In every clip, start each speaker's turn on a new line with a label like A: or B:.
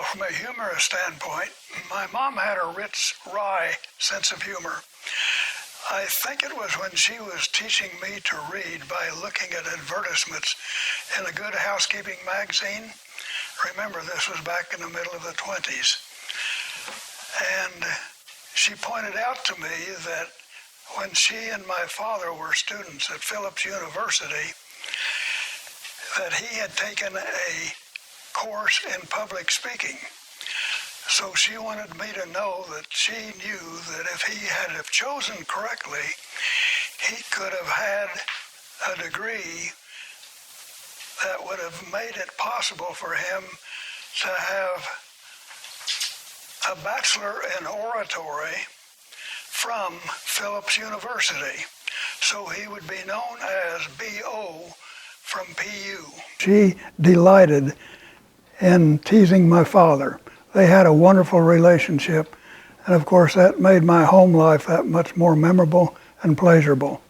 A: from a humorous standpoint, my mom had a rich, wry sense of humor. I think it was when she was teaching me to read by looking at advertisements in a Good Housekeeping magazine. Remember, this was back in the middle of the 20s. And she pointed out to me that when she and my father were students at Phillips University, that he had taken a course in public speaking. So she wanted me to know that she knew that if he had have chosen correctly, he could have had a degree that would have made it possible for him to have a bachelor in oratory from Phillips University. So he would be known as B.O. from PU. She delighted in teasing my father. They had a wonderful relationship, and of course that made my home life that much more memorable and pleasurable.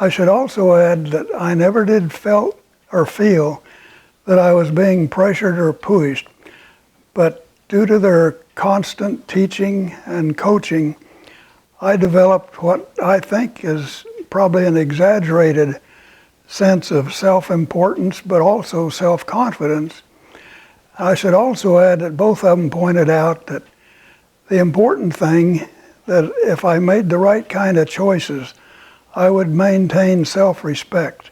A: I should also add that I never did feel that I was being pressured or pushed, but due to their constant teaching and coaching, I developed what I think is probably an exaggerated sense of self-importance, but also self-confidence. I should also add that both of them pointed out that the important thing, that if I made the right kind of choices, I would maintain self-respect.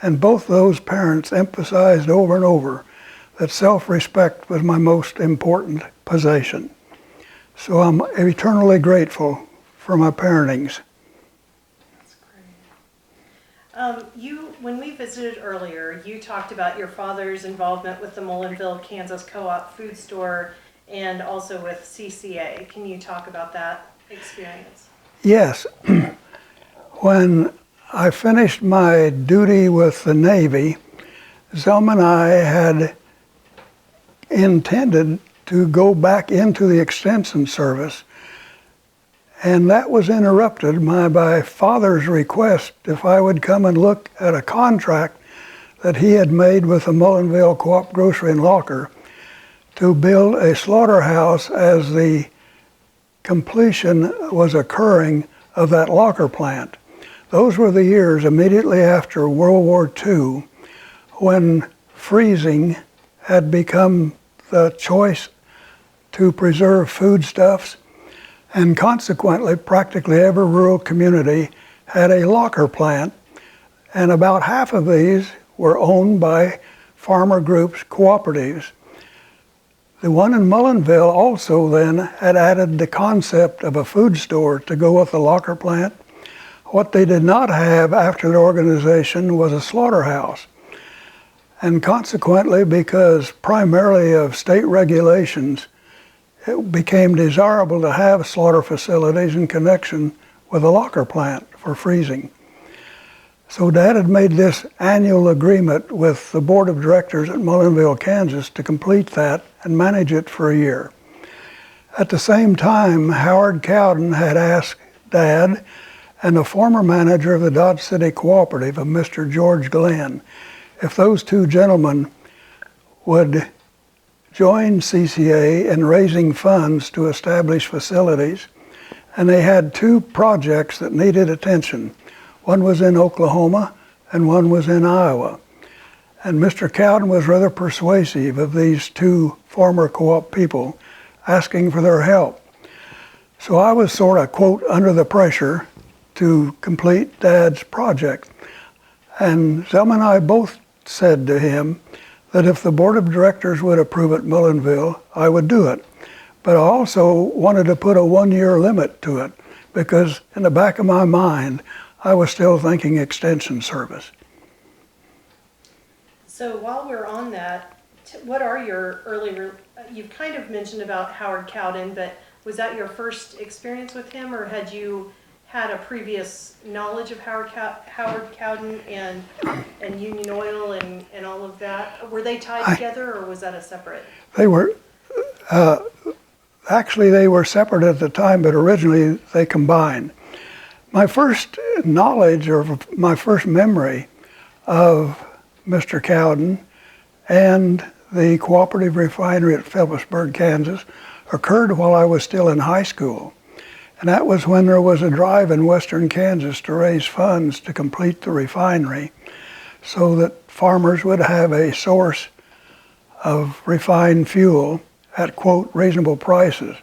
A: And both those parents emphasized over and over that self-respect was my most important possession. So I'm eternally grateful for my parentings.
B: That's great. When we visited earlier, you talked about your father's involvement with the Mullinville, Kansas Co-op food store and also with CCA. Can you talk about that experience?
A: Yes. When I finished my duty with the Navy, Zelma and I had intended to go back into the Extension Service, and that was interrupted by Father's request if I would come and look at a contract that he had made with the Mullinville Co-op Grocery and Locker to build a slaughterhouse as the completion was occurring of that locker plant. Those were the years immediately after World War II when freezing had become the choice to preserve foodstuffs, and consequently practically every rural community had a locker plant, and about half of these were owned by farmer groups, cooperatives. The one in Mullinville also then had added the concept of a food store to go with the locker plant. What they did not have after the organization was a slaughterhouse. And consequently, because primarily of state regulations, it became desirable to have slaughter facilities in connection with a locker plant for freezing. So Dad had made this annual agreement with the board of directors at Mullinville, Kansas to complete that and manage it for a year. At the same time, Howard Cowden had asked Dad and the former manager of the Dodge City Cooperative, a Mr. George Glenn, if those two gentlemen would join CCA in raising funds to establish facilities, and they had two projects that needed attention. One was in Oklahoma and one was in Iowa. And Mr. Cowden was rather persuasive of these two former co-op people, asking for their help. So I was sort of, quote, under the pressure to complete Dad's project. And Zelma and I both said to him that if the board of directors would approve it, Mullinville, I would do it. But I also wanted to put a 1-year limit to it, because in the back of my mind, I was still thinking Extension Service.
B: So while we're on that, what are your you've kind of mentioned about Howard Cowden, but was that your first experience with him, or had you had a previous knowledge of Howard Cowden and Union Oil and all of that? Were they tied together, or was that a separate?
A: They were, actually they were separate at the time, but originally they combined. My first knowledge, or my first memory of Mr. Cowden and the cooperative refinery at Phillipsburg, Kansas, occurred while I was still in high school. And that was when there was a drive in western Kansas to raise funds to complete the refinery so that farmers would have a source of refined fuel at, quote, reasonable prices.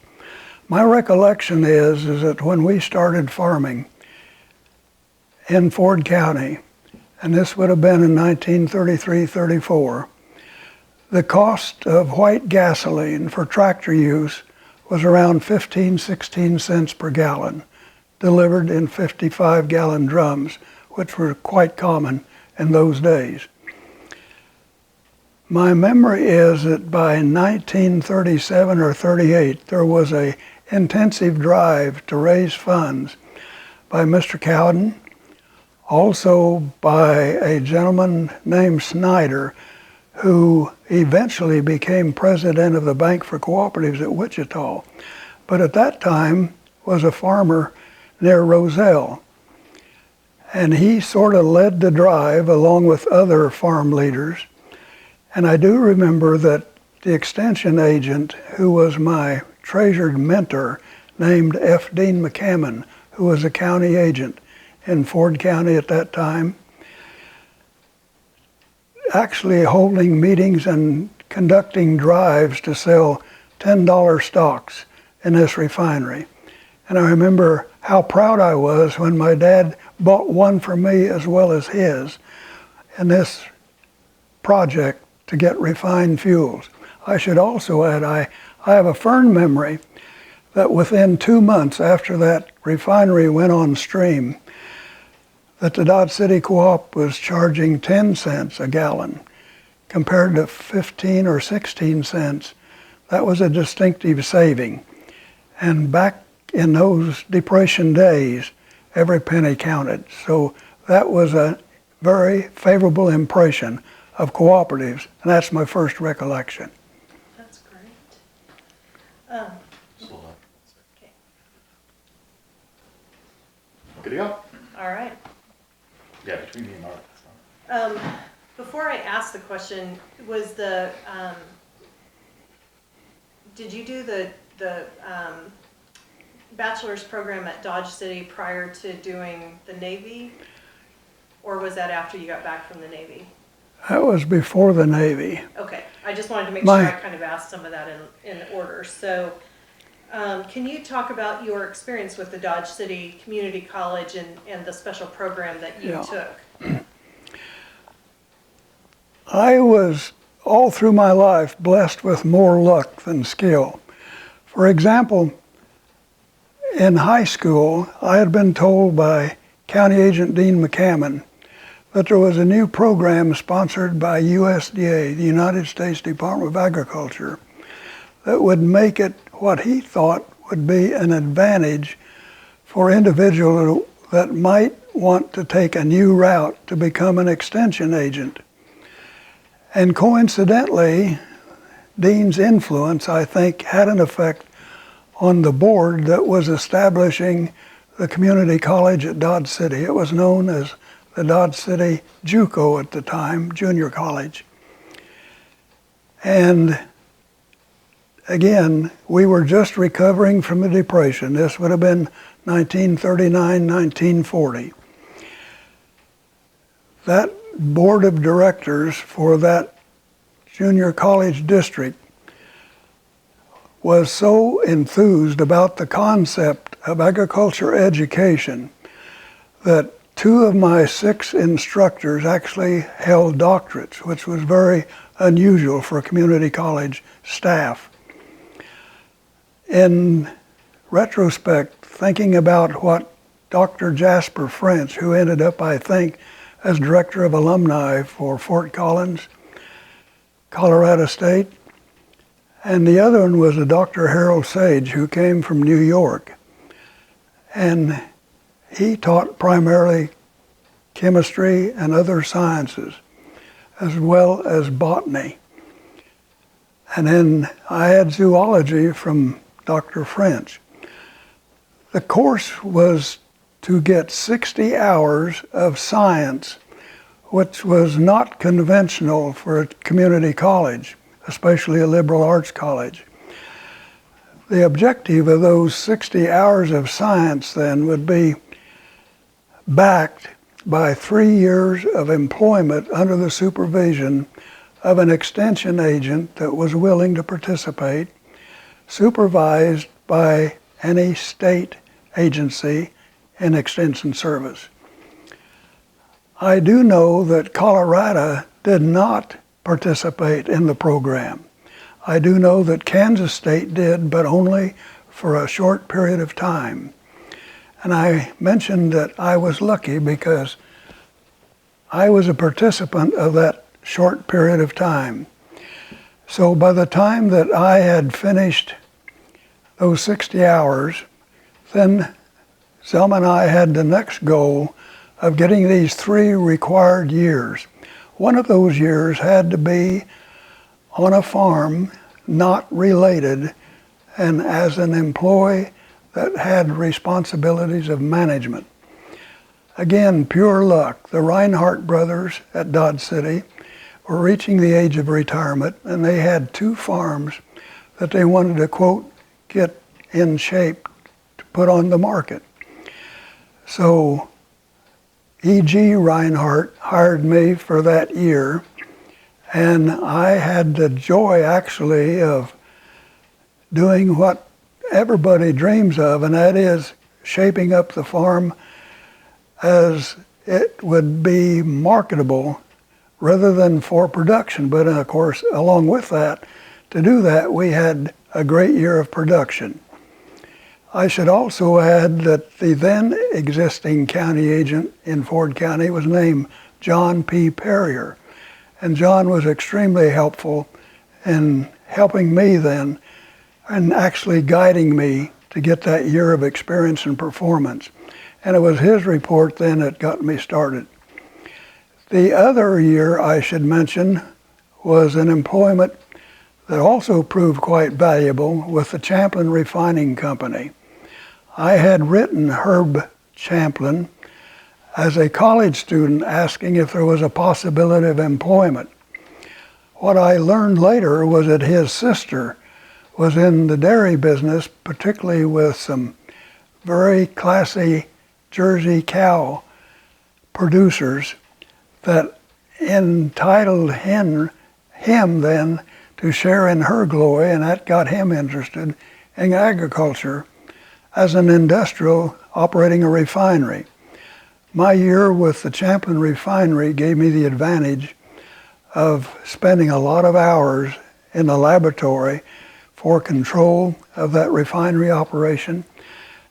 A: My recollection is that when we started farming in Ford County, and this would have been in 1933-34, the cost of white gasoline for tractor use was around 16 cents per gallon, delivered in 55-gallon drums, which were quite common in those days. My memory is that by 1937 or 38, there was an intensive drive to raise funds by Mr. Cowden, also by a gentleman named Snyder, who eventually became president of the Bank for Cooperatives at Wichita, but at that time was a farmer near Roselle. And he sort of led the drive along with other farm leaders. And I do remember that the extension agent, who was my treasured mentor, named F. Dean McCammon, who was a county agent in Ford County at that time, actually holding meetings and conducting drives to sell $10 stocks in this refinery. And I remember how proud I was when my dad bought one for me as well as his in this project to get refined fuels. I should also add, I have a firm memory that within 2 months after that refinery went on stream, that the Dodge City Co-op was charging 10 cents a gallon compared to 15 or 16 cents. That was a distinctive saving. And back in those Depression days, every penny counted. So that was a very favorable impression of cooperatives, and that's my first recollection.
B: That's great. Okay.
C: Good to go?
B: All right.
C: Yeah, between me and Mark.
B: Before I ask the question, was did you do the bachelor's program at Dodge City prior to doing the Navy? Or was that after you got back from the Navy?
A: That was before the Navy.
B: Okay, I just wanted to make sure I kind of asked some of that in order. So can you talk about your experience with the Dodge City Community College and the special program that you took?
A: I was, all through my life, blessed with more luck than skill. For example, in high school, I had been told by County Agent Dean McCammon that there was a new program sponsored by USDA, the United States Department of Agriculture, that would make it what he thought would be an advantage for individuals that might want to take a new route to become an extension agent. And coincidentally, Dean's influence, I think, had an effect on the board that was establishing the community college at Dodge City. It was known as the Dodge City JUCO at the time, junior college. And again, we were just recovering from the Depression. This would have been 1939, 1940. That board of directors for that junior college district was so enthused about the concept of agriculture education that 2 of my 6 instructors actually held doctorates, which was very unusual for a community college staff. In retrospect, thinking about what Dr. Jasper French, who ended up, I think, as director of alumni for Fort Collins, Colorado State, and the other one was a Dr. Harold Sage, who came from New York. And he taught primarily chemistry and other sciences, as well as botany. And then I had zoology from Dr. French. The course was to get 60 hours of science, which was not conventional for a community college. especially a liberal arts college. The objective of those 60 hours of science then would be backed by 3 years of employment under the supervision of an extension agent that was willing to participate, supervised by any state agency in extension service. I do know that Colorado did not participate in the program. I do know that Kansas State did, but only for a short period of time. And I mentioned that I was lucky because I was a participant of that short period of time. So by the time that I had finished those 60 hours, then Selma and I had the next goal of getting these 3 required years. One of those years had to be on a farm not related and as an employee that had responsibilities of management. Again, pure luck. The Reinhardt brothers at Dodge City were reaching the age of retirement, and they had 2 farms that they wanted to, quote, get in shape to put on the market. So E.G. Reinhardt hired me for that year, and I had the joy actually of doing what everybody dreams of, and that is shaping up the farm as it would be marketable rather than for production. But of course, along with that, to do that, we had a great year of production. I should also add that the then existing county agent in Ford County was named John P. Perrier. And John was extremely helpful in helping me then and actually guiding me to get that year of experience and performance. And it was his report then that got me started. The other year I should mention was an employment that also proved quite valuable with the Champlin Refining Company. I had written Herb Champlin as a college student asking if there was a possibility of employment. What I learned later was that his sister was in the dairy business, particularly with some very classy Jersey cow producers that entitled him then to share in her glory, and that got him interested in agriculture as an industrial operating a refinery. My year with the Champlin Refinery gave me the advantage of spending a lot of hours in the laboratory for control of that refinery operation.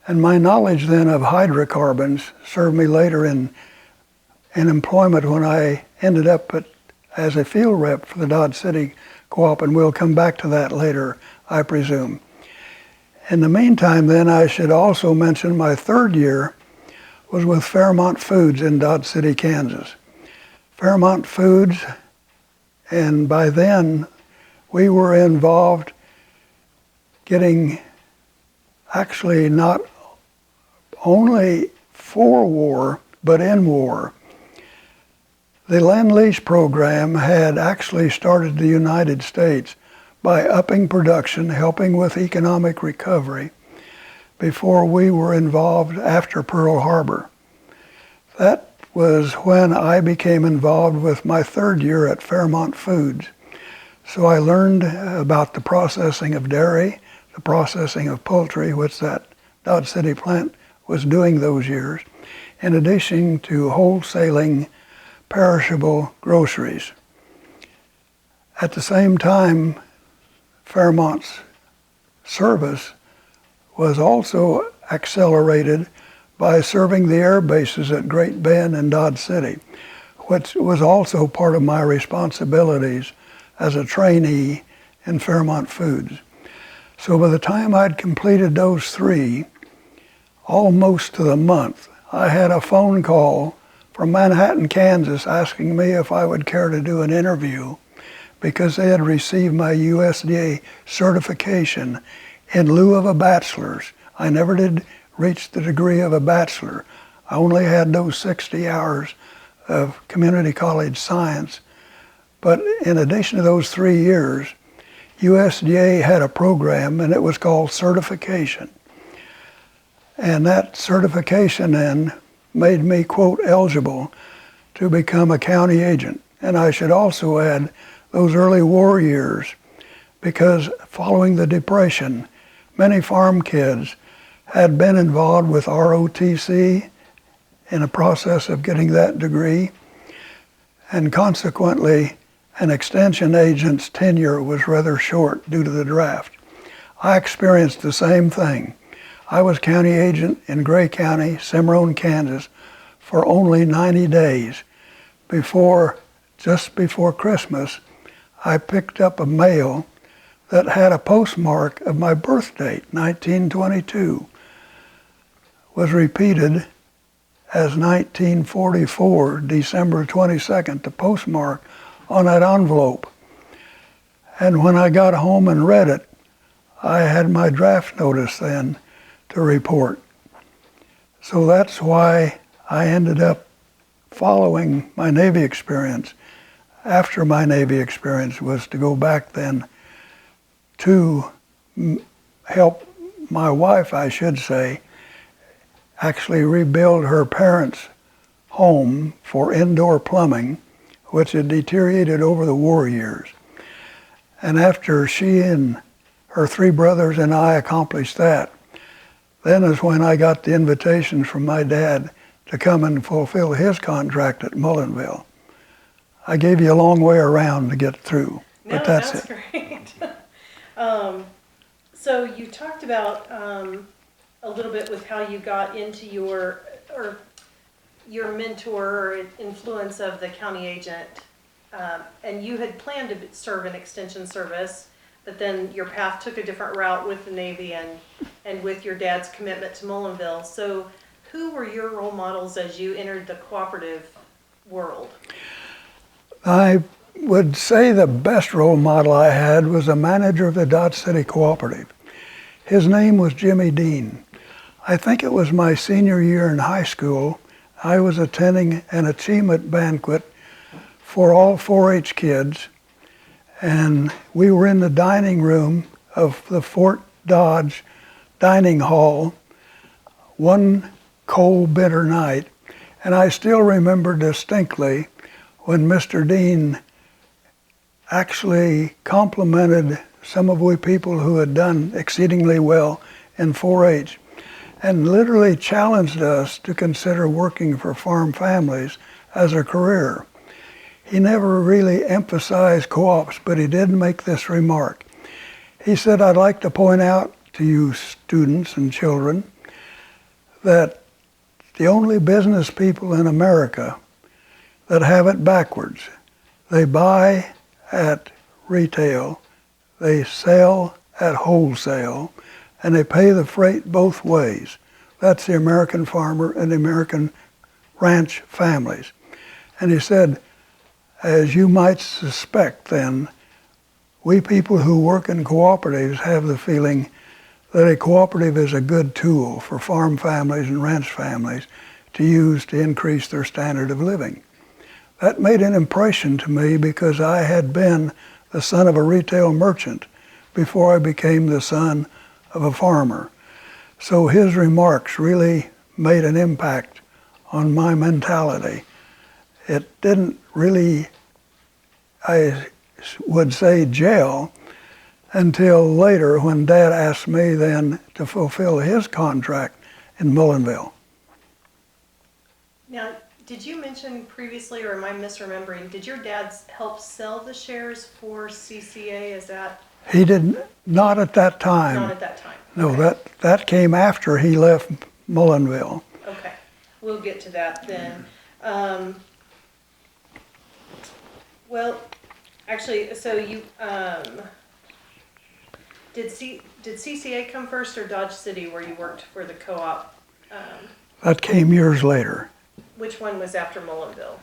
A: And my knowledge then of hydrocarbons served me later in employment when I ended up as a field rep for the Dodge City Co-op, and we'll come back to that later, I presume. In the meantime then, I should also mention my third year was with Fairmont Foods in Dodge City, Kansas. Fairmont Foods, and by then we were involved getting actually not only for war, but in war. The Lend-Lease program had actually started the United States by upping production, helping with economic recovery before we were involved after Pearl Harbor. That was when I became involved with my third year at Fairmont Foods. So I learned about the processing of dairy, the processing of poultry, which that Dodge City plant was doing those years, in addition to wholesaling perishable groceries. At the same time, Fairmont's service was also accelerated by serving the air bases at Great Bend and Dodge City, which was also part of my responsibilities as a trainee in Fairmont Foods. So by the time I'd completed those 3, almost to the month, I had a phone call from Manhattan, Kansas, asking me if I would care to do an interview because they had received my USDA certification in lieu of a bachelor's. I never did reach the degree of a bachelor. I only had those 60 hours of community college science. But in addition to those 3 years, USDA had a program, and it was called certification. And that certification then made me, quote, eligible to become a county agent. And I should also add those early war years, because following the Depression, many farm kids had been involved with ROTC in a process of getting that degree, and consequently, an extension agent's tenure was rather short due to the draft. I experienced the same thing. I was county agent in Gray County, Cimarron, Kansas, for only 90 days. Just before Christmas, I picked up a mail that had a postmark of my birth date, 1922, was repeated as 1944, December 22nd, the postmark on that envelope. And when I got home and read it, I had my draft notice then to report. So that's why I ended up following my Navy experience. After my Navy experience was to go back then to help my wife, I should say, actually rebuild her parents' home for indoor plumbing, which had deteriorated over the war years. And after she and her three brothers and I accomplished that, then is when I got the invitation from my dad to come and fulfill his contract at Mullenville. I gave you a long way around to get through,
B: No,
A: but that's
B: that's
A: it.
B: great. So you talked about a little bit with how you got into your mentor or influence of the county agent, and you had planned to serve an extension service, but then your path took a different route with the Navy and with your dad's commitment to Mullenville. So who were your role models as you entered the cooperative world?
A: I would say the best role model I had was a manager of the Dodge City Cooperative. His name was Jimmy Dean. I think it was my senior year in high school. I was attending an achievement banquet for all 4-H kids, and we were in the dining room of the Fort Dodge dining hall one cold, bitter night, and I still remember distinctly when Mr. Dean actually complimented some of we people who had done exceedingly well in 4-H and literally challenged us to consider working for farm families as a career. He never really emphasized co-ops, but he did make this remark. He said, "I'd like to point out to you students and children that the only business people in America that have it backwards, they buy at retail, they sell at wholesale, and they pay the freight both ways. That's the American farmer and the American ranch families." And he said, as you might suspect then, we people who work in cooperatives have the feeling that a cooperative is a good tool for farm families and ranch families to use to increase their standard of living. That made an impression to me because I had been the son of a retail merchant before I became the son of a farmer. So his remarks really made an impact on my mentality. It didn't really, I would say, gel until later when Dad asked me then to fulfill his contract in Mullenville.
B: Now, did you mention previously, or am I misremembering, did your dad help sell the shares for CCA? Is that?
A: He did not at that time.
B: Not at that time.
A: No,
B: Okay.
A: that came after he left Mullenville.
B: Okay, we'll get to that then. Well, actually, so you, did CCA come first or Dodge City where you worked for the co-op?
A: That came years later.
B: Which one was after Mullenville?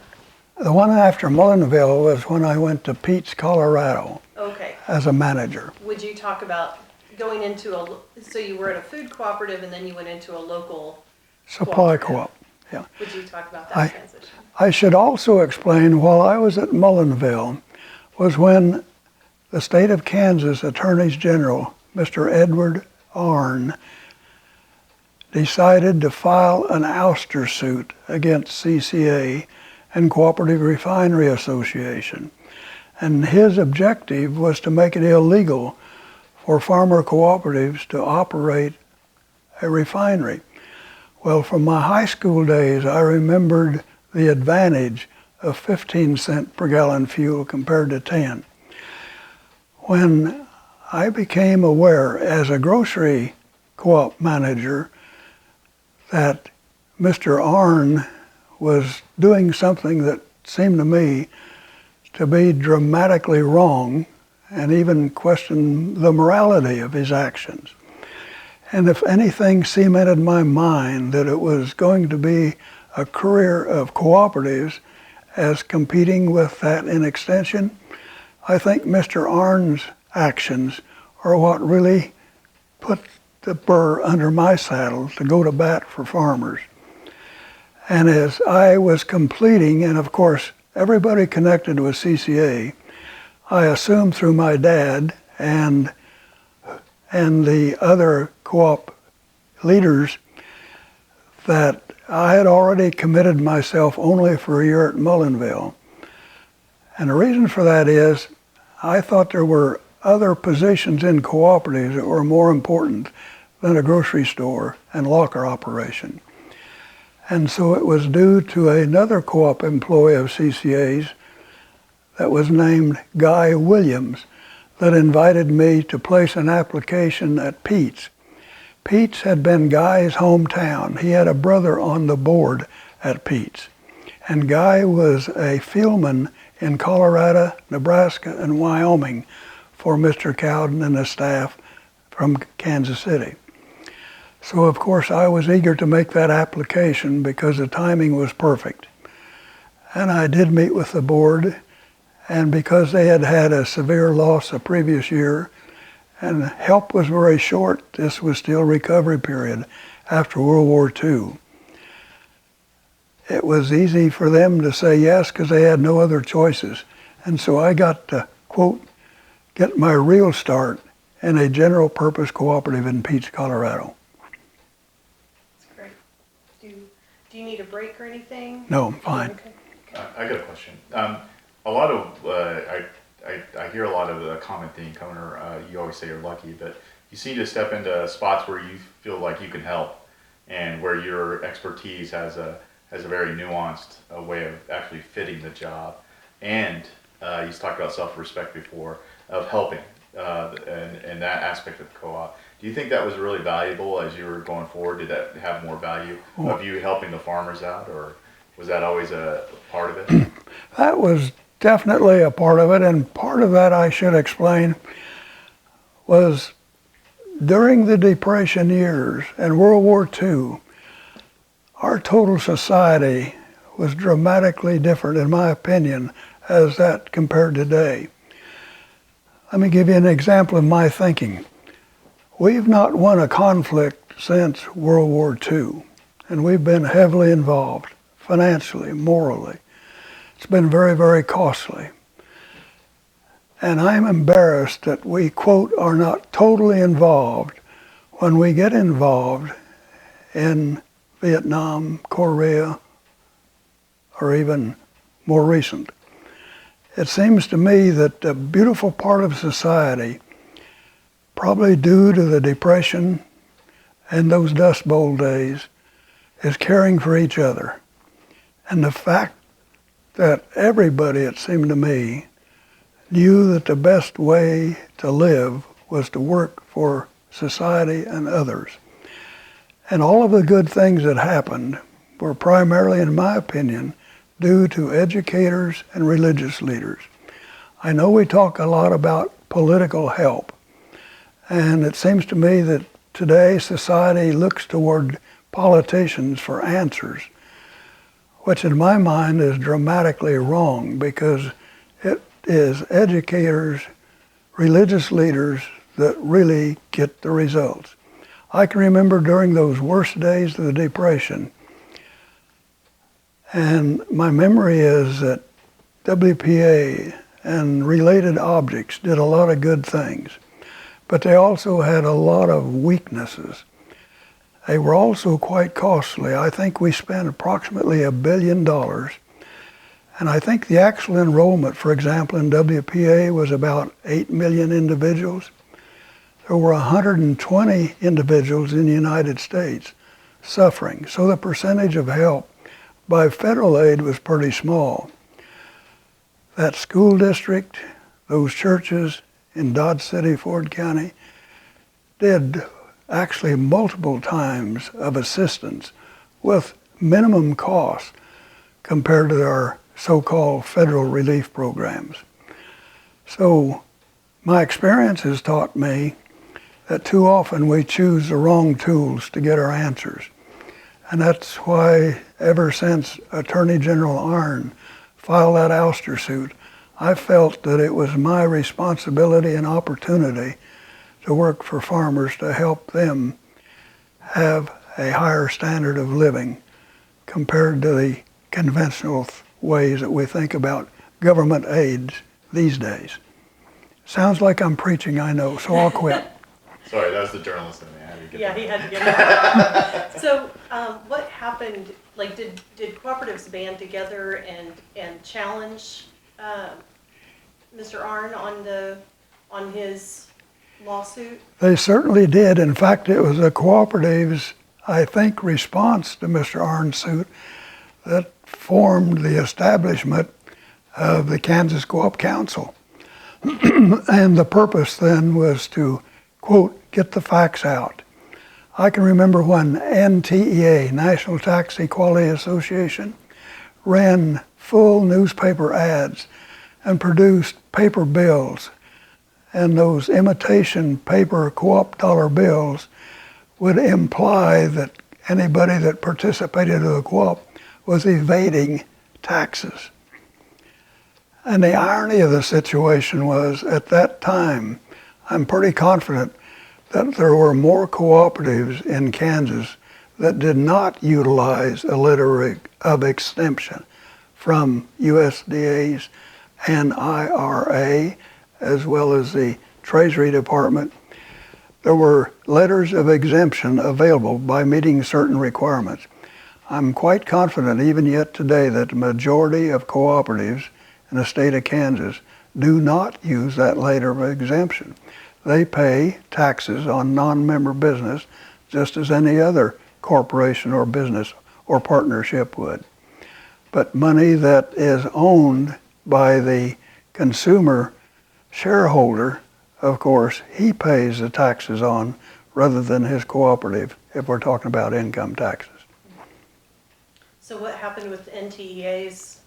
A: The one after Mullenville was when I went to Pete's, Colorado
B: Okay.
A: as a manager.
B: Would you talk about going into so you were at a food cooperative and then you went into a local
A: Supply
B: cooperative?
A: co-op, yeah.
B: Would you talk about that
A: I-
B: transition?
A: I should also explain, while I was at Mullenville, was when the state of Kansas Attorney General, Mr. Edward Arnn, decided to file an ouster suit against CCA and Cooperative Refinery Association. And his objective was to make it illegal for farmer cooperatives to operate a refinery. Well, from my high school days, I remembered the advantage of 15 cent per gallon fuel compared to 10. When I became aware as a grocery co-op manager that Mr. Arnn was doing something that seemed to me to be dramatically wrong, and even question the morality of his actions. And if anything cemented my mind that it was going to be a career of cooperatives as competing with that in extension, I think Mr. Arnn's actions are what really put the burr under my saddle to go to bat for farmers. And as I was completing, and of course everybody connected with CCA, I assumed through my dad and the other co-op leaders that I had already committed myself only for a year at Mullinville. And the reason for that is I thought there were other positions in cooperatives that were more important than a grocery store and locker operation. And so it was due to another co-op employee of CCA's that was named Guy Williams that invited me to place an application at Pete's. Pete's had been Guy's hometown. He had a brother on the board at Pete's. And Guy was a fieldman in Colorado, Nebraska, and Wyoming for Mr. Cowden and the staff from Kansas City. So of course I was eager to make that application because the timing was perfect. And I did meet with the board, and because they had had a severe loss the previous year, and help was very short, this was still recovery period after World War II. It was easy for them to say yes because they had no other choices. And so I got to, quote, get my real start in a general purpose cooperative in Pete's, Colorado.
B: That's great. Do you need a break or anything?
A: No, I'm fine.
B: Okay.
C: I got a question. A lot of, I hear a lot of the common theme, Coner, you always say you're lucky, but you seem to step into spots where you feel like you can help and where your expertise has a very nuanced way of actually fitting the job. And you talked about self-respect before, of helping, and that aspect of co-op. Do you think that was really valuable as you were going forward? Did that have more value of you helping the farmers out, or was that always a part of it?
A: That was definitely a part of it, and part of that, I should explain, was during the Depression years and World War II, our total society was dramatically different, in my opinion, as that compared today. Let me give you an example of my thinking. We've not won a conflict since World War II, and we've been heavily involved, financially, morally. It's been very, very costly. And I'm embarrassed that we, quote, are not totally involved when we get involved in Vietnam, Korea, or even more recent. It seems to me that a beautiful part of society, probably due to the Depression and those Dust Bowl days, is caring for each other. And the fact that everybody, it seemed to me, knew that the best way to live was to work for society and others. And all of the good things that happened were primarily, in my opinion, due to educators and religious leaders. I know we talk a lot about political help, and it seems to me that today society looks toward politicians for answers, which in my mind is dramatically wrong, because it is educators, religious leaders that really get the results. I can remember during those worst days of the Depression, and my memory is that WPA and related objects did a lot of good things, but they also had a lot of weaknesses. They were also quite costly. I think we spent approximately $1 billion, and I think the actual enrollment, for example, in WPA was about 8 million individuals. There were 120 individuals in the United States suffering, so the percentage of help by federal aid was pretty small. That school district, those churches in Dodge City, Ford County, did actually multiple times of assistance with minimum cost compared to our so-called federal relief programs. So my experience has taught me that too often we choose the wrong tools to get our answers. And that's why ever since Attorney General Arnn filed that ouster suit, I felt that it was my responsibility and opportunity to work for farmers to help them have a higher standard of living compared to the conventional ways that we think about government aids these days. Sounds like I'm preaching, I know, so I'll quit.
C: Sorry, that was the journalist in me. I had to get
B: Yeah,
C: that.
B: he had to get it. So, what happened, like, did cooperatives band together and challenge Mr. Arnn on his lawsuit?
A: They certainly did. In fact, it was the cooperatives, I think, response to Mr. Arnn's suit that formed the establishment of the Kansas Co-op Council. And the purpose then was to, quote, get the facts out. I can remember when NTEA, National Tax Equality Association, ran full newspaper ads and produced paper bills, and those imitation paper co-op dollar bills would imply that anybody that participated in the co-op was evading taxes. And the irony of the situation was, at that time, I'm pretty confident that there were more cooperatives in Kansas that did not utilize a letter of exemption from USDA's and IRA, as well as the Treasury Department. There were letters of exemption available by meeting certain requirements. I'm quite confident even yet today that the majority of cooperatives in the state of Kansas do not use that letter of exemption. They pay taxes on non-member business just as any other corporation or business or partnership would. But money that is owned by the consumer shareholder, of course, he pays the taxes on rather than his cooperative, if we're talking about income taxes.
B: So what happened with NTEA's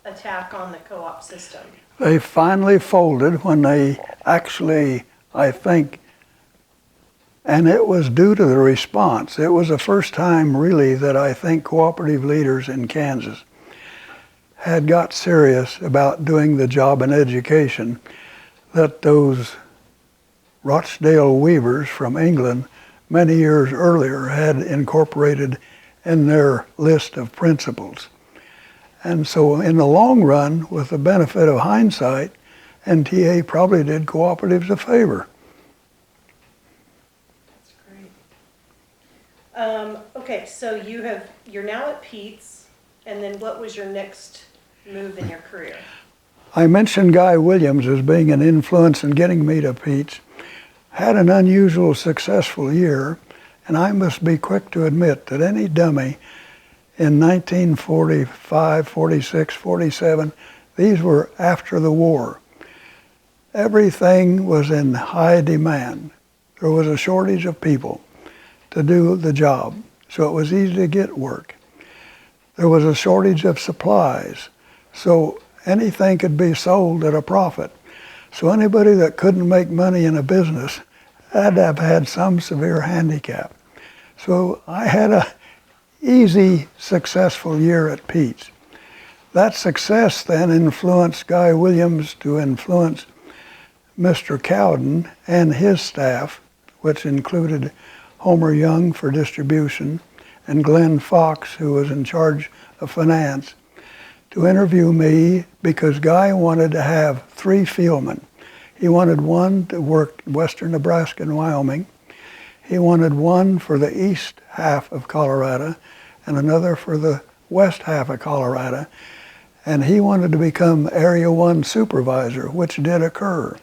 B: attack on the co-op system?
A: They finally folded when they actually, I think, and it was due to the response. It was the first time really that I think cooperative leaders in Kansas had got serious about doing the job in education that those Rochdale weavers from England many years earlier had incorporated in their list of principles. And so in the long run, with the benefit of hindsight, NTA probably did cooperatives a favor.
B: That's great. Okay, so you're now at Pete's, and then what was your next move in your career?
A: I mentioned Guy Williams as being an influence in getting me to Pete's. Had an unusual successful year, and I must be quick to admit that any dummy in 1945, 46, 47, these were after the war. Everything was in high demand. There was a shortage of people to do the job, so it was easy to get work. There was a shortage of supplies, so anything could be sold at a profit. So anybody that couldn't make money in a business had to have had some severe handicap. So I had a easy, successful year at Pete's. That success then influenced Guy Williams to influence Mr. Cowden and his staff, which included Homer Young for distribution and Glenn Fox, who was in charge of finance, to interview me because Guy wanted to have 3 fieldmen. He wanted one to work western Nebraska and Wyoming. He wanted one for the east half of Colorado and another for the west half of Colorado. And he wanted to become Area 1 supervisor, which did occur.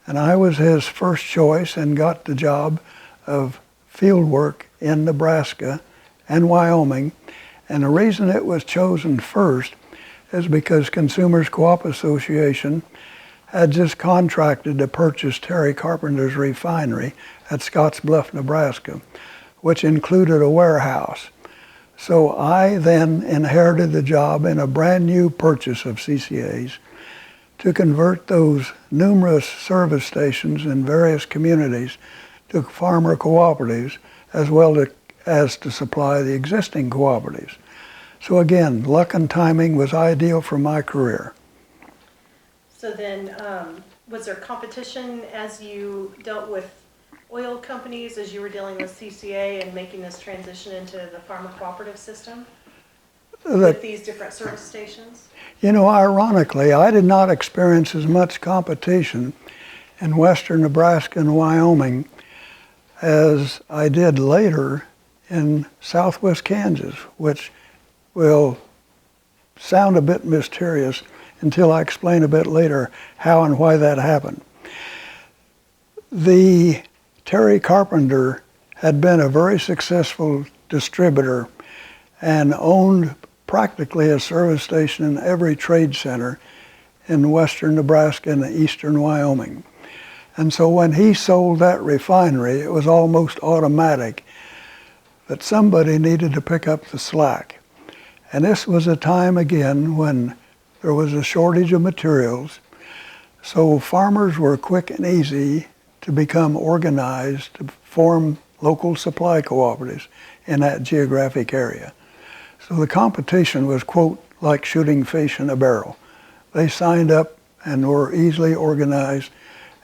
A: And I was his first choice and got the job of field work in Nebraska and Wyoming. And the reason it was chosen first is because Consumers Co-op Association had just contracted to purchase Terry Carpenter's refinery at Scottsbluff, Nebraska, which included a warehouse. So I then inherited the job in a brand new purchase of CCA's to convert those numerous service stations in various communities to farmer cooperatives, as well as to supply the existing cooperatives. So again, luck and timing was ideal for my career.
B: So then, was there competition as you dealt with oil companies, as you were dealing with CCA and making this transition into the farmer cooperative system with these different service stations?
A: You know, ironically, I did not experience as much competition in western Nebraska and Wyoming as I did later in southwest Kansas, which will sound a bit mysterious until I explain a bit later how and why that happened. The Terry Carpenter had been a very successful distributor and owned practically a service station in every trade center in western Nebraska and eastern Wyoming. And so when he sold that refinery, it was almost automatic that somebody needed to pick up the slack. And this was a time again when there was a shortage of materials, so farmers were quick and easy to become organized to form local supply cooperatives in that geographic area. So the competition was, quote, like shooting fish in a barrel. They signed up and were easily organized,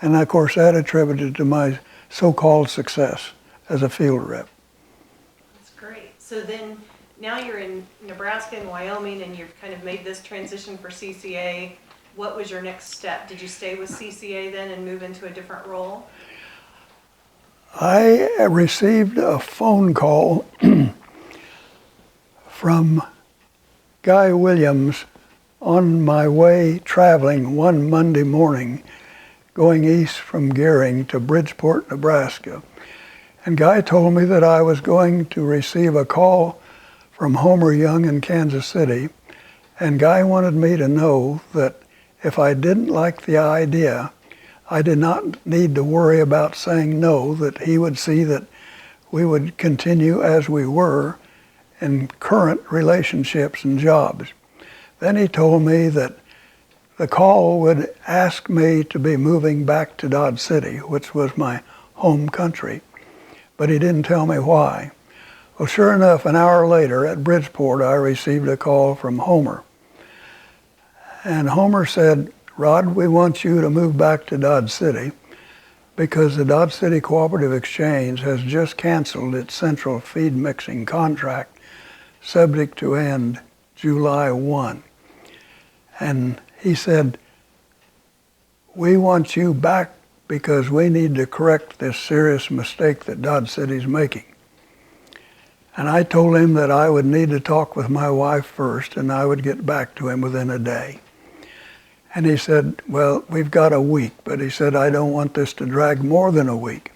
A: and of course that attributed to my so-called success as a field rep.
B: That's great. So then now you're in Nebraska and Wyoming and you've kind of made this transition for CCA. What was your next step? Did you stay with CCA then and move into a different role?
A: I received a phone call from Guy Williams on my way traveling one Monday morning going east from Gering to Bridgeport, Nebraska. And Guy told me that I was going to receive a call from Homer Young in Kansas City, and Guy wanted me to know that if I didn't like the idea, I did not need to worry about saying no, that he would see that we would continue as we were in current relationships and jobs. Then he told me that the call would ask me to be moving back to Dodge City, which was my home country, but he didn't tell me why. Well, sure enough, an hour later at Bridgeport, I received a call from Homer. And Homer said, Rod, we want you to move back to Dodge City because the Dodge City Cooperative Exchange has just canceled its central feed mixing contract, subject to end July 1. And he said, we want you back because we need to correct this serious mistake that Dodge City's making. And I told him that I would need to talk with my wife first and I would get back to him within a day. And he said, well, we've got a week, but he said, I don't want this to drag more than a week.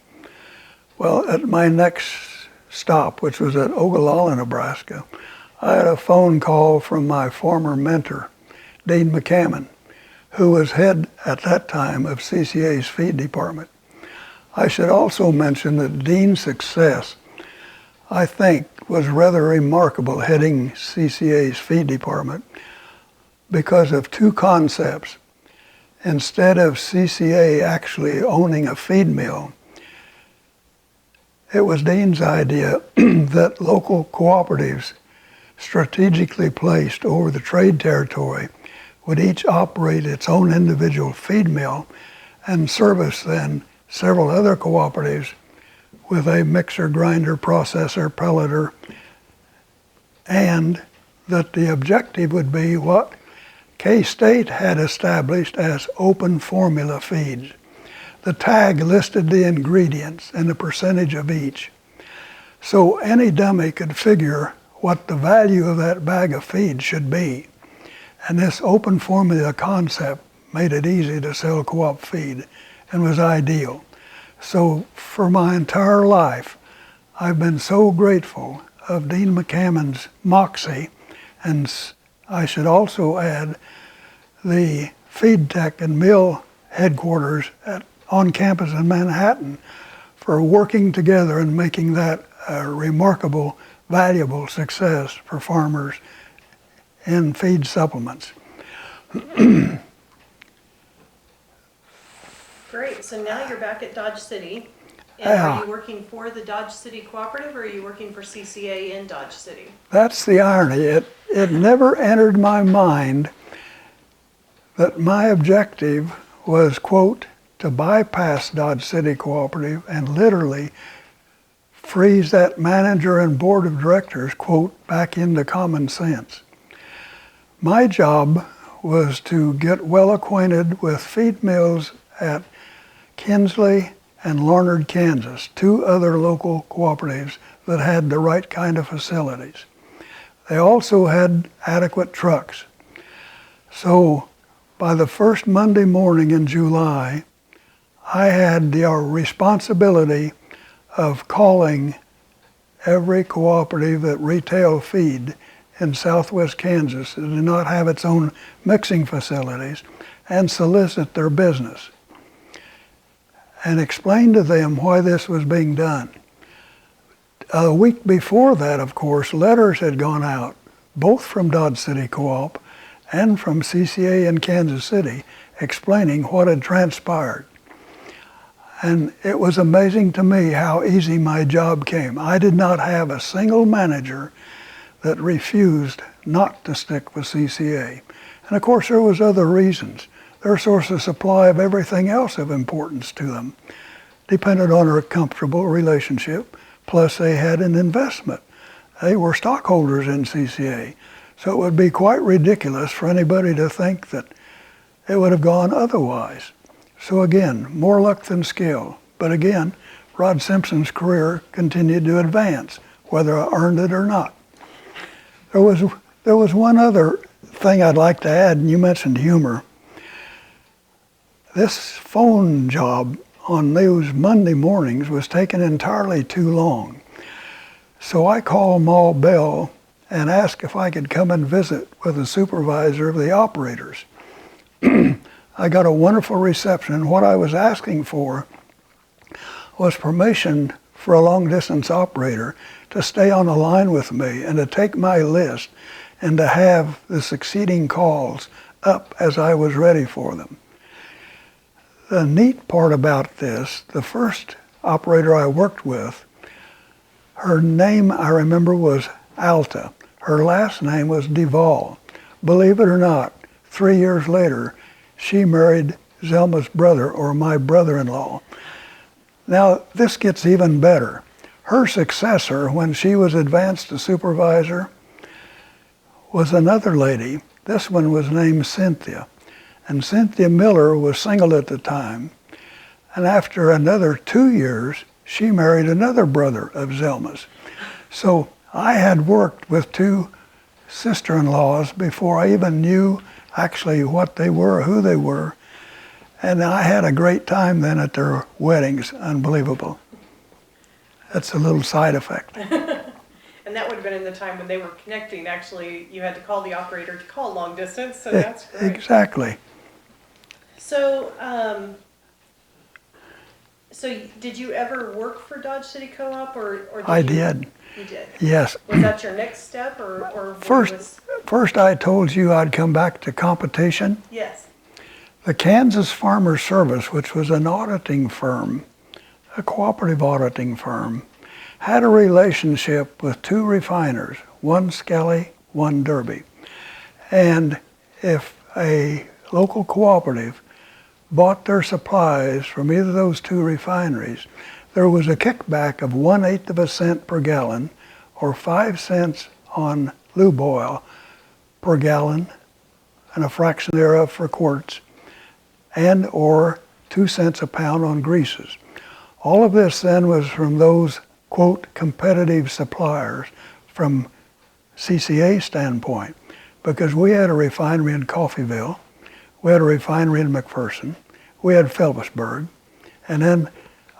A: Well, at my next stop, which was at Ogallala, Nebraska, I had a phone call from my former mentor, Dean McCammon, who was head at that time of CCA's feed department. I should also mention that Dean's success, I think, was rather remarkable heading CCA's feed department because of two concepts. Instead of CCA actually owning a feed mill, it was Dean's idea that local cooperatives strategically placed over the trade territory would each operate its own individual feed mill and service then several other cooperatives with a mixer, grinder, processor, pelleter, and that the objective would be what K-State had established as open formula feeds. The tag listed the ingredients and the percentage of each. So any dummy could figure what the value of that bag of feed should be. And this open formula concept made it easy to sell co-op feed and was ideal. So for my entire life, I've been so grateful of Dean McCammon's moxie, and I should also add the feed tech and mill headquarters on campus in Manhattan for working together and making that a remarkable, valuable success for farmers in feed supplements.
B: Great, so now you're back at Dodge City. And
A: Yeah.
B: are you working for the Dodge City Cooperative, or are you working for CCA in Dodge City?
A: That's the irony. It never entered my mind that my objective was, quote, to bypass Dodge City Cooperative and literally freeze that manager and board of directors, quote, back into common sense. My job was to get well acquainted with feed mills at Kinsley and Larned, Kansas, two other local cooperatives that had the right kind of facilities. They also had adequate trucks. So by the first Monday morning in July, I had the responsibility of calling every cooperative that retail feed in southwest Kansas that did not have its own mixing facilities and solicit their business and explain to them why this was being done. A week before that, of course, letters had gone out, both from Dodge City Co-op and from CCA in Kansas City, explaining what had transpired. And it was amazing to me how easy my job came. I did not have a single manager that refused not to stick with CCA. And of course there was other reasons. Their source of supply of everything else of importance to them depended on a comfortable relationship, plus they had an investment. They were stockholders in CCA. So it would be quite ridiculous for anybody to think that it would have gone otherwise. So again, more luck than skill. But again, Rod Simpson's career continued to advance, whether I earned it or not. There was one other thing I'd like to add, and you mentioned humor. This phone job on those Monday mornings was taking entirely too long. So I called Maul Bell and asked if I could come and visit with the supervisor of the operators. I got a wonderful reception. What I was asking for was permission for a long-distance operator to stay on the line with me and to take my list and to have the succeeding calls up as I was ready for them. The neat part about this, the first operator I worked with, her name I remember was Alta. Her last name was Duvall. Believe it or not, 3 years later, she married Zelma's brother, or my brother-in-law. Now, this gets even better. Her successor, when she was advanced to supervisor, was another lady. This one was named Cynthia. And Cynthia Miller was single at the time. And after another 2 years, she married another brother of Zelma's. So I had worked with two sister-in-laws before I even knew actually what they were, who they were. And I had a great time then at their weddings. Unbelievable. That's a little side effect.
B: And that would have been in the time when they were connecting. Actually, you had to call the operator to call long distance, so that's great.
A: Exactly.
B: So, did you ever work for Dodge City Co-op, or
A: I did.
B: You did?
A: Yes.
B: Was that your next step, or
A: First I told you I'd come back to competition.
B: Yes.
A: The Kansas Farmers Service, which was an auditing firm, a cooperative auditing firm, had a relationship with two refiners, one Skelly, one Derby. And if a local cooperative bought their supplies from either of those two refineries, there was a kickback of 1/8 of a cent per gallon, or 5 cents on lube oil, per gallon and a fraction thereof for quarts, and or 2 cents a pound on greases. All of this then was from those, quote, competitive suppliers from CCA standpoint, because we had a refinery in Coffeyville, we had a refinery in McPherson, we had Phillipsburg, and then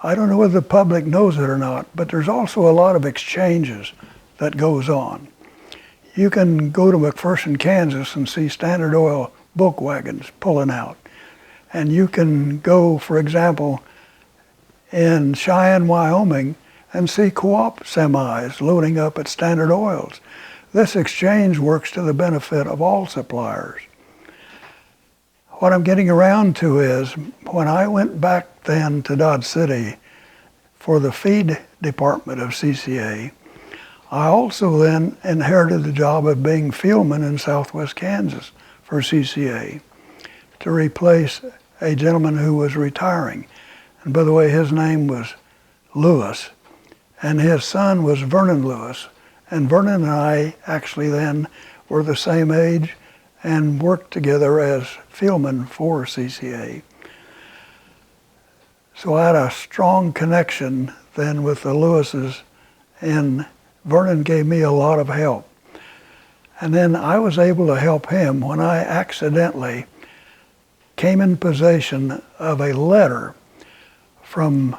A: I don't know whether the public knows it or not, but there's also a lot of exchanges that goes on. You can go to McPherson, Kansas and see Standard Oil bulk wagons pulling out. And you can go, for example, in Cheyenne, Wyoming, and see co-op semis loading up at Standard Oils. This exchange works to the benefit of all suppliers. What I'm getting around to is, when I went back then to Dodge City for the feed department of CCA, I also then inherited the job of being fieldman in Southwest Kansas for CCA to replace a gentleman who was retiring. And by the way, his name was Lewis, and his son was Vernon Lewis. And Vernon and I actually then were the same age and worked together as fieldmen for CCA. So I had a strong connection then with the Lewises, and Vernon gave me a lot of help. And then I was able to help him when I accidentally came in possession of a letter from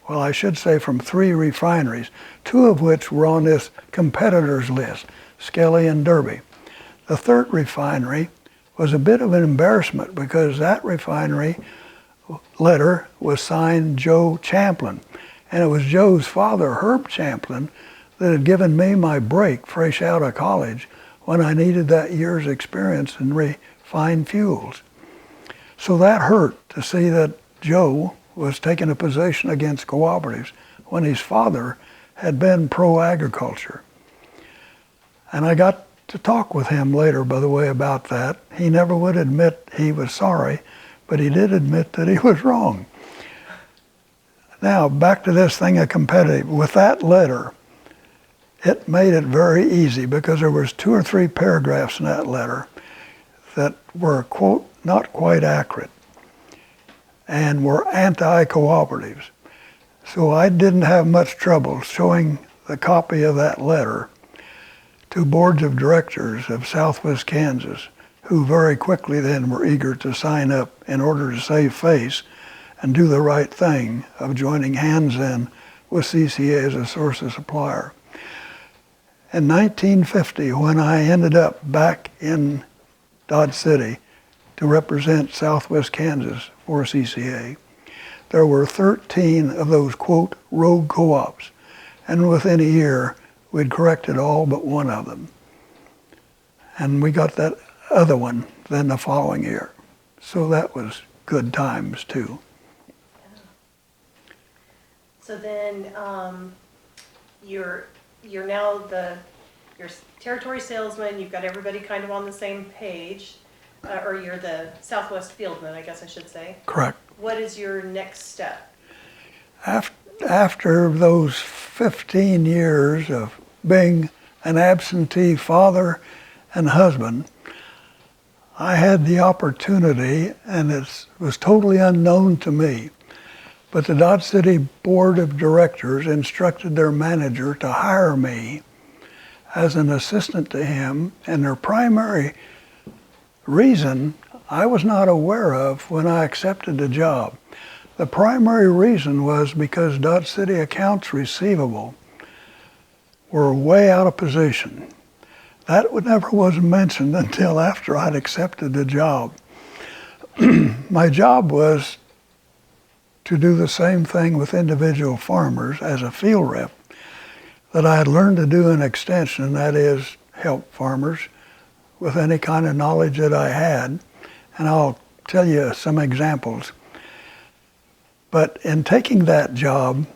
A: from 3 refineries, 2 of which were on this competitors list, Skelly and Derby. The 3rd refinery was a bit of an embarrassment because that refinery letter was signed Joe Champlin. And it was Joe's father, Herb Champlin, that had given me my break fresh out of college when I needed that year's experience in refined fuels. So that hurt to see that Joe was taking a position against cooperatives when his father had been pro-agriculture. And I got to talk with him later, by the way, about that. He never would admit he was sorry, but he did admit that he was wrong. Now, back to this thing of competitive. With that letter, it made it very easy because there was 2 or 3 paragraphs in that letter that were, quote, not quite accurate and were anti-cooperatives. So I didn't have much trouble showing the copy of that letter to boards of directors of Southwest Kansas, who very quickly then were eager to sign up in order to save face and do the right thing of joining hands in with CCA as a source of supplier. In 1950, when I ended up back in Dodge City to represent Southwest Kansas for CCA, there were 13 of those, quote, rogue co-ops. And within a year, we'd corrected all but 1 of them. And we got that other one then the following year. So that was good times too.
B: So then you're now you're territory salesman. You've got everybody kind of on the same page, or you're the Southwest fieldman, I guess I should say.
A: Correct.
B: What is your next step?
A: After those 15 years of being an absentee father and husband, I had the opportunity, and it was totally unknown to me, but the Dodge City Board of Directors instructed their manager to hire me as an assistant to him, and their primary reason I was not aware of when I accepted the job. The primary reason was because Dodge City accounts receivable were way out of position. That never was mentioned until after I'd accepted the job. My job was to do the same thing with individual farmers as a field rep that I had learned to do in extension, and that is help farmers with any kind of knowledge that I had. And I'll tell you some examples. But in taking that job,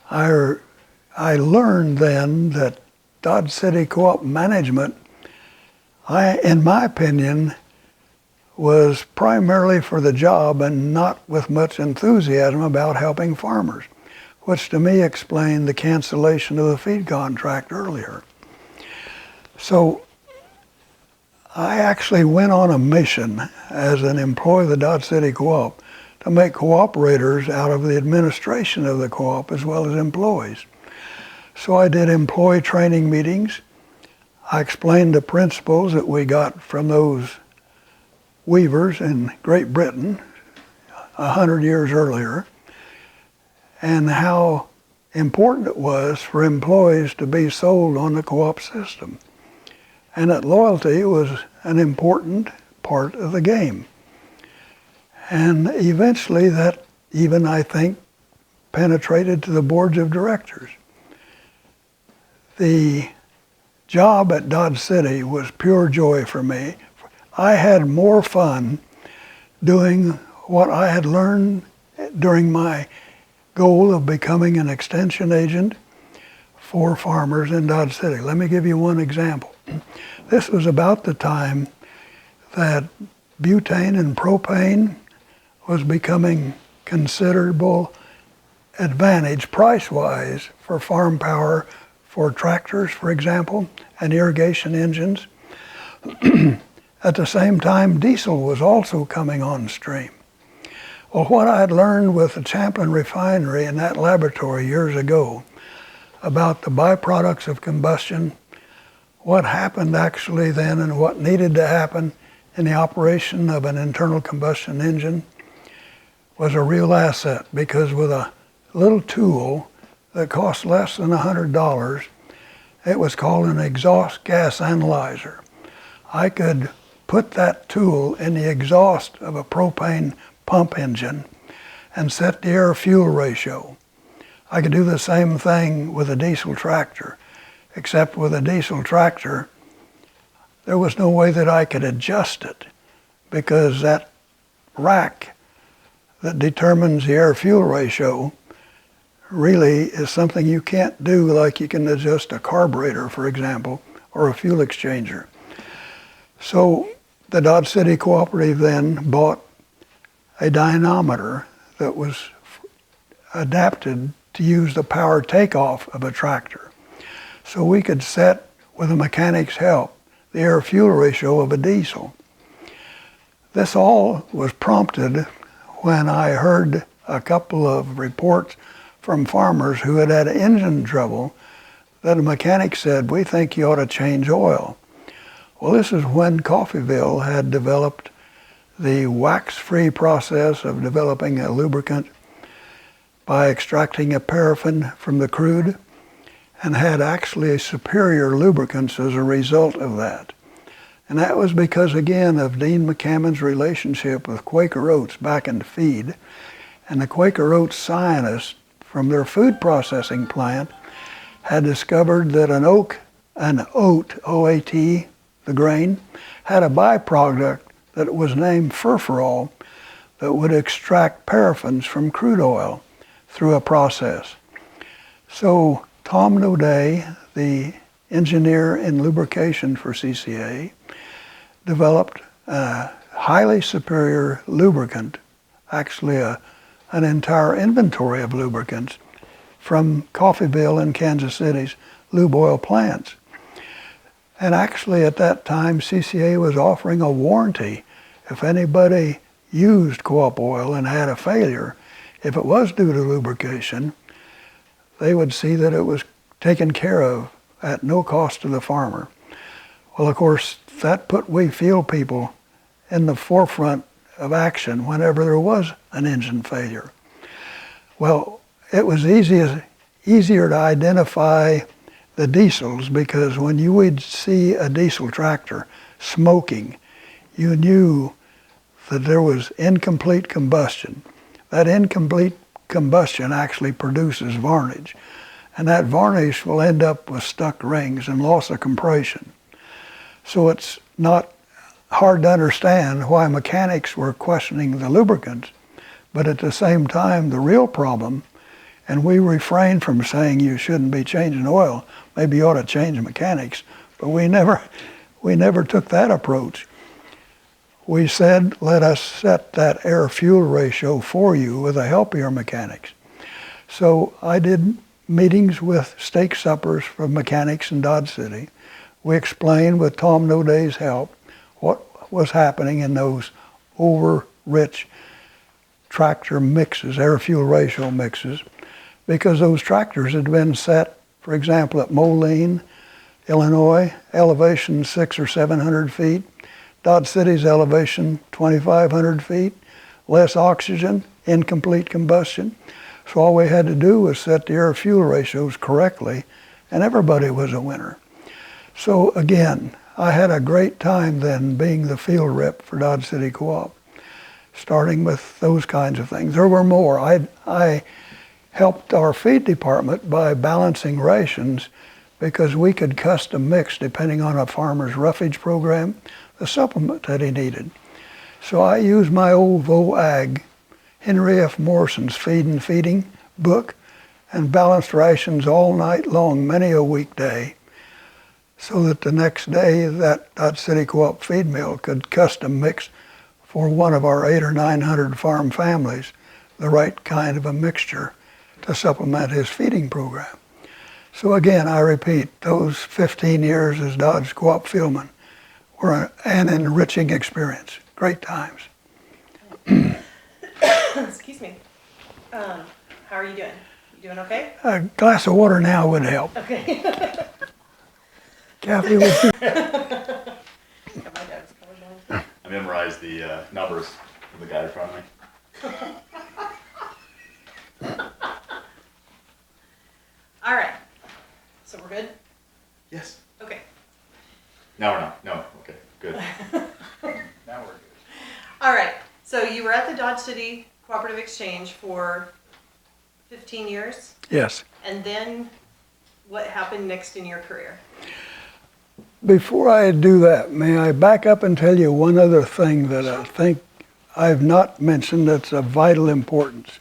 A: I learned then that Dodge City Co-op management, in my opinion, was primarily for the job and not with much enthusiasm about helping farmers, which to me explained the cancellation of the feed contract earlier. So I actually went on a mission as an employee of the Dodge City Co-op to make cooperators out of the administration of the co-op as well as employees. So I did employee training meetings. I explained the principles that we got from those weavers in Great Britain 100 years earlier, and how important it was for employees to be sold on the co-op system, and that loyalty was an important part of the game. And eventually that even, I think, penetrated to the boards of directors. The job at Dodge City was pure joy for me. I had more fun doing what I had learned during my goal of becoming an extension agent for farmers in Dodge City. Let me give you one example. This was about the time that butane and propane was becoming considerable advantage price-wise for farm power, for tractors, for example, and irrigation engines. At the same time, diesel was also coming on stream. Well, what I had learned with the Champlin refinery in that laboratory years ago about the byproducts of combustion, what happened actually then and what needed to happen in the operation of an internal combustion engine was a real asset, because with a little tool that cost less than $100, it was called an exhaust gas analyzer. I could put that tool in the exhaust of a propane pump engine and set the air-fuel ratio. I could do the same thing with a diesel tractor, except with a diesel tractor, there was no way that I could adjust it, because that rack that determines the air-fuel ratio really is something you can't do like you can adjust a carburetor, for example, or a fuel exchanger. So the Dodge City Cooperative then bought a dynamometer that was adapted to use the power takeoff of a tractor. So we could set, with a mechanic's help, the air-fuel ratio of a diesel. This all was prompted when I heard a couple of reports from farmers who had had engine trouble that a mechanic said, "We think you ought to change oil." Well, this is when Coffeyville had developed the wax-free process of developing a lubricant by extracting a paraffin from the crude, and had actually a superior lubricants as a result of that. And that was because, again, of Dean McCammon's relationship with Quaker Oats back in feed, and the Quaker Oats scientists from their food processing plant had discovered that an oat, O-A-T, the grain, had a byproduct that was named furfural that would extract paraffins from crude oil through a process. So Tom Naudet, the engineer in lubrication for CCA, developed a highly superior lubricant, actually an entire inventory of lubricants from Coffeyville and Kansas City's lube oil plants. And actually at that time, CCA was offering a warranty. If anybody used co-op oil and had a failure, if it was due to lubrication, they would see that it was taken care of at no cost to the farmer. Well, of course, that put we field people in the forefront of action whenever there was an engine failure. Well, it was easier to identify the diesels, because when you would see a diesel tractor smoking, you knew that there was incomplete combustion. That incomplete combustion actually produces varnish, and that varnish will end up with stuck rings and loss of compression. So it's not hard to understand why mechanics were questioning the lubricants, but at the same time, the real problem, and we refrain from saying you shouldn't be changing oil, maybe you ought to change mechanics, but we never took that approach. We said, let us set that air-fuel ratio for you with the help of your mechanics. So I did meetings with steak suppers for mechanics in Dodge City. We explained with Tom Noday's help what was happening in those over-rich tractor mixes, air-fuel ratio mixes, because those tractors had been set, for example, at Moline, Illinois, elevation 600 or 700 feet, Dodge City's elevation 2,500 feet, less oxygen, incomplete combustion. So all we had to do was set the air-fuel ratios correctly, and everybody was a winner. So again, I had a great time then being the field rep for Dodge City Co-op, starting with those kinds of things. There were more. I helped our feed department by balancing rations because we could custom mix, depending on a farmer's roughage program, the supplement that he needed. So I used my old VOAG, Henry F. Morrison's Feed and Feeding book, and balanced rations all night long, many a weekday, so that the next day that Dodge City Co-op feed mill could custom mix for one of our 800 or 900 farm families the right kind of a mixture to supplement his feeding program. So again, I repeat, those 15 years as Dodge Co-op fieldman were an enriching experience. Great times.
B: Excuse me. How are you doing? You doing okay?
A: A glass of water now would help.
B: Okay.
A: Kathy, would you?
B: Got my dad's colorblind.
C: I memorized the numbers from the guy in front of me.
B: All right. So we're good?
C: Yes.
B: Okay.
C: Now we're not. No. Okay. Good. Now we're good.
B: All right. So you were at the Dodge City Cooperative Exchange for 15 years,
A: Yes.
B: and then what happened next in your career?
A: Before I do that, may I back up and tell you one other thing that I think I've not mentioned that's of vital importance.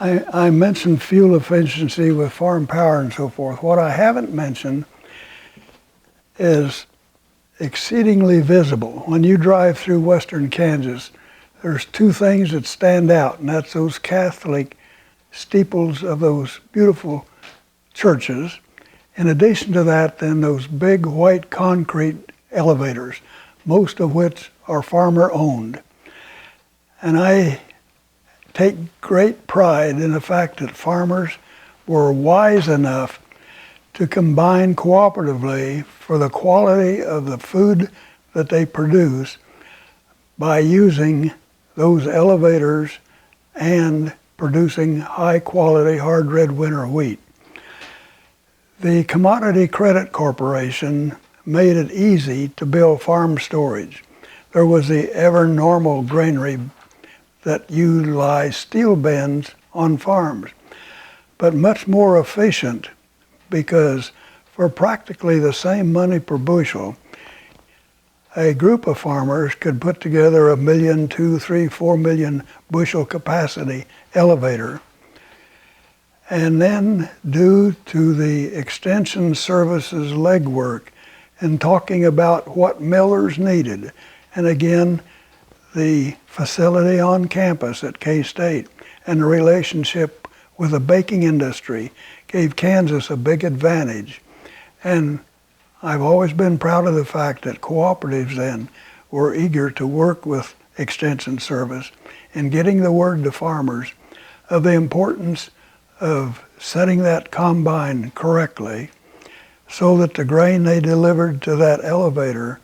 A: I mentioned fuel efficiency with farm power and so forth. What I haven't mentioned is exceedingly visible. When you drive through western Kansas, there's two things that stand out, and that's those Catholic steeples of those beautiful churches. In addition to that, then those big white concrete elevators, most of which are farmer owned. And I take great pride in the fact that farmers were wise enough to combine cooperatively for the quality of the food that they produce by using those elevators and producing high quality hard red winter wheat. The Commodity Credit Corporation made it easy to build farm storage. There was the ever normal granary that utilized steel bins on farms, but much more efficient because for practically the same money per bushel, a group of farmers could put together 1 million, 2, 3, 4 million bushel capacity elevator. And then due to the extension services legwork and talking about what millers needed, and again, the facility on campus at K-State and the relationship with the baking industry gave Kansas a big advantage. And I've always been proud of the fact that cooperatives then were eager to work with Extension Service in getting the word to farmers of the importance of setting that combine correctly so that the grain they delivered to that elevator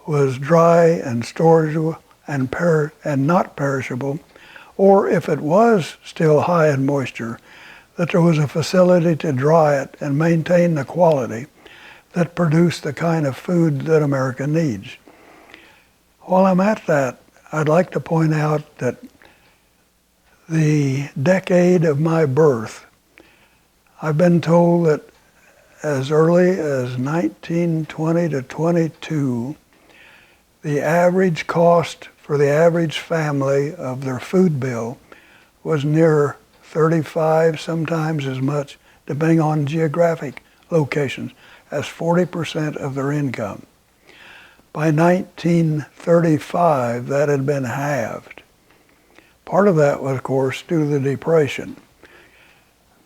A: was dry and storageable and not perishable, or if it was still high in moisture, that there was a facility to dry it and maintain the quality that produced the kind of food that America needs. While I'm at that, I'd like to point out that the decade of my birth, I've been told that as early as 1920 to 22, the average cost for the average family of their food bill was near 35, sometimes as much, depending on geographic locations, as 40% of their income. By 1935, that had been halved. Part of that was, of course, due to the Depression.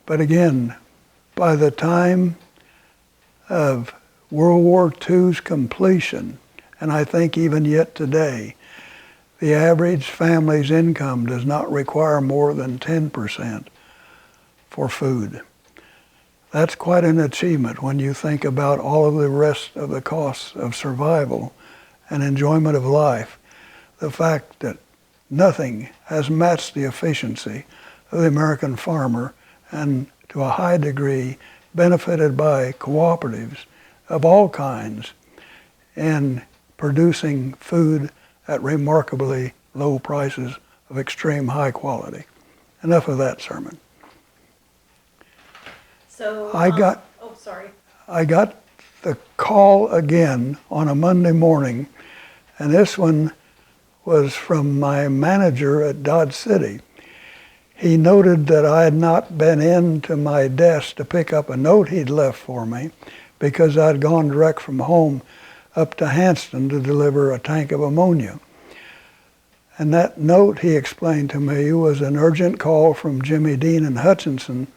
A: But again, by the time of World War II's completion, and I think even yet today, the average family's income does not require more than 10% for food. That's quite an achievement when you think about all of the rest of the costs of survival and enjoyment of life. The fact that nothing has matched the efficiency of the American farmer, and to a high degree benefited by cooperatives of all kinds in producing food at remarkably low prices of extreme high quality. Enough of that sermon.
B: So
A: I got the call again on a Monday morning, and this one was from my manager at Dodge City. He noted that I had not been into my desk to pick up a note he'd left for me because I'd gone direct from home up to Hanston to deliver a tank of ammonia. And that note, he explained to me, was an urgent call from Jimmy Dean and Hutchinson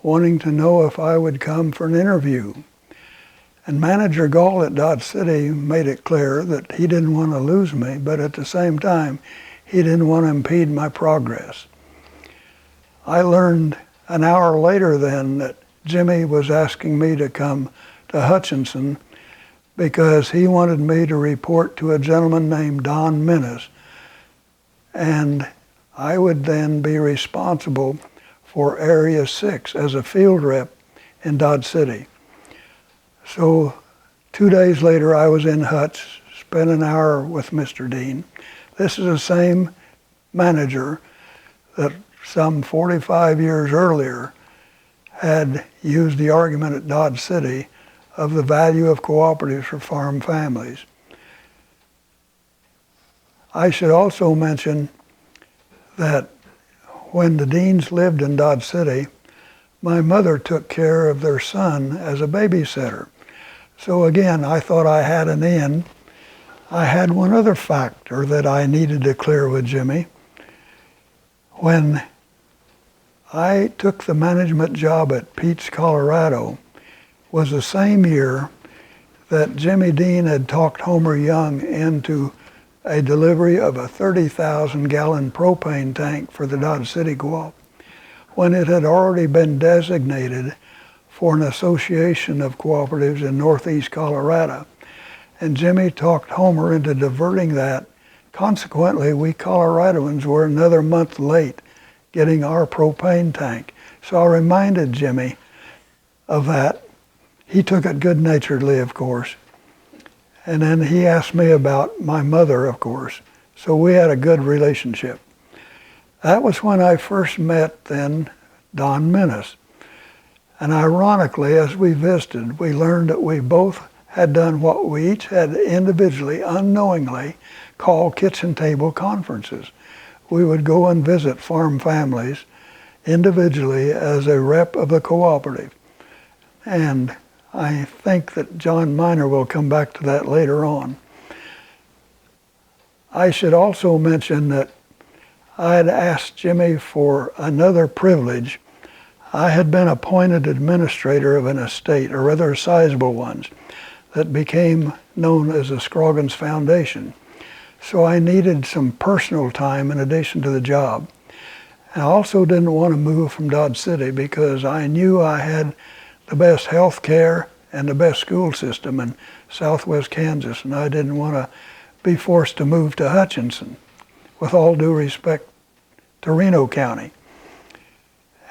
A: wanting to know if I would come for an interview. And Manager Gall at Dodge City made it clear that he didn't want to lose me, but at the same time, he didn't want to impede my progress. I learned an hour later then that Jimmy was asking me to come to Hutchinson because he wanted me to report to a gentleman named Don Minnis, and I would then be responsible for Area 6 as a field rep in Dodge City. So 2 days later, I was in Hutch, spent an hour with Mr. Dean. This is the same manager that some 45 years earlier had used the argument at Dodge City of the value of cooperatives for farm families. I should also mention that when the Deans lived in Dodge City, my mother took care of their son as a babysitter. So again, I thought I had an in. I had one other factor that I needed to clear with Jimmy. When I took the management job at Peets, Colorado, was the same year that Jimmy Dean had talked Homer Young into a delivery of a 30,000-gallon propane tank for the Dodge City Co-op, when it had already been designated for an association of cooperatives in northeast Colorado. And Jimmy talked Homer into diverting that. Consequently, we Coloradoans were another month late getting our propane tank. So I reminded Jimmy of that. He took it good-naturedly, of course. And then he asked me about my mother, of course. So we had a good relationship. That was when I first met then Don Minnis. And ironically, as we visited, we learned that we both had done what we each had individually, unknowingly, called kitchen table conferences. We would go and visit farm families individually as a rep of the cooperative. And I think that John Miner will come back to that later on. I should also mention that I had asked Jimmy for another privilege. I had been appointed administrator of an estate, or rather sizable ones, that became known as the Scroggins Foundation. So I needed some personal time in addition to the job. I also didn't want to move from Dodge City because I knew I had the best health care and the best school system in southwest Kansas, and I didn't want to be forced to move to Hutchinson, with all due respect to Reno County.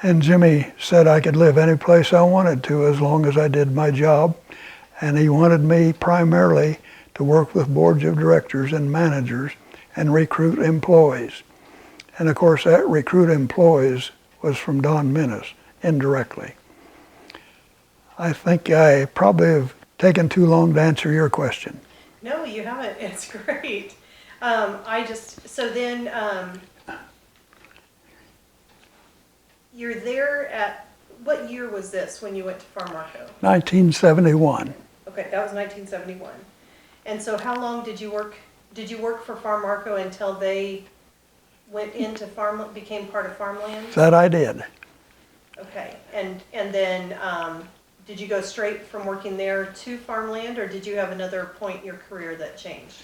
A: And Jimmy said I could live any place I wanted to as long as I did my job, and he wanted me primarily to work with boards of directors and managers and recruit employees. And of course that recruit employees was from Don Minnis, indirectly. I think I probably have taken too long to answer your question.
B: No, you haven't. It's great. You're there at, what year was this when you went to Farm Marco?
A: 1971.
B: Okay, that was 1971. And so how long did you work for Farm Marco until they went into became part of farmland?
A: That I did.
B: Okay, and then did you go straight from working there to farmland, or did you have another point in your career that changed?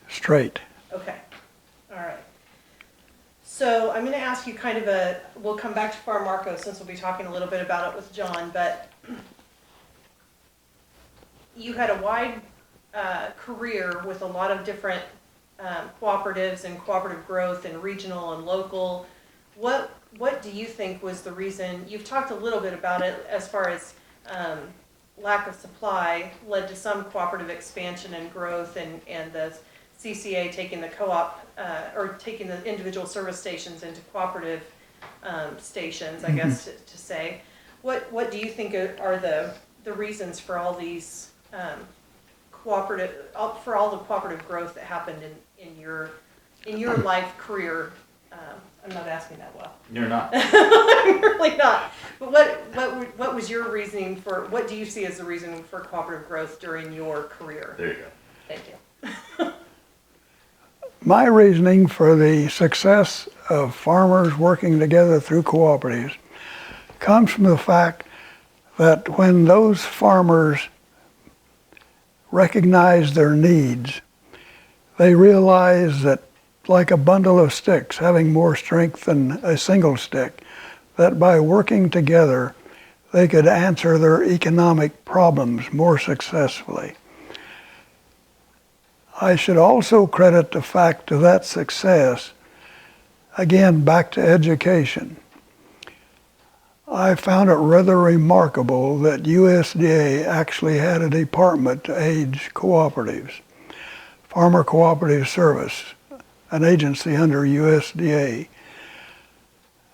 A: Straight.
B: Okay, all right. So I'm going to ask you kind of we'll come back to Farm Marco since we'll be talking a little bit about it with John, but you had a wide career with a lot of different cooperatives and cooperative growth and regional and local. What do you think was the reason? You've talked a little bit about it as far as lack of supply led to some cooperative expansion and growth, and the CCA taking the co-op or taking the individual service stations into cooperative stations, I guess to say. What do you think are the reasons for all these for all the cooperative growth that happened in your life career? I'm not asking that well.
C: You're not.
B: I'm really not. But what was your reasoning for? What do you see as the reason for cooperative growth during your career?
C: There you go.
B: Thank you.
A: My reasoning for the success of farmers working together through cooperatives comes from the fact that when those farmers recognize their needs, they realize that, like a bundle of sticks having more strength than a single stick, that by working together they could answer their economic problems more successfully. I should also credit the fact of that success, again, back to education. I found it rather remarkable that USDA actually had a department to aid cooperatives, Farmer Cooperative Service, an agency under USDA,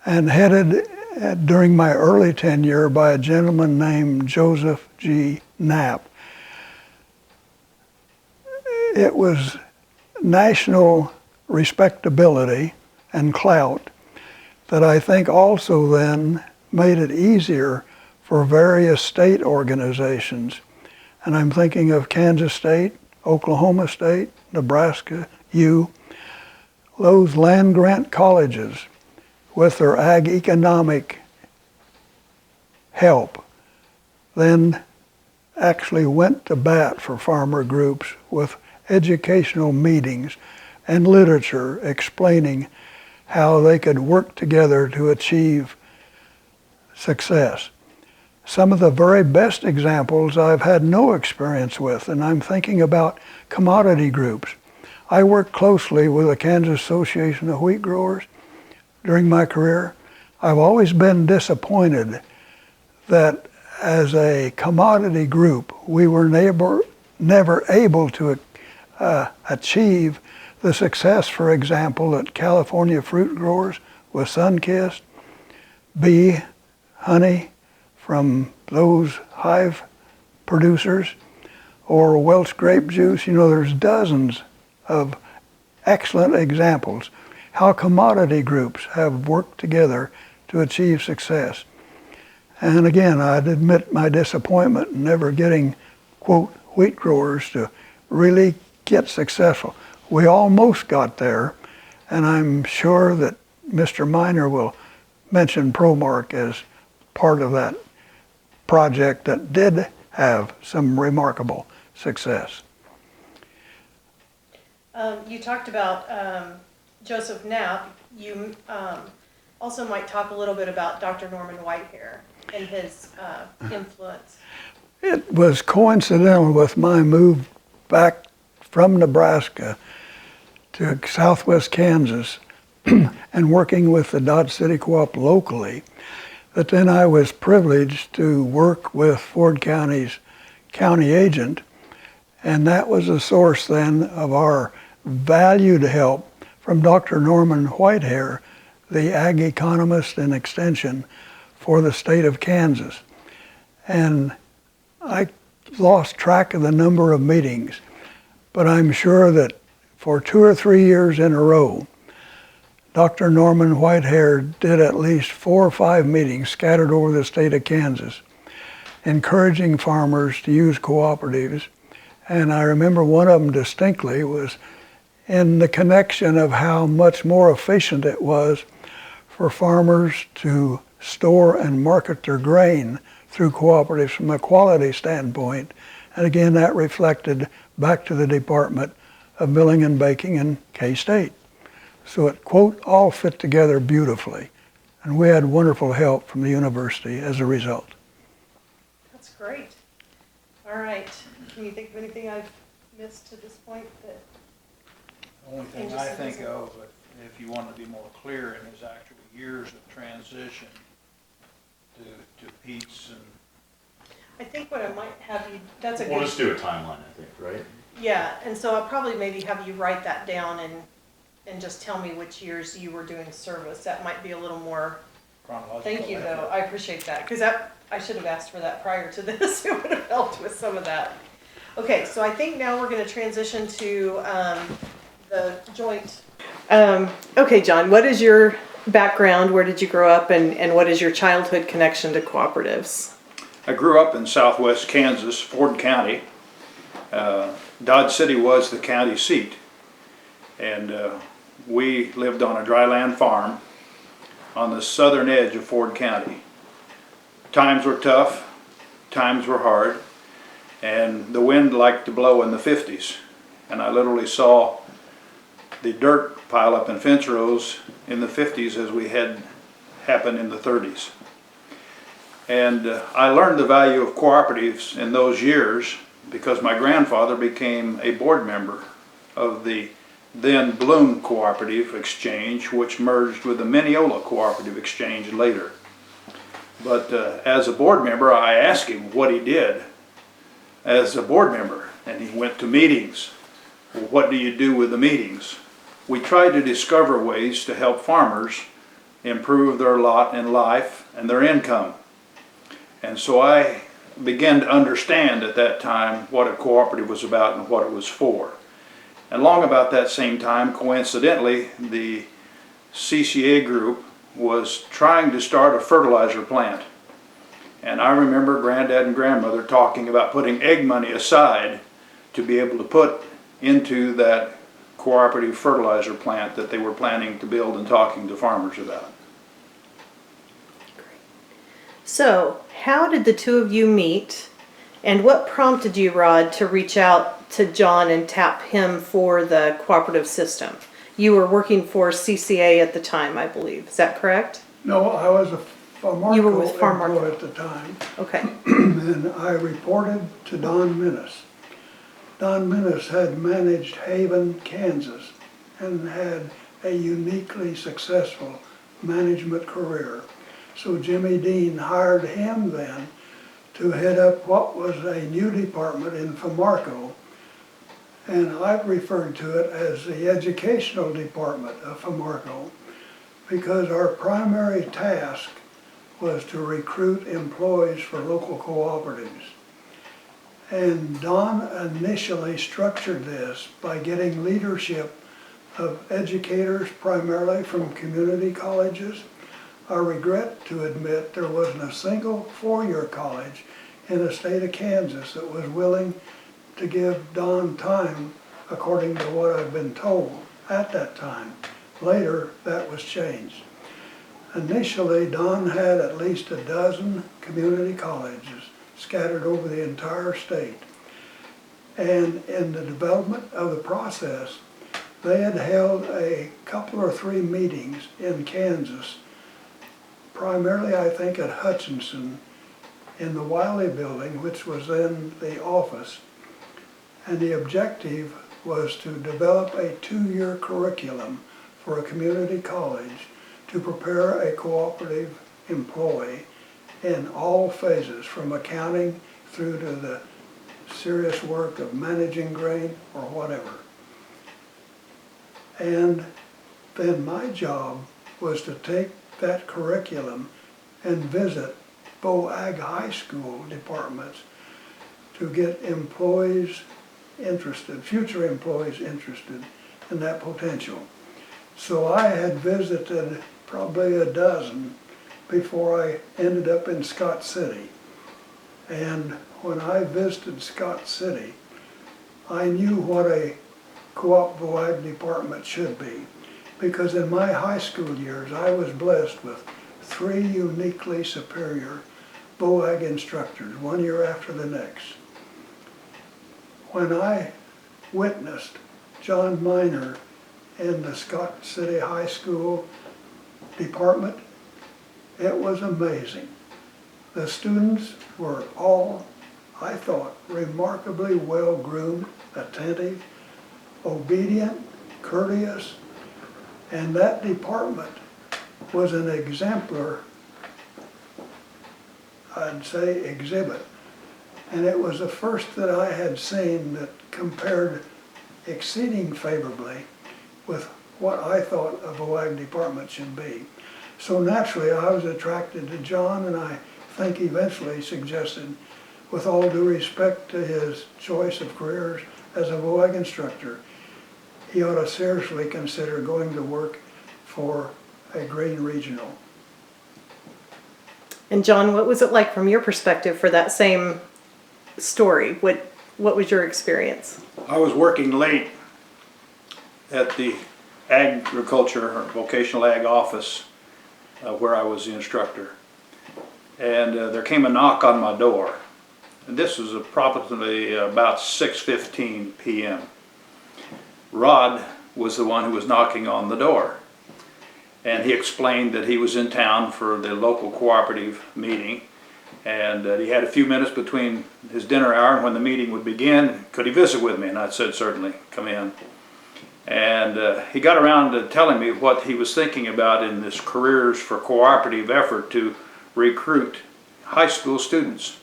A: and headed during my early tenure by a gentleman named Joseph G. Knapp. It was national respectability and clout that I think also then made it easier for various state organizations. And I'm thinking of Kansas State, Oklahoma State, Nebraska, those land grant colleges with their ag economic help then actually went to bat for farmer groups with educational meetings and literature explaining how they could work together to achieve success. Some of the very best examples I've had no experience with, and I'm thinking about commodity groups. I worked closely with the Kansas Association of Wheat Growers during my career. I've always been disappointed that as a commodity group, we were never able to achieve the success, for example, that California fruit growers with Sunkist, bee, honey from those hive producers, or Welch grape juice. There's dozens of excellent examples how commodity groups have worked together to achieve success. And again, I'd admit my disappointment in never getting, quote, wheat growers to really get successful. We almost got there, and I'm sure that Mr. Miner will mention ProMark as part of that project that did have some remarkable success.
B: You talked about Joseph Knapp. You also might talk a little bit about Dr. Norman Whitehair and his influence.
A: It was coincidental with my move back from Nebraska to southwest Kansas and working with the Dodge City Co-op locally, that then I was privileged to work with Ford County's county agent, and that was a source then of our valued help from Dr. Norman Whitehair, the ag economist and extension for the state of Kansas. And I lost track of the number of meetings, but I'm sure that for 2 or 3 years in a row, Dr. Norman Whitehair did at least 4 or 5 meetings scattered over the state of Kansas, encouraging farmers to use cooperatives. And I remember one of them distinctly was in the connection of how much more efficient it was for farmers to store and market their grain through cooperatives from a quality standpoint. And again, that reflected back to the Department of Milling and Baking in K-State. So it, quote, all fit together beautifully. And we had wonderful help from the university as a result.
B: That's great. All right. Can you think of anything I've missed to this point that?
D: The only thing I think of, if you want to be more clear, in his actual years of transition to Pete's and.
B: I think what I might have you, that's a good.
C: We'll just do a timeline, I think, right?
B: Yeah, and so I'll probably maybe have you write that down and just tell me which years you were doing service. That might be a little more.
D: Chronological.
B: Thank you, though. I appreciate that, because I should have asked for that prior to this. It would have helped with some of that. Okay, so I think now we're going to transition to the joint. Okay, John, what is your background? Where did you grow up, and what is your childhood connection to cooperatives?
D: I grew up in southwest Kansas, Ford County. Dodge City was the county seat, and we lived on a dryland farm on the southern edge of Ford County. Times were tough, times were hard, and the wind liked to blow in the 50s, and I literally saw the dirt pile up in fence rows in the 50s as we had happen in the 30s. And I learned the value of cooperatives in those years because my grandfather became a board member of the then Bloom Cooperative Exchange, which merged with the Mineola Cooperative Exchange later. But as a board member, I asked him what he did as a board member, and he went to meetings. Well, what do you do with the meetings? We tried to discover ways to help farmers improve their lot in life and their income. And so I began to understand at that time what a cooperative was about and what it was for. And along about that same time, coincidentally, the CCA group was trying to start a fertilizer plant. And I remember Granddad and Grandmother talking about putting egg money aside to be able to put into that cooperative fertilizer plant that they were planning to build and talking to farmers about.
B: So, how did the two of you meet, and what prompted you, Rod, to reach out to John and tap him for the cooperative system? You were working for CCA at the time, I believe. Is that correct?
A: No, I was a Farmarco
B: You were with Farmarco.
A: employee at the time.
B: Okay.
A: And I reported to Don Minnis. Don Minnis had managed Haven, Kansas, and had a uniquely successful management career. So Jimmy Dean hired him then to head up what was a new department in Farmarco. And I've referred to it as the educational department of Farmarco because our primary task was to recruit employees for local cooperatives. And Don initially structured this by getting leadership of educators primarily from community colleges. I regret to admit there wasn't a single four-year college in the state of Kansas that was willing to give Don time according to what I've been told at that time. Later, that was changed. Initially, Don had at least a dozen community colleges scattered over the entire state. And in the development of the process, they had held a couple or three meetings in Kansas, primarily I think at Hutchinson in the Wiley building, which was then the office. And the objective was to develop a 2-year curriculum for a community college to prepare a cooperative employee in all phases, from accounting through to the serious work of managing grain or whatever. And then my job was to take that curriculum and visit Bo Ag High School departments to get employees interested, future employees interested in that potential. So I had visited probably a dozen before I ended up in Scott City. And when I visited Scott City, I knew what a co-op ag department should be, because in my high school years I was blessed with 3 uniquely superior VOAG instructors, one year after the next. When I witnessed John Miner in the Scott City High School department, it was amazing. The students were all, I thought, remarkably well-groomed, attentive, obedient, courteous, and that department was an exemplar, I'd say, exhibit. And it was the first that I had seen that compared exceeding favorably with what I thought a VOAG department should be. So naturally I was attracted to John, and I think eventually suggested, with all due respect to his choice of careers as a VOAG instructor, he ought to seriously consider going to work for a Green Regional.
B: And John, what was it like from your perspective for that same story? What was your experience?
D: I was working late at the agriculture or vocational ag office where I was the instructor. And there came a knock on my door. And this was approximately about 6:15 p.m. Rod was the one who was knocking on the door. And he explained that he was in town for the local cooperative meeting, and he had a few minutes between his dinner hour and when the meeting would begin. Could he visit with me? And I said, certainly, come in. And he got around to telling me what he was thinking about in this Careers for Cooperative effort to recruit high school students.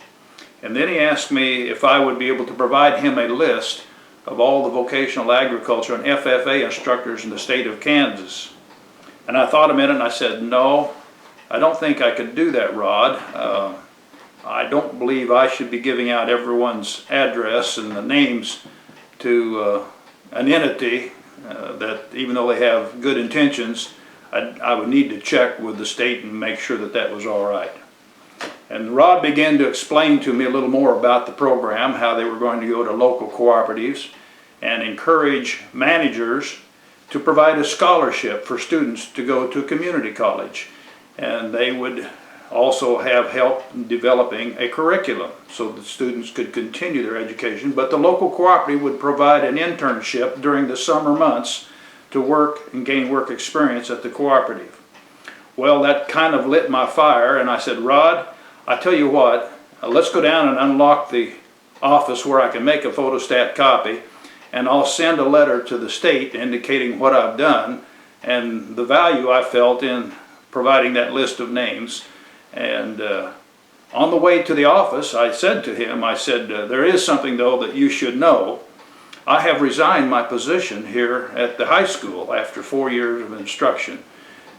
D: And then he asked me if I would be able to provide him a list of all the vocational agriculture and FFA instructors in the state of Kansas. And I thought a minute and I said, no, I don't think I could do that, Rod. I don't believe I should be giving out everyone's address and the names to an entity that, even though they have good intentions, I would need to check with the state and make sure that that was all right. And Rod began to explain to me a little more about the program, how they were going to go to local cooperatives and encourage managers to provide a scholarship for students to go to community college. And they would also have help in developing a curriculum so that students could continue their education, but the local cooperative would provide an internship during the summer months to work and gain work experience at the cooperative. Well, that kind of lit my fire, and I said, Rod, I tell you what, let's go down and unlock the office where I can make a photostat copy, and I'll send a letter to the state indicating what I've done and the value I felt in providing that list of names. And on the way to the office, I said to him, I said, there is something though that you should know. I have resigned my position here at the high school after 4 years of instruction,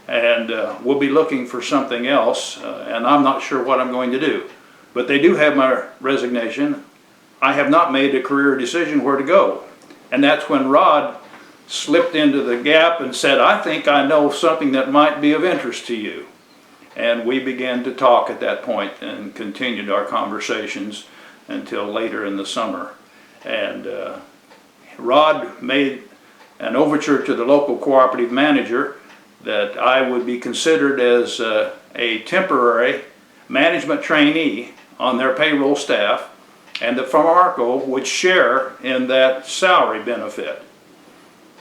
D: and we'll be looking for something else, and I'm not sure what I'm going to do. But they do have my resignation. I have not made a career decision where to go. And that's when Rod slipped into the gap and said, I think I know something that might be of interest to you. And we began to talk at that point and continued our conversations until later in the summer. And Rod made an overture to the local cooperative manager that I would be considered as a temporary management trainee on their payroll staff, and that Farmarco would share in that salary benefit.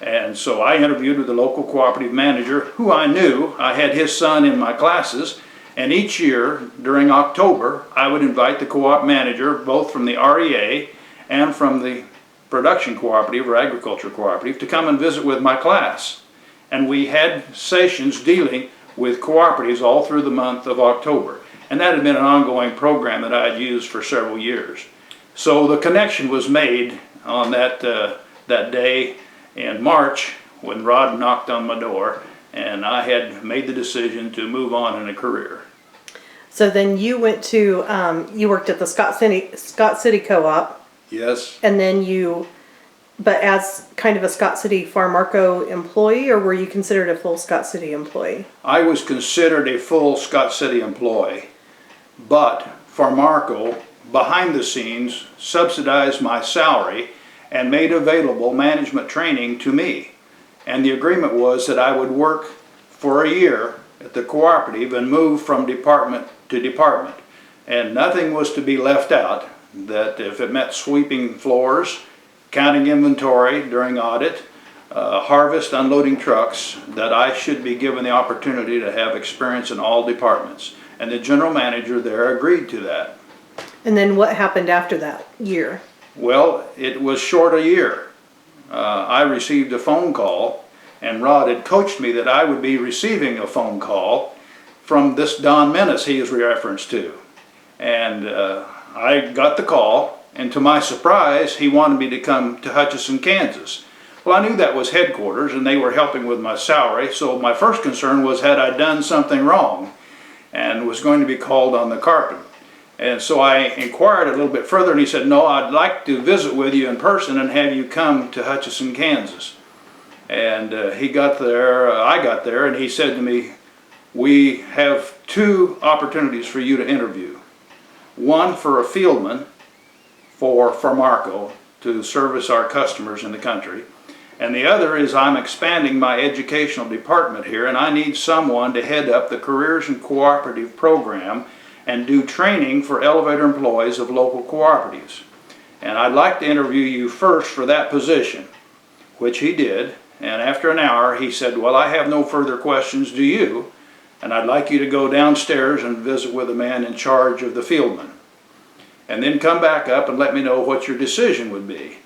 D: And so I interviewed with the local cooperative manager, who I knew. I had his son in my classes, and each year during October I would invite the co-op manager, both from the REA and from the production cooperative or agriculture cooperative, to come and visit with my class. And we had sessions dealing with cooperatives all through the month of October. And that had been an ongoing program that I had used for several years. So the connection was made on that day in March when Rod knocked on my door, and I had made the decision to move on in a career.
B: So then you went to, you worked at the Scott City Co-op.
D: Yes.
B: And then but as kind of a Scott City Farmarco employee, or were you considered a full Scott City employee?
D: I was considered a full Scott City employee, but Farmarco, behind the scenes, subsidized my salary and made available management training to me. And the agreement was that I would work for a year at the cooperative and move from department to department. and nothing was to be left out, that if it meant sweeping floors, counting inventory during audit, harvest, unloading trucks, that I should be given the opportunity to have experience in all departments. And the general manager there agreed to that.
B: And then what happened after that year?
D: Well, it was short a year. I received a phone call, and Rod had coached me that I would be receiving a phone call from this Don Menace he is referenced to. And I got the call, and to my surprise, he wanted me to come to Hutchinson, Kansas. Well, I knew that was headquarters, and they were helping with my salary, so my first concern was, had I done something wrong, and was going to be called on the carpet. And so I inquired a little bit further, and he said, no, I'd like to visit with you in person and have you come to Hutchinson, Kansas. And he got there, I got there, and he said to me, we have two opportunities for you to interview. One for a fieldman for Farmarco to service our customers in the country. And the other is, I'm expanding my educational department here, and I need someone to head up the Careers and Cooperative program and do training for elevator employees of local cooperatives. And I'd like to interview you first for that position, which he did. And after an hour, he said, well, I have no further questions, do you? And I'd like you to go downstairs and visit with the man in charge of the fieldman. And then come back up and let me know what your decision would be.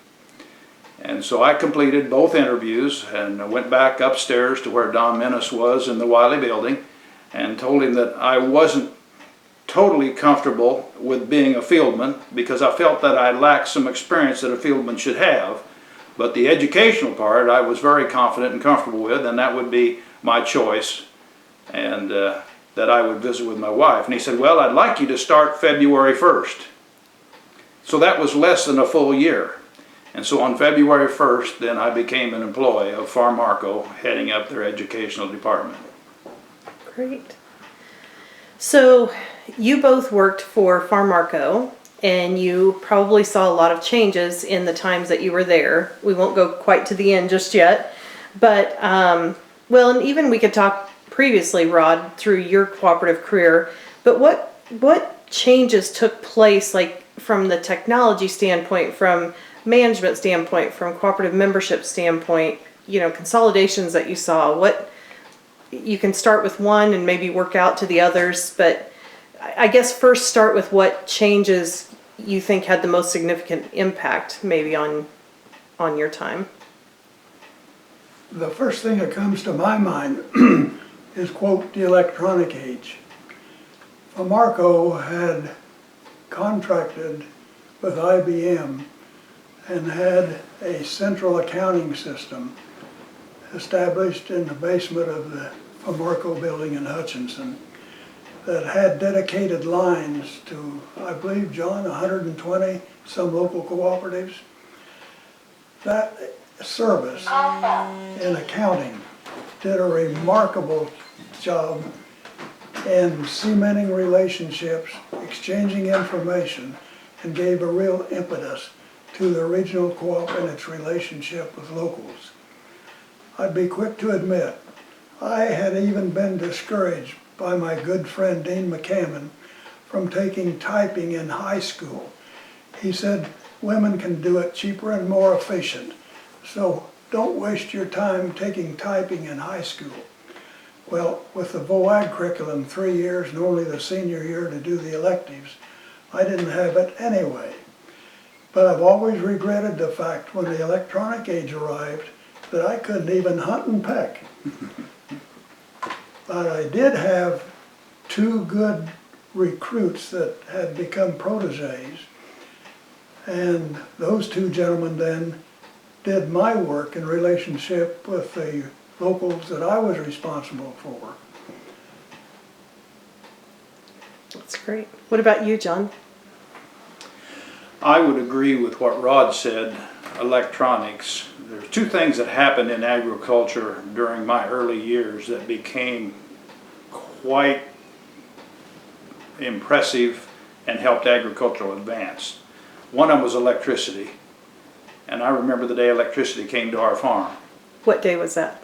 D: And so I completed both interviews and went back upstairs to where Don Menace was in the Wiley building and told him that I wasn't totally comfortable with being a fieldman because I felt that I lacked some experience that a fieldman should have. But the educational part I was very confident and comfortable with, and that would be my choice, and that I would visit with my wife. And he said, well, I'd like you to start February 1st. So that was less than a full year. And so on February 1st, then I became an employee of Farmarco, heading up their educational department.
B: Great. So you both worked for Farmarco, and you probably saw a lot of changes in the times that you were there. We won't go quite to the end just yet, but well, and even we could talk previously, Rod, through your cooperative career. But what changes took place, like from the technology standpoint, from management standpoint, from cooperative membership standpoint? You know, consolidations that you saw. What you can start with one and maybe work out to the others, but I guess first start with what changes you think had the most significant impact maybe on your time.
A: The first thing that comes to my mind is, quote, the electronic age. Farmarco had contracted with IBM and had a central accounting system established in the basement of the Farmarco building in Hutchinson that had dedicated lines to, I believe, John, 120 some local cooperatives. That service in accounting did a remarkable job in cementing relationships, exchanging information, and gave a real impetus to the regional co-op and its relationship with locals. I'd be quick to admit, I had even been discouraged by my good friend Dean McCammon from taking typing in high school. He said, women can do it cheaper and more efficient, so don't waste your time taking typing in high school. Well, with the VOAG curriculum, 3 years and only the senior year to do the electives, I didn't have it anyway. But I've always regretted the fact when the electronic age arrived that I couldn't even hunt and peck. But I did have two good recruits that had become proteges, and those two gentlemen then did my work in relationship with the locals that I was responsible for.
B: That's great. What about you, John?
D: I would agree with what Rod said, electronics. There's two things that happened in agriculture during my early years that became quite impressive and helped agriculture advance. One of them was electricity, and I remember the day electricity came to our farm.
B: What day was that?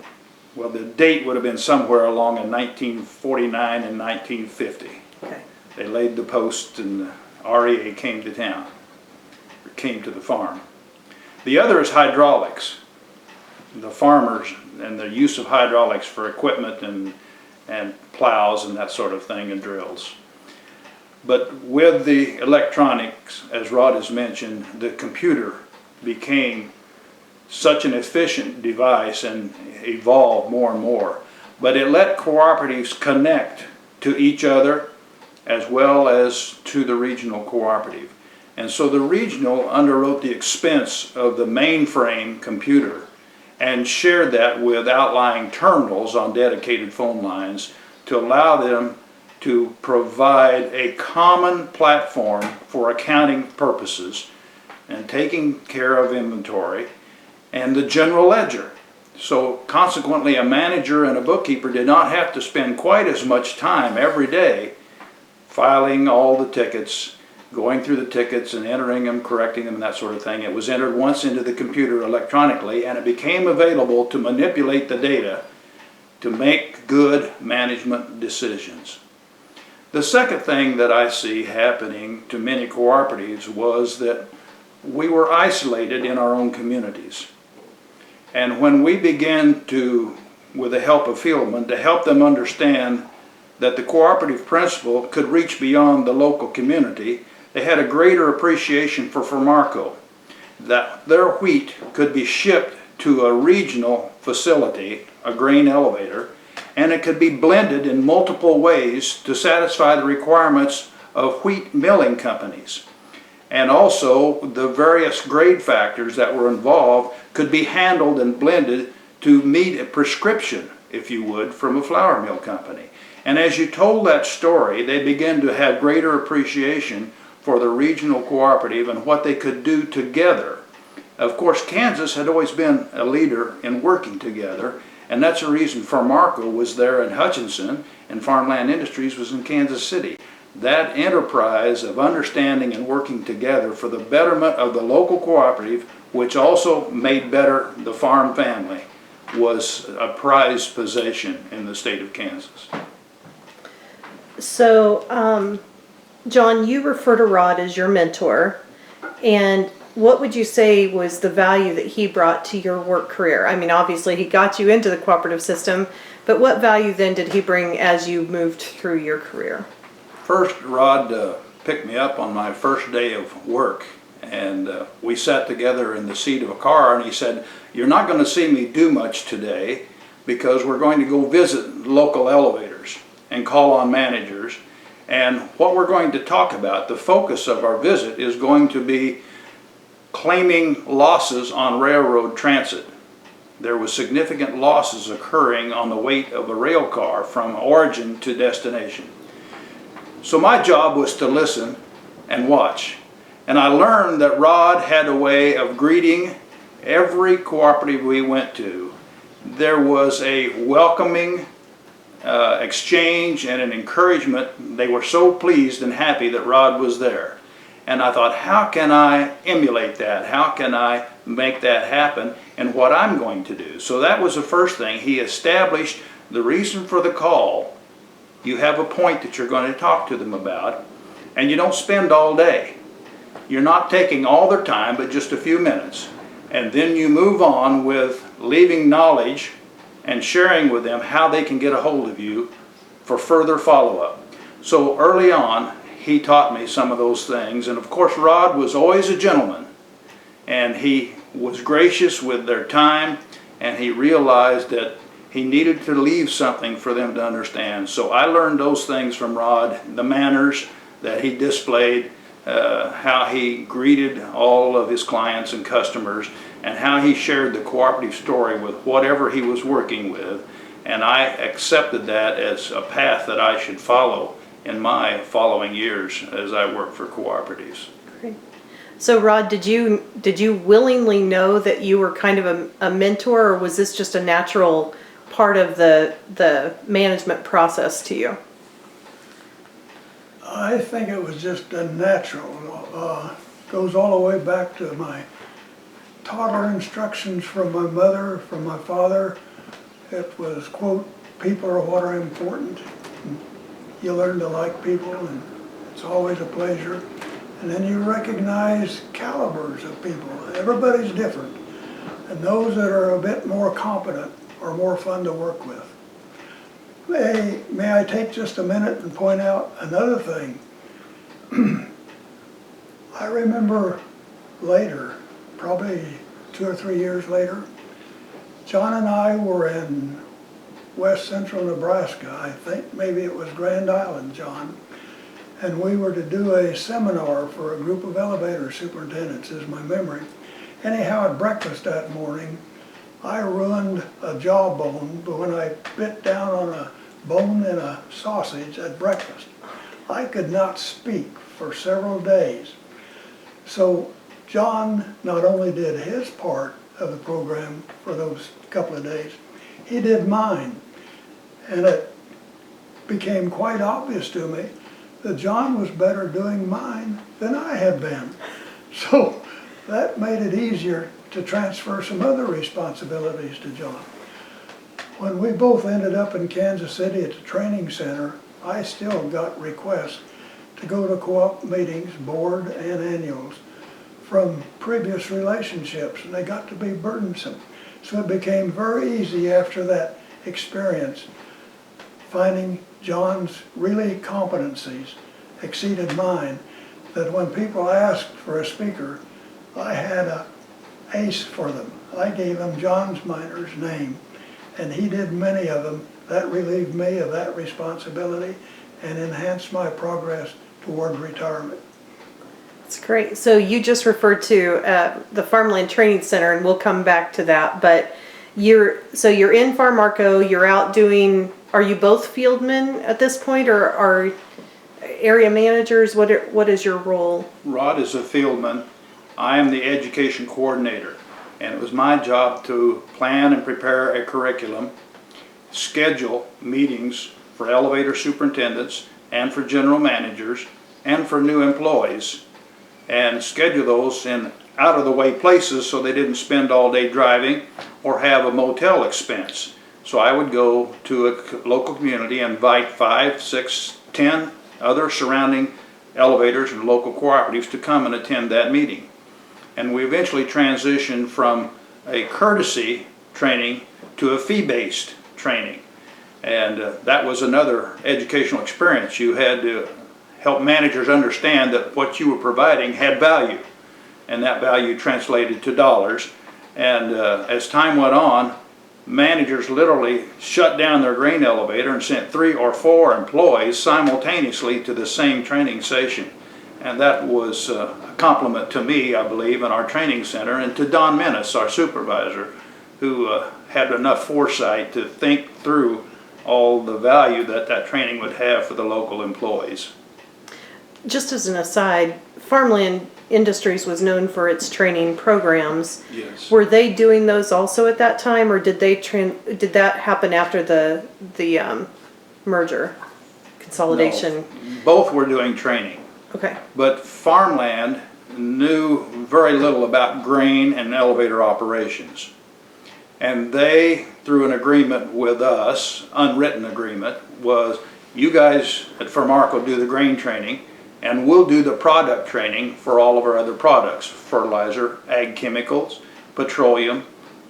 D: Well, the date would have been somewhere along in 1949 and 1950.
B: Okay.
D: They laid the post and the REA came to town, or came to the farm. The other is hydraulics. The farmers and the use of hydraulics for equipment and plows and that sort of thing and drills. But with the electronics, as Rod has mentioned, the computer became such an efficient device and evolved more and more. But it let cooperatives connect to each other as well as to the regional cooperative. And so the regional underwrote the expense of the mainframe computer and shared that with outlying terminals on dedicated phone lines to allow them to provide a common platform for accounting purposes and taking care of inventory and the general ledger. So consequently, a manager and a bookkeeper did not have to spend quite as much time every day filing all the tickets, going through the tickets and entering them, correcting them, and that sort of thing. It was entered once into the computer electronically, and it became available to manipulate the data to make good management decisions. The second thing that I see happening to many cooperatives was that we were isolated in our own communities. And when we began to, with the help of Fieldman, to help them understand that the cooperative principle could reach beyond the local community, they had a greater appreciation for Formarco, that their wheat could be shipped to a regional facility, a grain elevator, and it could be blended in multiple ways to satisfy the requirements of wheat milling companies. And also the various grade factors that were involved could be handled and blended to meet a prescription, if you would, from a flour mill company. And as you told that story, they began to have greater appreciation for the regional cooperative and what they could do together. Of course, Kansas had always been a leader in working together, and that's the reason Formarco was there in Hutchinson and Farmland Industries was in Kansas City. That enterprise of understanding and working together for the betterment of the local cooperative, which also made better the farm family, was a prized possession in the state of Kansas.
B: So, John, you refer to Rod as your mentor, and what would you say was the value that he brought to your work career? I mean, obviously he got you into the cooperative system, but what value then did he bring as you moved through your career?
D: First, Rod picked me up on my first day of work, and we sat together in the seat of a car, and he said, "You're not going to see me do much today because we're going to go visit local elevators and call on managers, and what we're going to talk about, the focus of our visit, is going to be claiming losses on railroad transit." There was significant losses occurring on the weight of a rail car from origin to destination. So my job was to listen and watch. And I learned that Rod had a way of greeting every cooperative we went to. There was a welcoming exchange and an encouragement. They were so pleased and happy that Rod was there. And I thought, how can I emulate that? How can I make that happen and what I'm going to do? So that was the first thing. He established the reason for the call. You have a point that you're going to talk to them about, and you don't spend all day. You're not taking all their time, but just a few minutes. And then you move on with leaving knowledge and sharing with them how they can get a hold of you for further follow-up. So early on, he taught me some of those things. And of course, Rod was always a gentleman, and he was gracious with their time, and he realized that he needed to leave something for them to understand. So I learned those things from Rod, the manners that he displayed, how he greeted all of his clients and customers, and how he shared the cooperative story with whatever he was working with. And I accepted that as a path that I should follow in my following years as I worked for cooperatives.
B: Great. So Rod, did you willingly know that you were kind of a mentor, or was this just a natural part of the management process to you?
A: I think it was just a natural. Goes all the way back to my toddler instructions from my mother, from my father. It was, quote, "People are what are important. You learn to like people and It's always a pleasure. And then you recognize calibers of people. Everybody's different. And those that are a bit more competent are more fun to work with. May I take just a minute and point out another thing? I remember later, probably 2 or 3 years later, John and I were in west central Nebraska. I think maybe it was Grand Island, John. And we were to do a seminar for a group of elevator superintendents, is my memory. Anyhow, at breakfast that morning, I ruined a jawbone when I bit down on a bone in a sausage at breakfast. I could not speak for several days. So John not only did his part of the program for those couple of days, he did mine. And it became quite obvious to me that John was better doing mine than I had been. So that made it easier to transfer some other responsibilities to John. When we both ended up in Kansas City at the training center, I still got requests to go to co-op meetings, board and annuals, from previous relationships, and they got to be burdensome. So it became very easy after that experience, finding John's really competencies exceeded mine, that when people asked for a speaker, I had an ace for them. I gave them John Miner's name, and he did many of them. That relieved me of that responsibility and enhanced my progress toward retirement.
B: That's great. So you just referred to the Farmland Training Center, and we'll come back to that. But you're in Farmarco. You're out doing. Are you both fieldmen at this point, or are area managers? What is your role?
D: Rod is a fieldman. I am the education coordinator, and it was my job to plan and prepare a curriculum, schedule meetings for elevator superintendents and for general managers and for new employees, and schedule those in out-of-the-way places so they didn't spend all day driving or have a motel expense. So I would go to a local community and invite 5, 6, 10 other surrounding elevators and local cooperatives to come and attend that meeting. And we eventually transitioned from a courtesy training to a fee-based training. And that was another educational experience. You had to help managers understand that what you were providing had value, and that value translated to dollars. And as time went on, managers literally shut down their grain elevator and sent 3 or 4 employees simultaneously to the same training session. And that was a compliment to me, I believe, in our training center, and to Don Menace, our supervisor, who had enough foresight to think through all the value that training would have for the local employees.
B: Just as an aside, Farmland Industries was known for its training programs.
D: Yes.
B: Were they doing those also at that time, or did that happen after the merger consolidation?
D: No, both were doing training.
B: Okay.
D: But Farmland knew very little about grain and elevator operations. And they, through an agreement with us, unwritten agreement, was you guys at Farmarco do the grain training, and we'll do the product training for all of our other products: fertilizer, ag chemicals, petroleum,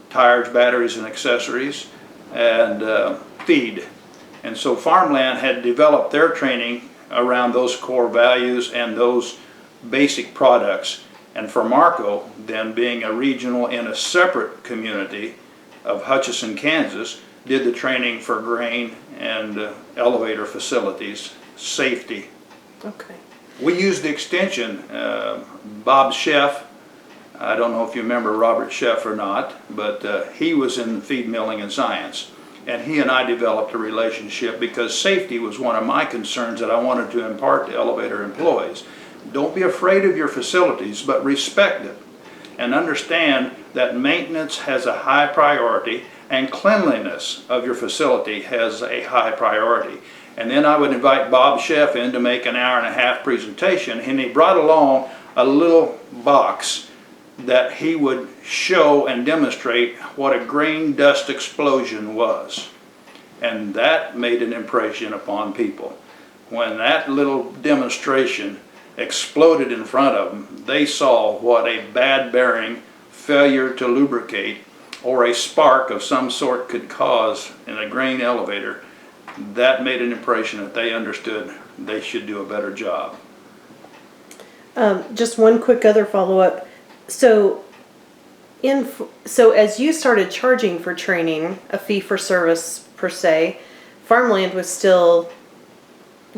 D: tires, batteries and accessories, and feed. And so Farmland had developed their training around those core values and those basic products. And Farmarco, then being a regional in a separate community of Hutchinson, Kansas, did the training for grain and elevator facilities, safety.
B: Okay.
D: We used the extension, Bob Sheff. I don't know if you remember Robert Sheff or not, but he was in feed milling and science. And he and I developed a relationship because safety was one of my concerns that I wanted to impart to elevator employees. Don't be afraid of your facilities, but respect them. And understand that maintenance has a high priority and cleanliness of your facility has a high priority. And then I would invite Bob Sheff in to make an hour-and-a-half presentation, and he brought along a little box that he would show and demonstrate what a grain dust explosion was. And that made an impression upon people. when that little demonstration exploded in front of them, they saw what a bad bearing, failure to lubricate, or a spark of some sort could cause in a grain elevator. That made an impression that they understood they should do a better job.
B: Just one quick other follow-up. So, so as you started charging for training, a fee for service per se, Farmland was still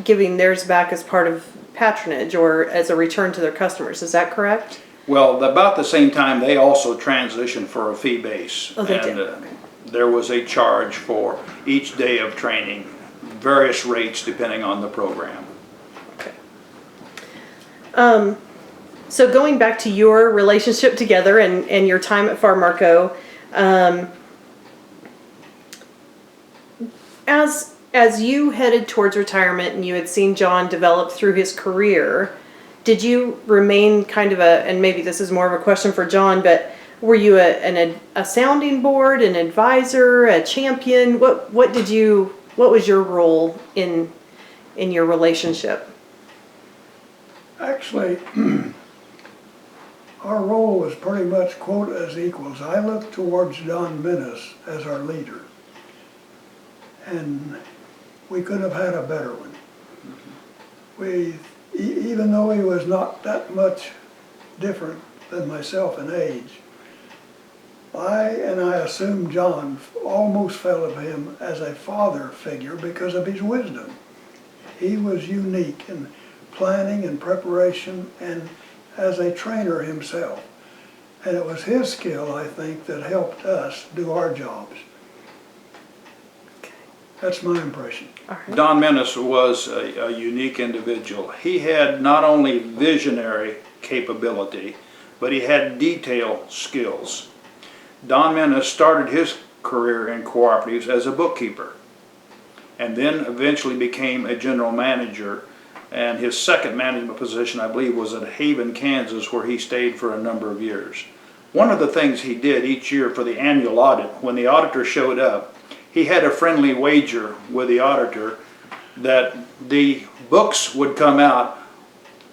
B: giving theirs back as part of patronage or as a return to their customers. Is that correct?
D: Well, about the same time, they also transitioned for a fee base.
B: Oh, they
D: and,
B: did. Okay.
D: There was a charge for each day of training, various rates depending on the program.
B: Okay. So going back to your relationship together and your time at Farmarco, as you headed towards retirement and you had seen John develop through his career, did you remain kind of and maybe this is more of a question for John, but were you a sounding board, an advisor, a champion? What was your role in your relationship?
A: Actually, our role was pretty much quote as equals. I looked towards Don Minnis as our leader, and we could have had a better one. Even though he was not that much different than myself in age, I assume John almost felt of him as a father figure because of his wisdom. He was unique in planning and preparation and as a trainer himself. And it was his skill, I think, that helped us do our jobs. That's my impression.
B: All right.
D: Don Minnis was a unique individual. He had not only visionary capability, but he had detail skills. Don Minnis started his career in cooperatives as a bookkeeper and then eventually became a general manager, and his second management position, I believe, was at Haven, Kansas, where he stayed for a number of years. One of the things he did each year for the annual audit, when the auditor showed up, he had a friendly wager with the auditor that the books would come out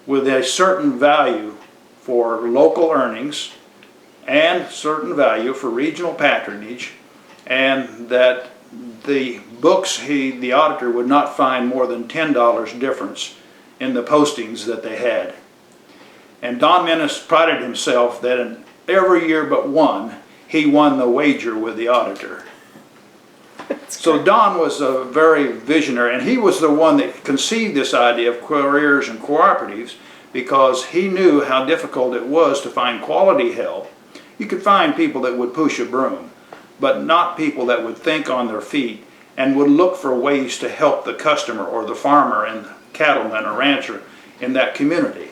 D: with a certain value for local earnings and certain value for regional patronage, and that the books the auditor would not find more than $10 difference in the postings that they had. And Don Minnis prided himself that in every year but one, he won the wager with the auditor. So Don was a very visionary, and he was the one that conceived this idea of careers and cooperatives because he knew how difficult it was to find quality help. You could find people that would push a broom, but not people that would think on their feet and would look for ways to help the customer or the farmer and cattleman or rancher in that community.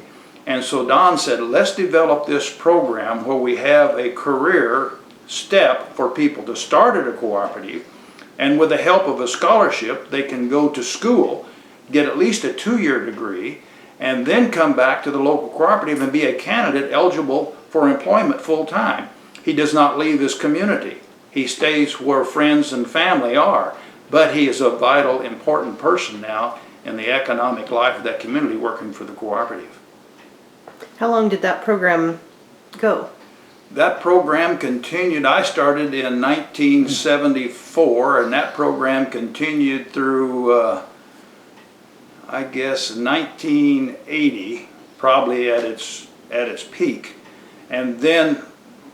D: And so Don said, let's develop this program where we have a career step for people to start at a cooperative, and with the help of a scholarship they can go to school, get at least a 2-year degree, and then come back to the local cooperative and be a candidate eligible for employment full-time. He does not leave his community. He stays where friends and family are, but he is a vital, important person now in the economic life of that community working for the cooperative.
B: How long did that program go?
D: That program continued. I started in 1974, and that program continued through, I guess, 1980, probably at its peak. And then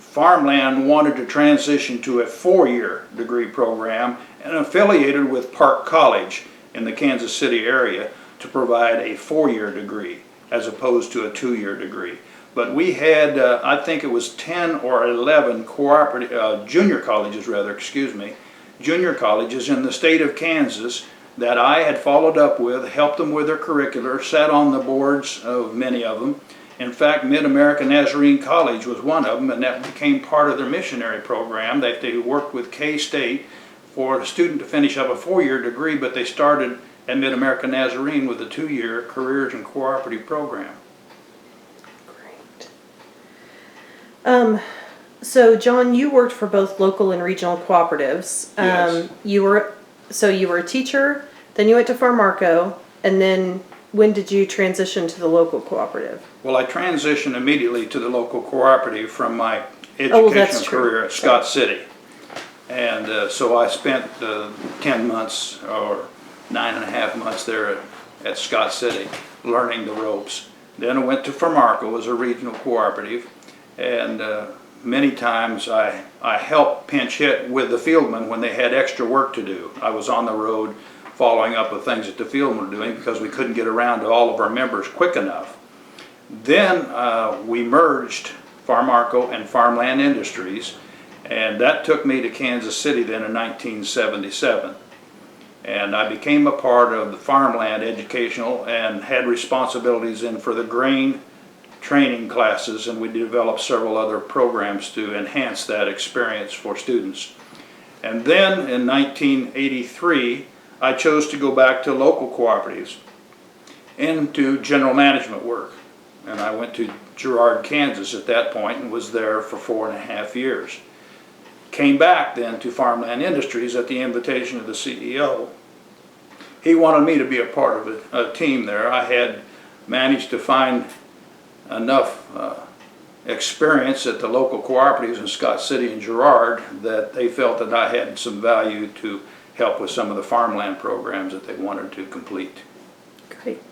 D: Farmland wanted to transition to a 4-year degree program and affiliated with Park College in the Kansas City area to provide a 4-year degree as opposed to a 2-year degree. But we had, I think it was 10 or 11 junior colleges junior colleges in the state of Kansas that I had followed up with, helped them with their curricular, sat on the boards of many of them. In fact, Mid-America Nazarene College was one of them, and that became part of their missionary program. They worked with K-State for a student to finish up a 4-year degree, but they started at Mid-America Nazarene with a 2-year careers and cooperative program.
B: So John, you worked for both local and regional cooperatives.
D: Yes.
B: You were a teacher, then you went to Farmarco, And then when did you transition to the local cooperative?
D: Well, I transitioned immediately to the local cooperative from my
B: Oh, well, that's
D: educational
B: true.
D: career at Scott City. And so I spent 10 months or 9.5 months there at Scott City learning the ropes. Then I went to Farmarco as a regional cooperative, and many times I helped pinch hit with the fieldmen when they had extra work to do. I was on the road following up with things that the fieldmen were doing because we couldn't get around to all of our members quick enough. Then we merged Farmarco and Farmland Industries, and that took me to Kansas City then in 1977. And I became a part of the Farmland Educational and had responsibilities in for the grain training classes, and we developed several other programs to enhance that experience for students. And then in 1983, I chose to go back to local cooperatives into general management work. And I went to Girard, Kansas at that point and was there for 4.5 years. Came back then to Farmland Industries at the invitation of the CEO. He wanted me to be a part of a team there. I had managed to find enough experience at the local cooperatives in Scott City and Girard that they felt that I had some value to help with some of the farmland programs that they wanted to complete.
B: Great.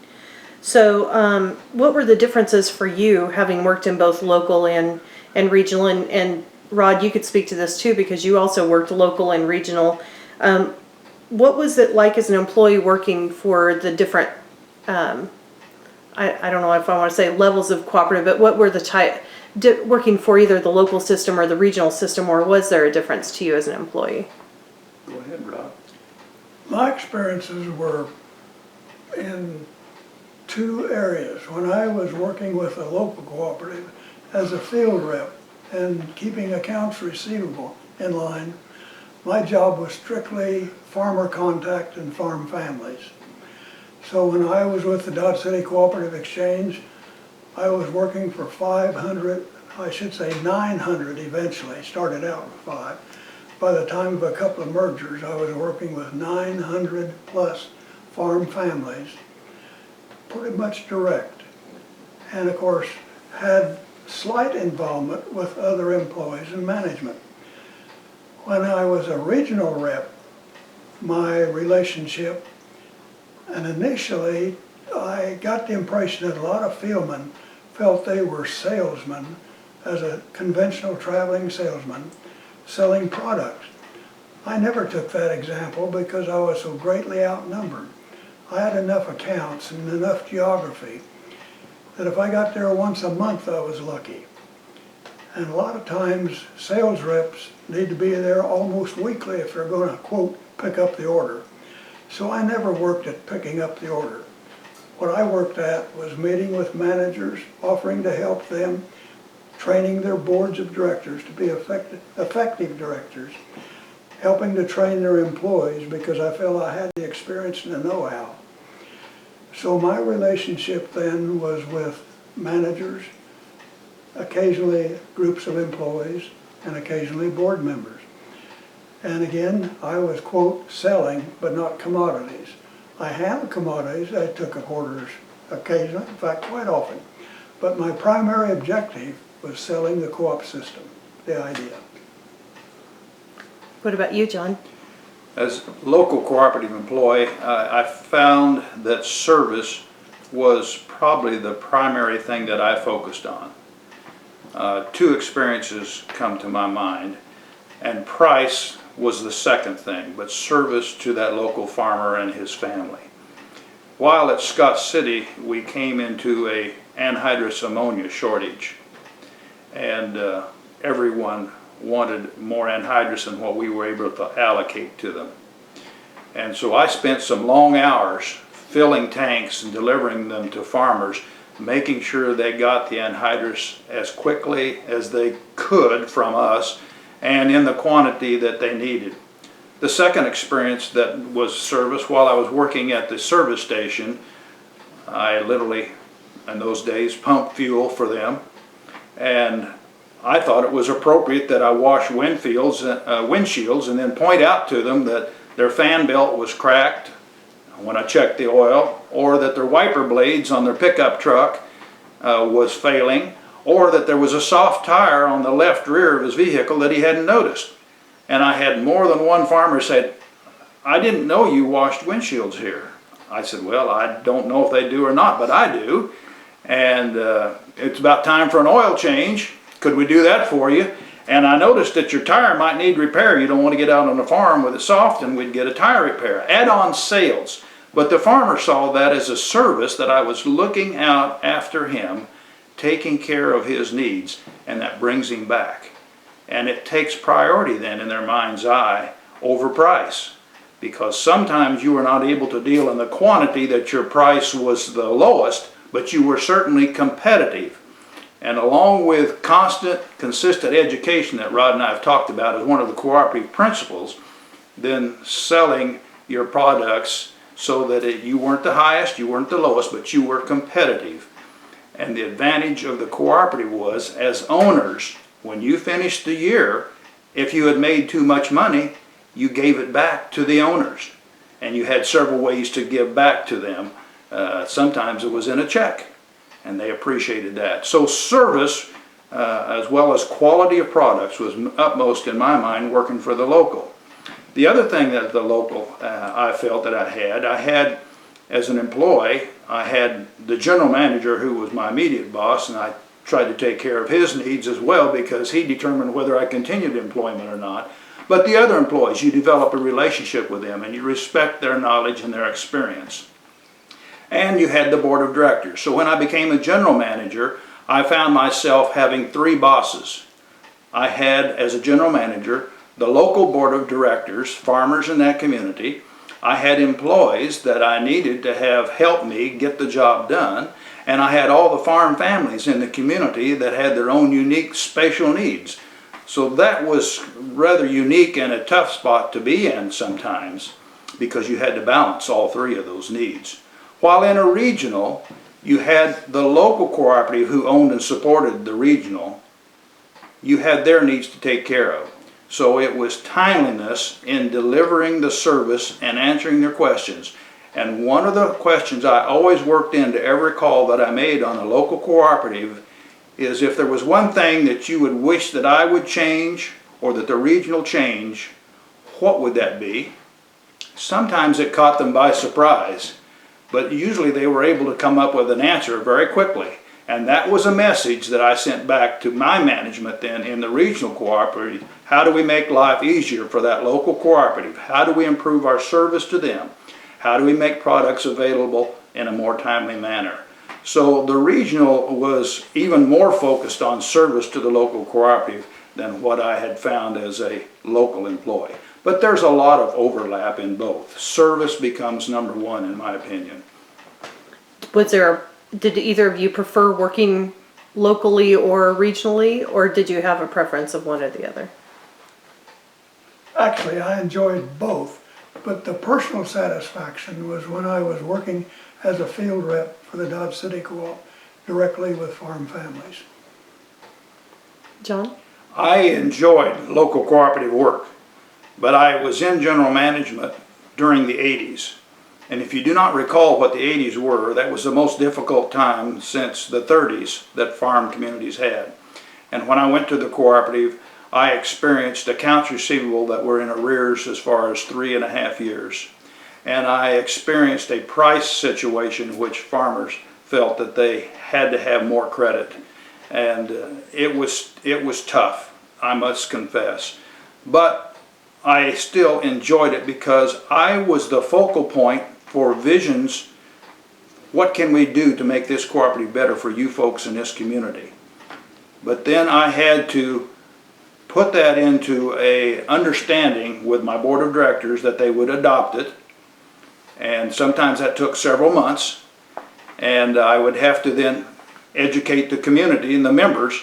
B: So what were the differences for you, having worked in both local and regional? And Rod, you could speak to this too, because you also worked local and regional. What was it like as an employee working for the different, I don't know if I want to say levels of cooperative, but what were the working for either the local system or the regional system, or was there a difference to you as an employee?
D: Go ahead, Rod.
A: My experiences were in two areas. When I was working with a local cooperative as a field rep and keeping accounts receivable in line, my job was strictly farmer contact and farm families. So when I was with the Dodge City Cooperative Exchange, I was working for 500, I should say 900 eventually, started out with 5. By the time of a couple of mergers, I was working with 900 plus farm families, pretty much direct. And of course, had slight involvement with other employees and management. When I was a regional rep, my relationship, and initially I got the impression that a lot of fieldmen felt they were salesmen, as a conventional traveling salesman, selling products. I never took that example because I was so greatly outnumbered. I had enough accounts and enough geography that if I got there once a month, I was lucky. And a lot of times, sales reps need to be there almost weekly if they're going to, quote, pick up the order. So I never worked at picking up the order. What I worked at was meeting with managers, offering to help them, training their boards of directors to be effective directors, helping to train their employees because I felt I had the experience and the know-how. So my relationship then was with managers, occasionally groups of employees, and occasionally board members. And again, I was, quote, selling, but not commodities. I handled commodities. I took orders occasionally, in fact, quite often. But my primary objective was selling the co-op system, the idea.
B: What about you, John?
D: As a local cooperative employee, I found that service was probably the primary thing that I focused on. Two experiences come to my mind, and price was the second thing, but service to that local farmer and his family. While at Scott City, we came into a anhydrous ammonia shortage, and everyone wanted more anhydrous than what we were able to allocate to them. And so I spent some long hours filling tanks and delivering them to farmers, making sure they got the anhydrous as quickly as they could from us and in the quantity that they needed. The second experience that was service, while I was working at the service station, I literally, in those days, pumped fuel for them, and I thought it was appropriate that I wash windshields and then point out to them that their fan belt was cracked when I checked the oil, or that their wiper blades on their pickup truck was failing, or that there was a soft tire on the left rear of his vehicle that he hadn't noticed. And I had more than one farmer said, "I didn't know you washed windshields here." I said, "Well, I don't know if they do or not, but I do. And it's about time for an oil change. Could we do that for you? And I noticed that your tire might need repair. You don't want to get out on the farm with it soft, and we'd get a tire repair." Add-on sales. But the farmer saw that as a service, that I was looking out after him, taking care of his needs, and that brings him back. And it takes priority then in their mind's eye over price. Because sometimes you were not able to deal in the quantity that your price was the lowest, but you were certainly competitive. And along with constant, consistent education that Rod and I have talked about as one of the cooperative principles, then selling your products so that you weren't the highest, you weren't the lowest, but you were competitive. And the advantage of the cooperative was, as owners, when you finished the year, if you had made too much money, you gave it back to the owners. And you had several ways to give back to them. Sometimes it was in a check, and they appreciated that. So service, as well as quality of products, was utmost in my mind working for the local. The other thing that the local I felt that I had as an employee, I had the general manager who was my immediate boss, and I tried to take care of his needs as well because he determined whether I continued employment or not. But the other employees, you develop a relationship with them and you respect their knowledge and their experience. And you had the board of directors. So when I became a general manager, I found myself having 3 bosses. I had, as a general manager, the local board of directors, farmers in that community. I had employees that I needed to have help me get the job done. And I had all the farm families in the community that had their own unique special needs. So that was rather unique and a tough spot to be in sometimes because you had to balance all 3 of those needs. While in a regional, you had the local cooperative who owned and supported the regional. You had their needs to take care of. So it was timeliness in delivering the service and answering their questions. And one of the questions I always worked into every call that I made on a local cooperative is, if there was one thing that you would wish that I would change or that the regional change, what would that be? Sometimes it caught them by surprise, but usually they were able to come up with an answer very quickly. And that was a message that I sent back to my management then in the regional cooperative. How do we make life easier for that local cooperative? How do we improve our service to them? How do we make products available in a more timely manner? So the regional was even more focused on service to the local cooperative than what I had found as a local employee. But there's a lot of overlap in both. Service becomes number one in my opinion.
B: Did either of you prefer working locally or regionally, or did you have a preference of one or the other?
A: Actually, I enjoyed both, but the personal satisfaction was when I was working as a field rep for the Dodge City Co-op directly with farm families.
B: John?
D: I enjoyed local cooperative work, but I was in general management during the 80s. And if you do not recall what the 80s were, that was the most difficult time since the 30s that farm communities had. And when I went to the cooperative, I experienced accounts receivable that were in arrears as far as 3.5 years. And I experienced a price situation in which farmers felt that they had to have more credit. And it was tough, I must confess. But I still enjoyed it because I was the focal point for visions. What can we do to make this cooperative better for you folks in this community? But then I had to put that into a understanding with my board of directors that they would adopt it. And sometimes that took several months. And I would have to then educate the community and the members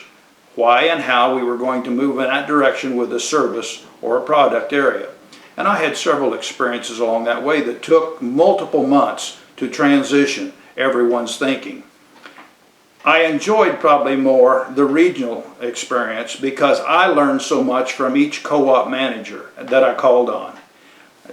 D: why and how we were going to move in that direction with a service or a product area. And I had several experiences along that way that took multiple months to transition everyone's thinking. I enjoyed probably more the regional experience because I learned so much from each co-op manager that I called on.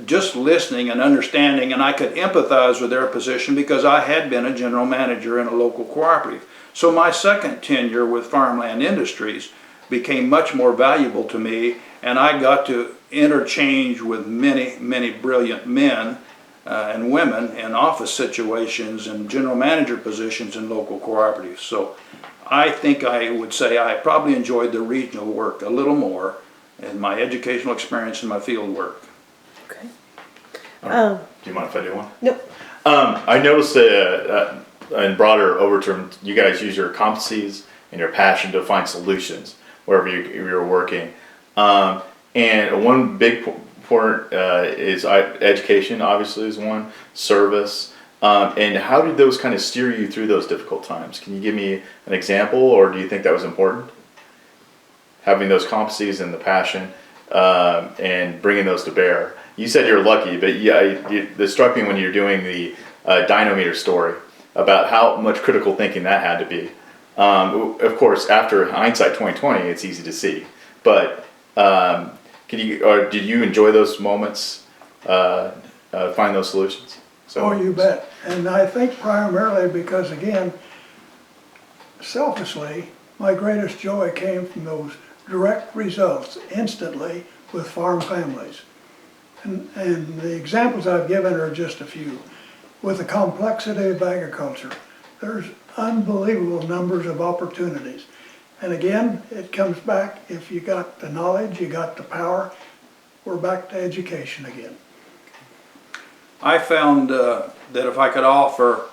D: just listening and understanding, and I could empathize with their position because I had been a general manager in a local cooperative. So my second tenure with Farmland Industries became much more valuable to me, and I got to interchange with many brilliant men and women in office situations and general manager positions in local cooperatives. So I think I would say I probably enjoyed the regional work a little more in my educational experience and my field work.
B: Okay.
C: Do you mind if I do one?
B: Nope.
C: I noticed that in broader overterms, you guys use your competencies and your passion to find solutions wherever you're working. And one big part is education, obviously, is one, service. And how did those kind of steer you through those difficult times? Can you give me an example, or do you think that was important? Having those competencies and the passion and bringing those to bear. You said you're lucky, but yeah, it struck me when you're doing the dynamometer story about how much critical thinking that had to be. Of course, after hindsight 2020, it's easy to see. But did you enjoy those moments, find those solutions?
A: Oh, you bet. And I think primarily because, again, selfishly, my greatest joy came from those direct results instantly with farm families. And the examples I've given are just a few. With the complexity of agriculture, there's unbelievable numbers of opportunities. And again, it comes back, if you got the knowledge, you got the power, we're back to education again.
D: I found that if I could offer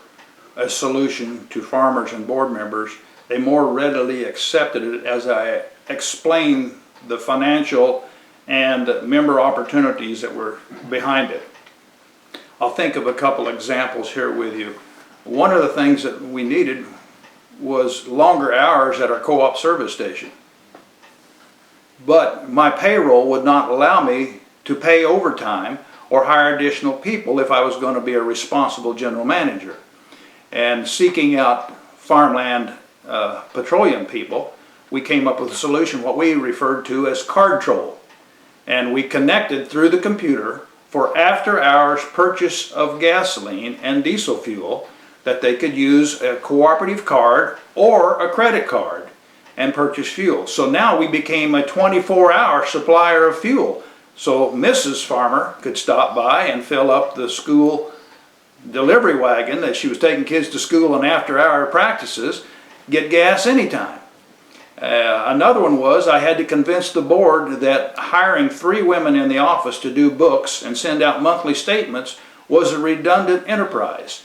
D: a solution to farmers and board members, they more readily accepted it as I explained the financial and member opportunities that were behind it. I'll think of a couple examples here with you. One of the things that we needed was longer hours at our co-op service station. But my payroll would not allow me to pay overtime or hire additional people if I was going to be a responsible general manager. And seeking out farmland petroleum people, we came up with a solution, what we referred to as card troll. And we connected through the computer for after-hours purchase of gasoline and diesel fuel that they could use a cooperative card or a credit card and purchase fuel. So now we became a 24-hour supplier of fuel. So Mrs. Farmer could stop by and fill up the school delivery wagon that she was taking kids to school and after-hour practices, get gas anytime. Another one was I had to convince the board that hiring 3 women in the office to do books and send out monthly statements was a redundant enterprise.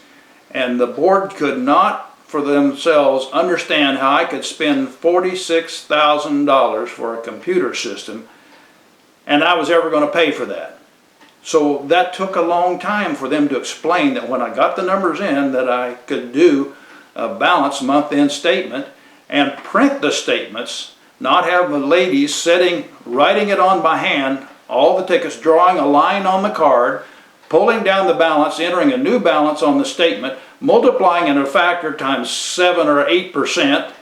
D: And the board could not for themselves understand how I could spend $46,000 for a computer system and I was ever going to pay for that. So that took a long time for them to explain that when I got the numbers in that I could do a balanced month-end statement and print the statements, not have the ladies sitting, writing it on by hand, all the tickets, drawing a line on the card, pulling down the balance, entering a new balance on the statement, multiplying in a factor times 7 or 8%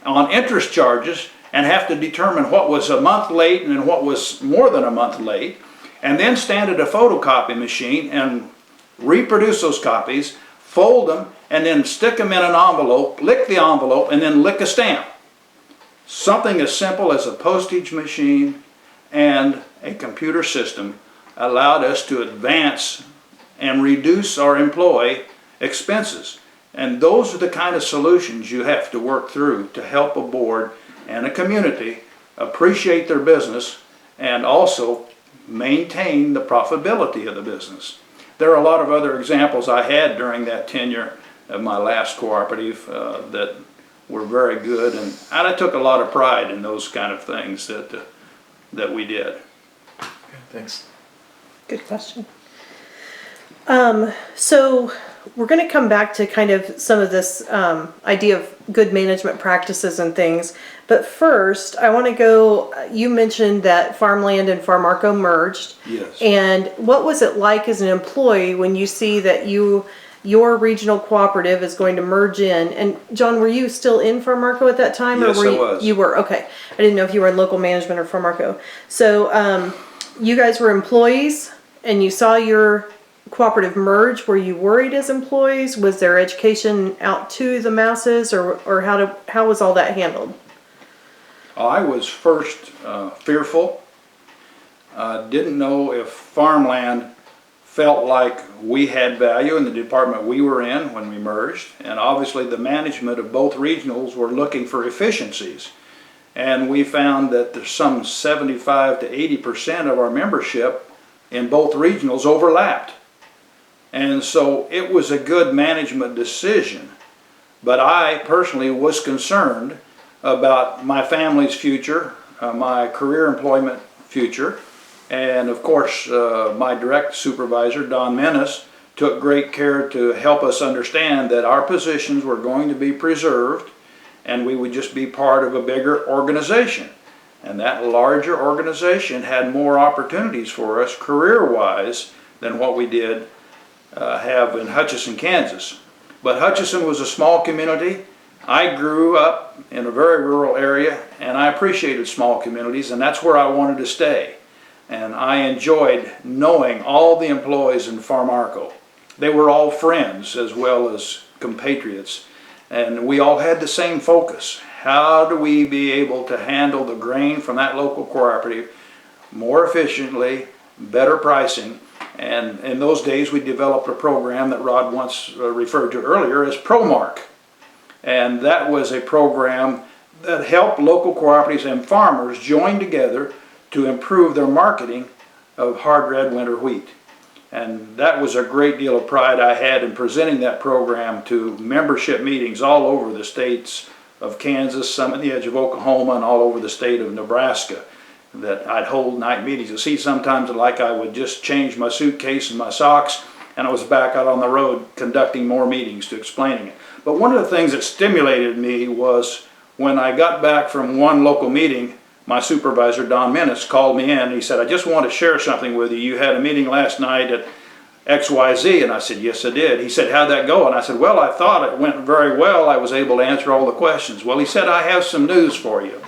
D: on interest charges, and have to determine what was a month late and what was more than a month late, and then stand at a photocopy machine and reproduce those copies, fold them, and then stick them in an envelope, lick the envelope, and then lick a stamp. Something as simple as a postage machine and a computer system allowed us to advance and reduce our employee expenses. And those are the kind of solutions you have to work through to help a board and a community appreciate their business and also maintain the profitability of the business. There are a lot of other examples I had during that tenure of my last cooperative that were very good, and I took a lot of pride in those kind of things that we did.
C: Thanks.
B: Good question. So we're going to come back to kind of some of this idea of good management practices and things. But first, I want to go, you mentioned that Farmland and Farmarco merged.
D: Yes.
B: And what was it like as an employee when you see that your regional cooperative is going to merge in? And John, were you still in Farmarco at that time?
D: Yes,
B: or were
D: I was.
B: You were, okay. I didn't know if you were in local management or Farmarco. So you guys were employees and you saw your cooperative merge, were you worried as employees? Was there education out to the masses, or how was all that handled?
D: I was first fearful. Didn't know if farmland felt like we had value in the department we were in when we merged, and obviously the management of both regionals were looking for efficiencies. And we found that there's some 75 to 80% of our membership in both regionals overlapped. And so it was a good management decision. But I personally was concerned about my family's future, my career employment future, and of course my direct supervisor, Don Menace, took great care to help us understand that our positions were going to be preserved and we would just be part of a bigger organization. And that larger organization had more opportunities for us career-wise than what we did have in Hutchinson, Kansas. But Hutchinson was a small community. I grew up in a very rural area, and I appreciated small communities, and that's where I wanted to stay. And I enjoyed knowing all the employees in Farmarco. They were all friends as well as compatriots, and we all had the same focus. How do we be able to handle the grain from that local cooperative more efficiently, better pricing? And in those days we developed a program that Rod once referred to earlier as ProMark. And that was a program that helped local cooperatives and farmers join together to improve their marketing of hard red winter wheat. And that was a great deal of pride I had in presenting that program to membership meetings all over the states of Kansas, some on the edge of Oklahoma, and all over the state of Nebraska. That I'd hold night meetings. You see, sometimes like I would just change my suitcase and my socks, and I was back out on the road conducting more meetings to explaining it. But one of the things that stimulated me was when I got back from one local meeting, my supervisor, Don Menace, called me in and he said, I just want to share something with you. You had a meeting last night at XYZ, and I said, yes, I did. He said, how'd that go? And I said, well, I thought it went very well. I was able to answer all the questions. Well, he said, I have some news for you.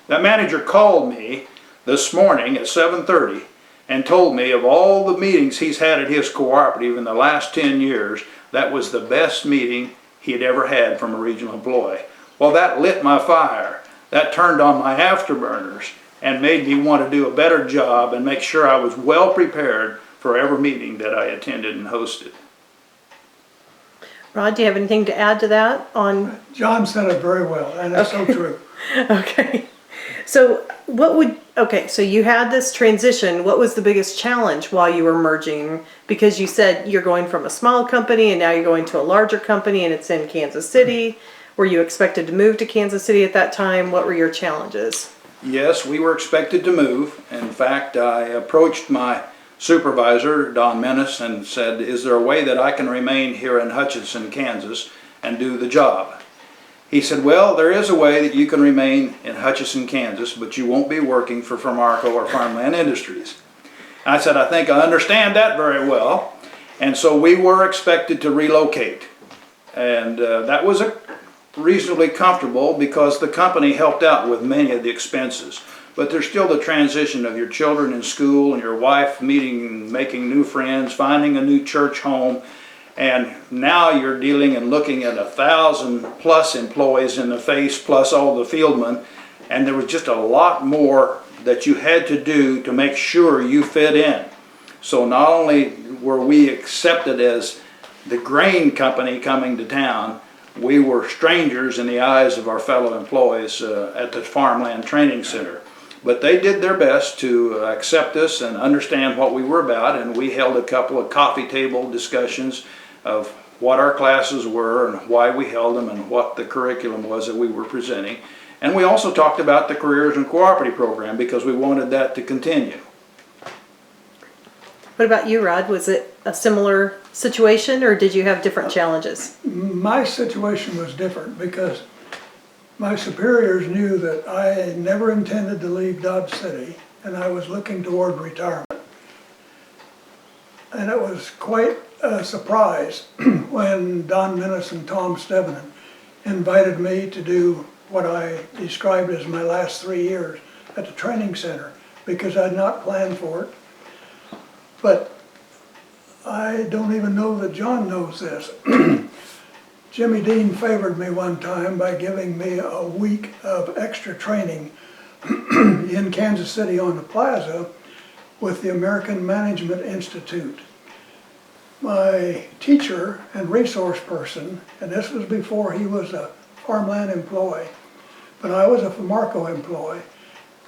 D: That manager called me this morning at 7:30 and told me of all the meetings he's had at his cooperative in the last 10 years, that was the best meeting he had ever had from a regional employee. Well, that lit my fire. That turned on my afterburners and made me want to do a better job and make sure I was well prepared for every meeting that I attended and hosted.
B: Rod, do you have anything to add to that on?
A: John said it very well, and it's so true.
B: Okay. So so you had this transition. What was the biggest challenge while you were merging? Because you said you're going from a small company and now you're going to a larger company and it's in Kansas City. Were you expected to move to Kansas City at that time? What were your challenges?
D: Yes, we were expected to move. In fact, I approached my supervisor, Don Menace, and said, is there a way that I can remain here in Hutchinson, Kansas and do the job? He said, well, there is a way that you can remain in Hutchinson, Kansas, but you won't be working for Farmarco or Farmland Industries. I said, I think I understand that very well. And so we were expected to relocate. And that was reasonably comfortable because the company helped out with many of the expenses. But there's still the transition of your children in school and your wife meeting, making new friends, finding a new church home. And now you're dealing and looking at 1,000+ employees in the face, plus all the fieldmen. And there was just a lot more that you had to do to make sure you fit in. So not only were we accepted as the grain company coming to town, we were strangers in the eyes of our fellow employees at the Farmland Training Center. But they did their best to accept us and understand what we were about, and we held a couple of coffee table discussions of what our classes were and why we held them and what the curriculum was that we were presenting. And we also talked about the Careers and Cooperative program because we wanted that to continue.
B: What about you, Rod? Was it a similar situation or did you have different challenges?
A: My situation was different because my superiors knew that I never intended to leave Dodge City and I was looking toward retirement. And it was quite a surprise when Don Menace and Tom Stevenin invited me to do what I described as my last 3 years at the training center because I'd not planned for it. But I don't even know that John knows this. Jimmy Dean favored me one time by giving me a week of extra training in Kansas City on the plaza with the American Management Institute. My teacher and resource person, and this was before he was a farmland employee, but I was a FAMARCO employee,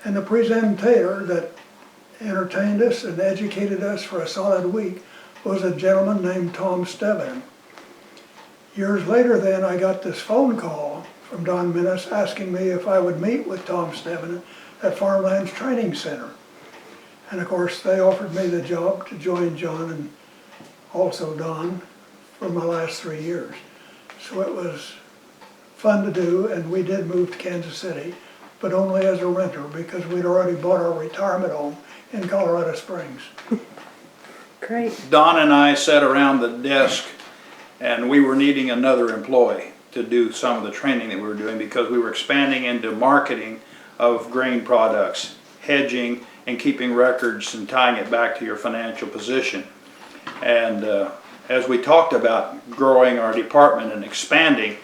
A: and the presenter that entertained us and educated us for a solid week was a gentleman named Tom Steven. Years later then, I got this phone call from Don Minnis asking me if I would meet with Tom Steven at Farmlands Training Center. And of course, they offered me the job to join John and also Don for my last 3 years. So it was fun to do, and we did move to Kansas City, but only as a renter because we'd already bought our retirement home in Colorado Springs.
B: Great.
D: Don and I sat around the desk and we were needing another employee to do some of the training that we were doing because we were expanding into marketing of grain products, hedging, and keeping records and tying it back to your financial position. And as we talked about growing our department and expanding,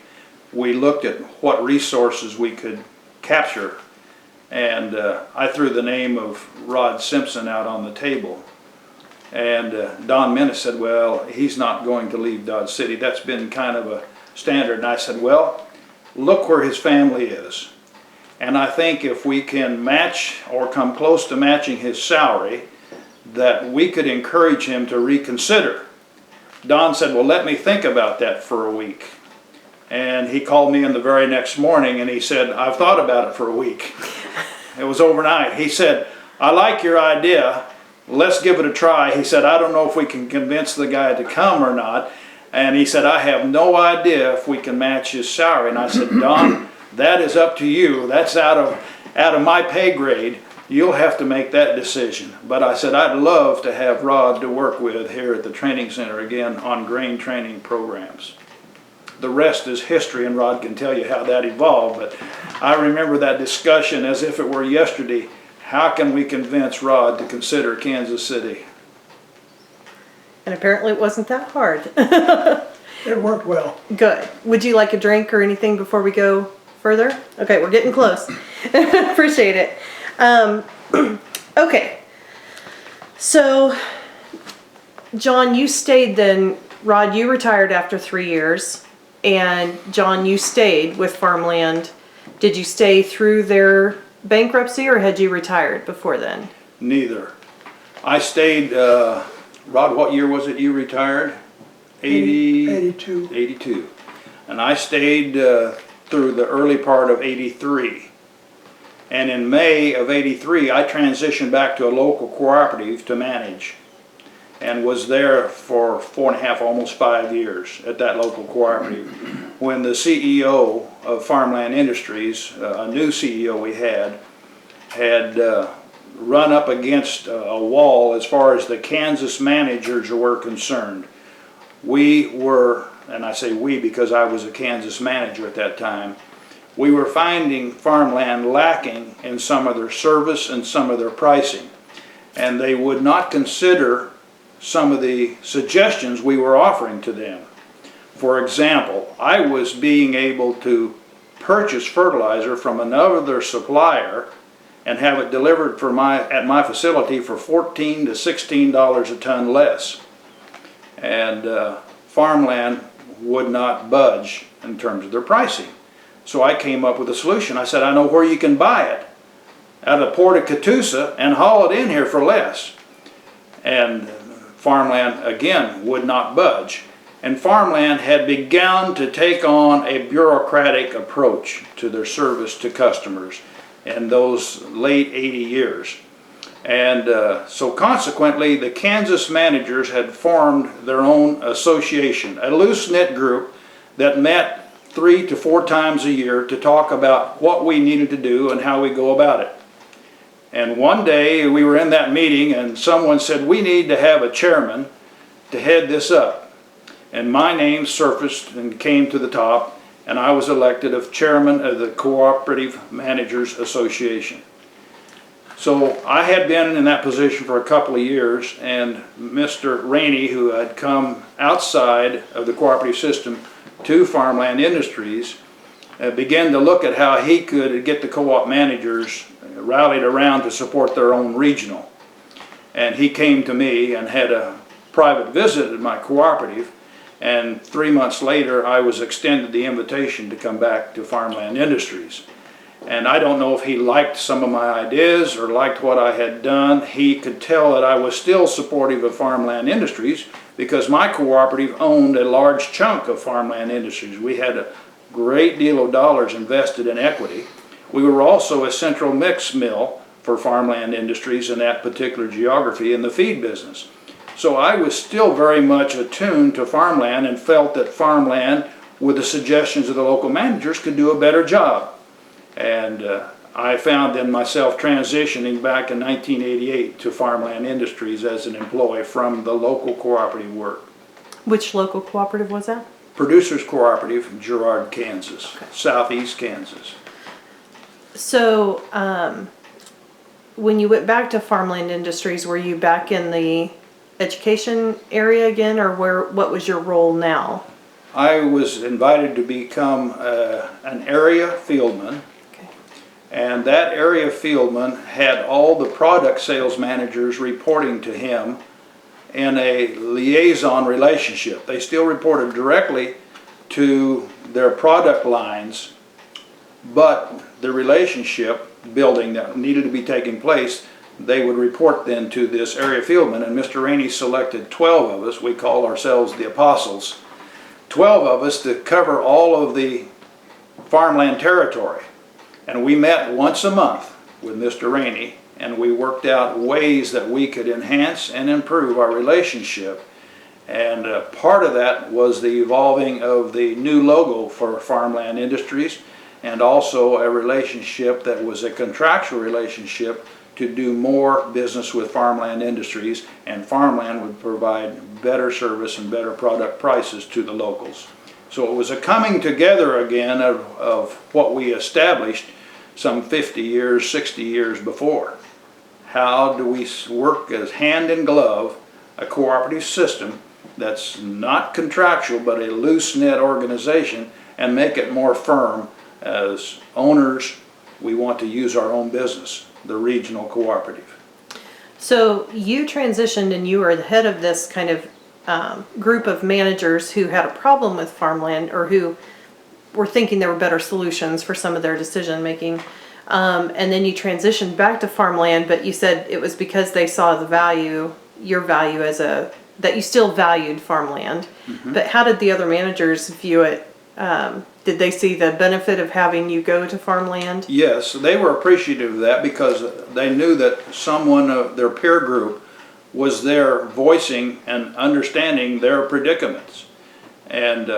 D: we looked at what resources we could capture. And I threw the name of Rod Simpson out on the table. And Don Minnis said, well, he's not going to leave Dodge City. That's been kind of a standard. And I said, well, look where his family is. And I think if we can match or come close to matching his salary, that we could encourage him to reconsider. Don said, well, let me think about that for a week. And he called me in the very next morning and he said, I've thought about it for a week. It was overnight. He said, I like your idea. Let's give it a try. He said, I don't know if we can convince the guy to come or not. And he said, I have no idea if we can match his salary. And I said, Don, that is up to you. That's out of my pay grade. You'll have to make that decision. But I said, I'd love to have Rod to work with here at the training center again on grain training programs. The rest is history, and Rod can tell you how that evolved. But I remember that discussion as if it were yesterday. How can we convince Rod to consider Kansas City?
B: And apparently it wasn't that hard.
A: It worked well.
B: Good. Would you like a drink or anything before we go further? Okay, we're getting close. Appreciate it. Okay. So, John, you stayed then. Rod, you retired after 3 years. And John, you stayed with Farmland. Did you stay through their bankruptcy or had you retired before then?
D: Neither. I stayed, Rod, what year was it you retired?
A: 82.
D: 82. And I stayed through the early part of 83. And in May of 83, I transitioned back to a local cooperative to manage and was there for 4.5, almost 5 years at that local cooperative. When the CEO of Farmland Industries, a new CEO we had run up against a wall as far as the Kansas managers were concerned. We were, and I say we because I was a Kansas manager at that time, we were finding farmland lacking in some of their service and some of their pricing. And they would not consider some of the suggestions we were offering to them. For example, I was being able to purchase fertilizer from another supplier and have it delivered at my facility for $14 to $16 a ton less. And Farmland would not budge in terms of their pricing. So I came up with a solution. I said, I know where you can buy it, out of the port of Catoosa, and haul it in here for less. And Farmland, again, would not budge. And Farmland had begun to take on a bureaucratic approach to their service to customers in those late 80 years. And so consequently, the Kansas managers had formed their own association, a loose-knit group that met 3 to 4 times a year to talk about what we needed to do and how we go about it. And one day we were in that meeting and someone said, we need to have a chairman to head this up. And my name surfaced and came to the top, and I was elected as chairman of the Cooperative Managers Association. So I had been in that position for a couple of years, and Mr. Rainey, who had come outside of the cooperative system to Farmland Industries, began to look at how he could get the co-op managers rallied around to support their own regional. And he came to me and had a private visit at my cooperative, and 3 months later I was extended the invitation to come back to Farmland Industries. And I don't know if he liked some of my ideas or liked what I had done. He could tell that I was still supportive of Farmland Industries because my cooperative owned a large chunk of Farmland Industries. We had a great deal of dollars invested in equity. We were also a central mix mill for Farmland Industries in that particular geography in the feed business. So I was still very much attuned to farmland and felt that farmland, with the suggestions of the local managers, could do a better job. And I found then myself transitioning back in 1988 to Farmland Industries as an employee from the local cooperative work.
B: Which local cooperative was that?
D: Producers Cooperative in Girard, Kansas, okay. Southeast Kansas.
B: So when you went back to Farmland Industries, were you back in the education area again, or what was your role now?
D: I was invited to become an area fieldman. Okay. And that area fieldman had all the product sales managers reporting to him in a liaison relationship. They still reported directly to their product lines, but the relationship building that needed to be taking place, they would report then to this area fieldman, and Mr. Rainey selected 12 of us. We call ourselves the Apostles. 12 of us to cover all of the farmland territory. And we met once a month with Mr. Rainey, and we worked out ways that we could enhance and improve our relationship. And part of that was the evolving of the new logo for Farmland Industries, and also a relationship that was a contractual relationship to do more business with Farmland Industries, and Farmland would provide better service and better product prices to the locals. So it was a coming together again of what we established some 50 years, 60 years before. How do we work as hand in glove a cooperative system that's not contractual but a loose-knit organization and make it more firm? As owners, we want to use our own business, the regional cooperative.
B: So you transitioned and you were the head of this kind of group of managers who had a problem with farmland, or who were thinking there were better solutions for some of their decision making. And then you transitioned back to farmland, but you said it was because they saw the value, your value that you still valued farmland. Mm-hmm. But how did the other managers view it? Did they see the benefit of having you go to farmland? Yes,
D: they were appreciative of that because they knew that someone of their peer group was there voicing and understanding their predicaments. And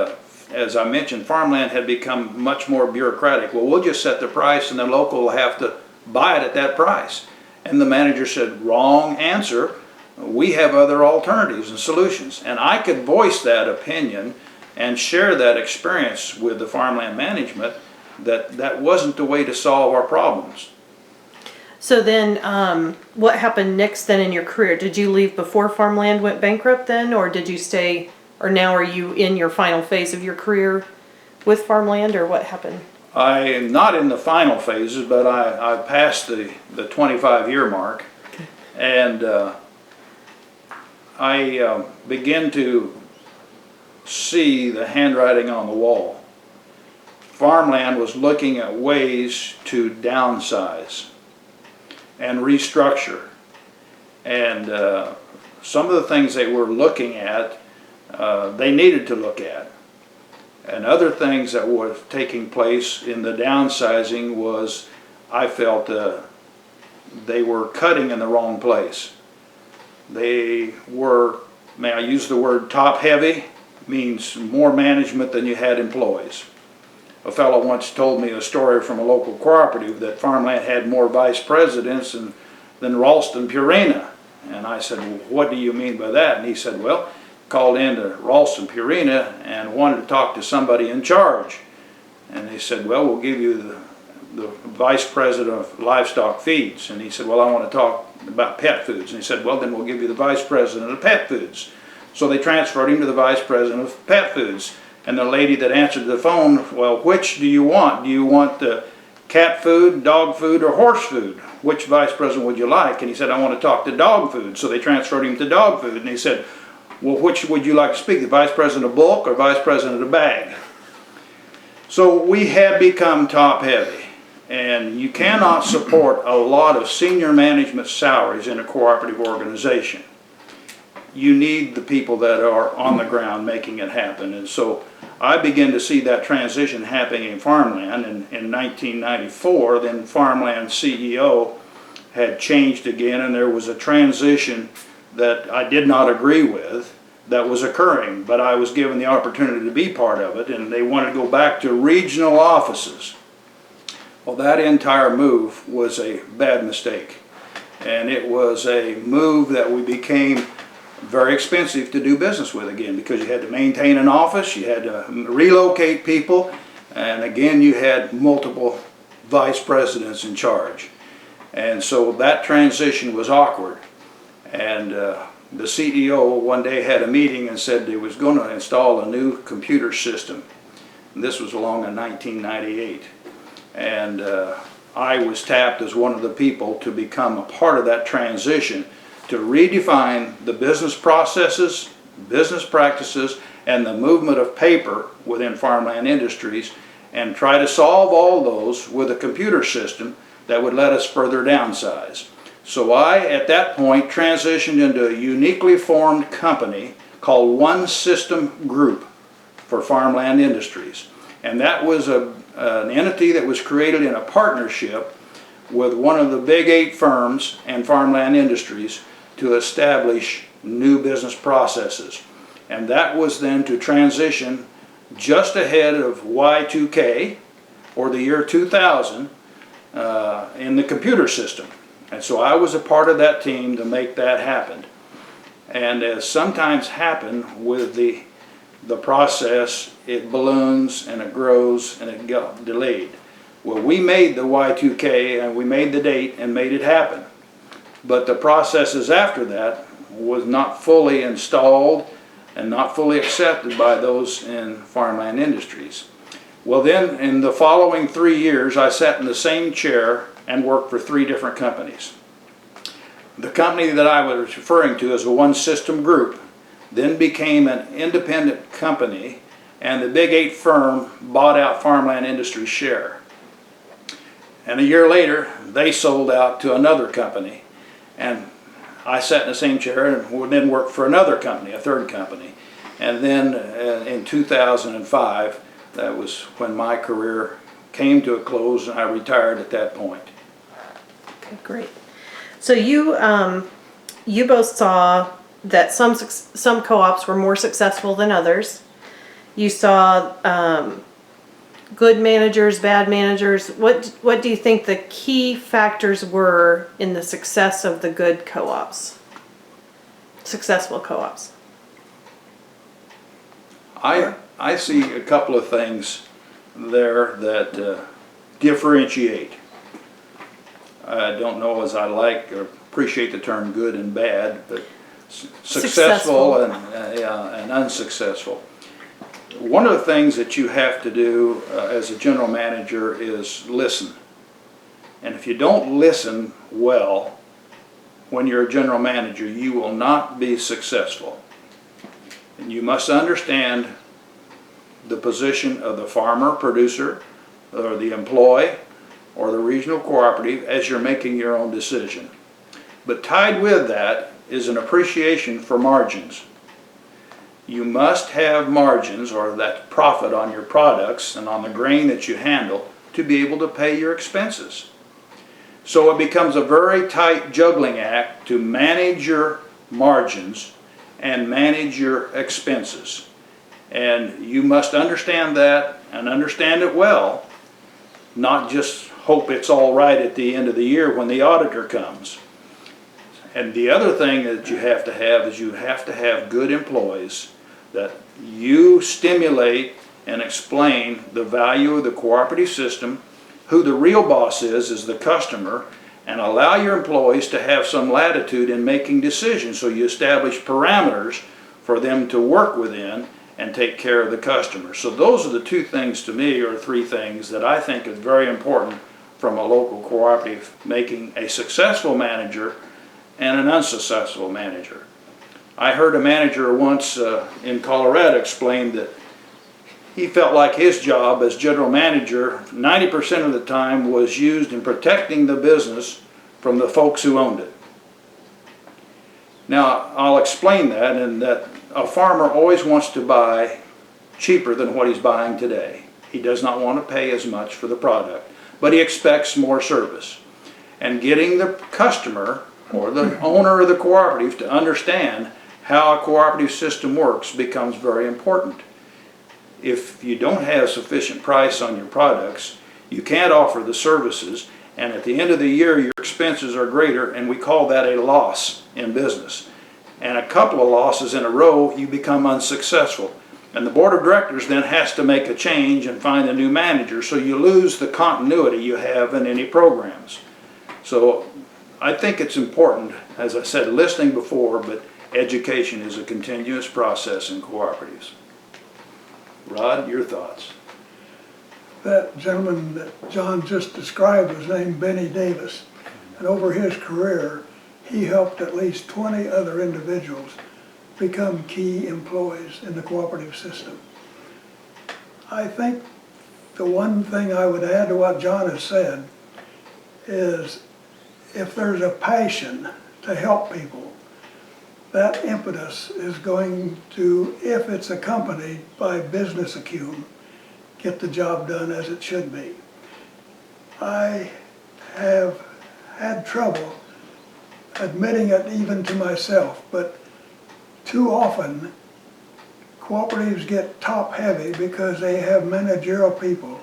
D: as I mentioned, farmland had become much more bureaucratic. Well, we'll just set the price and the local will have to buy it at that price. And the manager said, wrong answer. We have other alternatives and solutions. And I could voice that opinion and share that experience with the farmland management, that wasn't the way to solve our problems.
B: So then what happened next then in your career? Did you leave before farmland went bankrupt then, or did you stay, or now are you in your final phase of your career with farmland, or what happened?
D: I am not in the final phases, but I passed the 25-year mark. Okay. And I began to see the handwriting on the wall. Farmland was looking at ways to downsize and restructure, and some of the things they were looking at, they needed to look at. And other things that were taking place in the downsizing was, I felt they were cutting in the wrong place. They were, may I use the word top heavy? Means more management than you had employees. A fellow once told me a story from a local cooperative that farmland had more vice presidents than Ralston Purina. And I said, well, what do you mean by that? And he said, well, called in to Ralston Purina and wanted to talk to somebody in charge. And they said, well, we'll give you the the vice president of livestock feeds, and he said, well, I want to talk about pet foods. And he said, well, then we'll give you the vice president of pet foods. So they transferred him to the vice president of pet foods. And the lady that answered the phone, well, which do you want? Do you want the cat food, dog food, or horse food? Which vice president would you like? And he said, I want to talk to dog food. So they transferred him to dog food. And he said, well, which would you like to speak, the vice president of bulk or vice president of bag? So we had become top heavy. And you cannot support a lot of senior management salaries in a cooperative organization. You need the people that are on the ground making it happen. And so I began to see that transition happening in farmland. And in 1994, then farmland CEO had changed again, and there was a transition that I did not agree with that was occurring, but I was given the opportunity to be part of it, and they wanted to go back to regional offices. Well, that entire move was a bad mistake, and it was a move that we became very expensive to do business with again, because you had to maintain an office, you had to relocate people, and again you had multiple vice presidents in charge. And so that transition was awkward. And the CEO one day had a meeting and said he was going to install a new computer system. And this was along in 1998. And I was tapped as one of the people to become a part of that transition, to redefine the business processes, business practices, and the movement of paper within farmland industries, and try to solve all those with a computer system that would let us further downsize. So I, at that point, transitioned into a uniquely formed company called One System Group for Farmland Industries. And that was an entity that was created in a partnership with one of the big 8 firms and farmland industries to establish new business processes. And that was then to transition just ahead of Y2K, or the year 2000, in the computer system. And so I was a part of that team to make that happen. And as sometimes happen with the process, it balloons and it grows and it got delayed. Well, we made the Y2K and we made the date and made it happen. But the processes after that was not fully installed and not fully accepted by those in farmland industries. Well, then in the following 3 years, I sat in the same chair and worked for 3 different companies. The company that I was referring to as a One System Group then became an independent company, and the big 8 firm bought out farmland industry share. And a year later, they sold out to another company, and I sat in the same chair and then worked for another company, a 3rd company. And then in 2005, that was when my career came to a close, and I retired at that point.
B: Okay, great. So you both saw that some co-ops were more successful than others. You saw good managers, bad managers. What do you think the key factors were in the success of the good co-ops? Successful co-ops.
D: I see a couple of things there that differentiate. I don't know as I like or appreciate the term good and bad, but successful and unsuccessful. One of the things that you have to do as a general manager is listen. And if you don't listen well when you're a general manager, you will not be successful. And you must understand the position of the farmer, producer, or the employee, or the regional cooperative as you're making your own decision. But tied with that is an appreciation for margins. You must have margins, or that profit on your products and on the grain that you handle, to be able to pay your expenses. So it becomes a very tight juggling act to manage your margins and manage your expenses. And you must understand that and understand it well, not just hope it's all right at the end of the year when the auditor comes. And the other thing that you have to have is you have to have good employees that you stimulate and explain the value of the cooperative system, who the real boss is the customer, and allow your employees to have some latitude in making decisions. So you establish parameters for them to work within and take care of the customer. So those are the two things to me, or three things that I think is very important from a local cooperative, making a successful manager and an unsuccessful manager. I heard a manager once in Colorado explain that he felt like his job as general manager 90% of the time was used in protecting the business from the folks who owned it. Now, I'll explain that in that a farmer always wants to buy cheaper than what he's buying today. He does not want to pay as much for the product, but he expects more service. And getting the customer or the owner of the cooperative to understand how a cooperative system works becomes very important. If you don't have sufficient price on your products, you can't offer the services, and at the end of the year your expenses are greater, and we call that a loss in business. And a couple of losses in a row, you become unsuccessful. And the board of directors then has to make a change and find a new manager, so you lose the continuity you have in any programs. So I think it's important, as I said, listening before, but education is a continuous process in cooperatives. Rod, your thoughts?
A: That gentleman that John just described was named Benny Davis, and over his career he helped at least 20 other individuals become key employees in the cooperative system. I think the one thing I would add to what John has said is if there's a passion to help people, that impetus is going to, if it's accompanied by business acumen, get the job done as it should be. I have had trouble admitting it even to myself, but too often cooperatives get top heavy because they have managerial people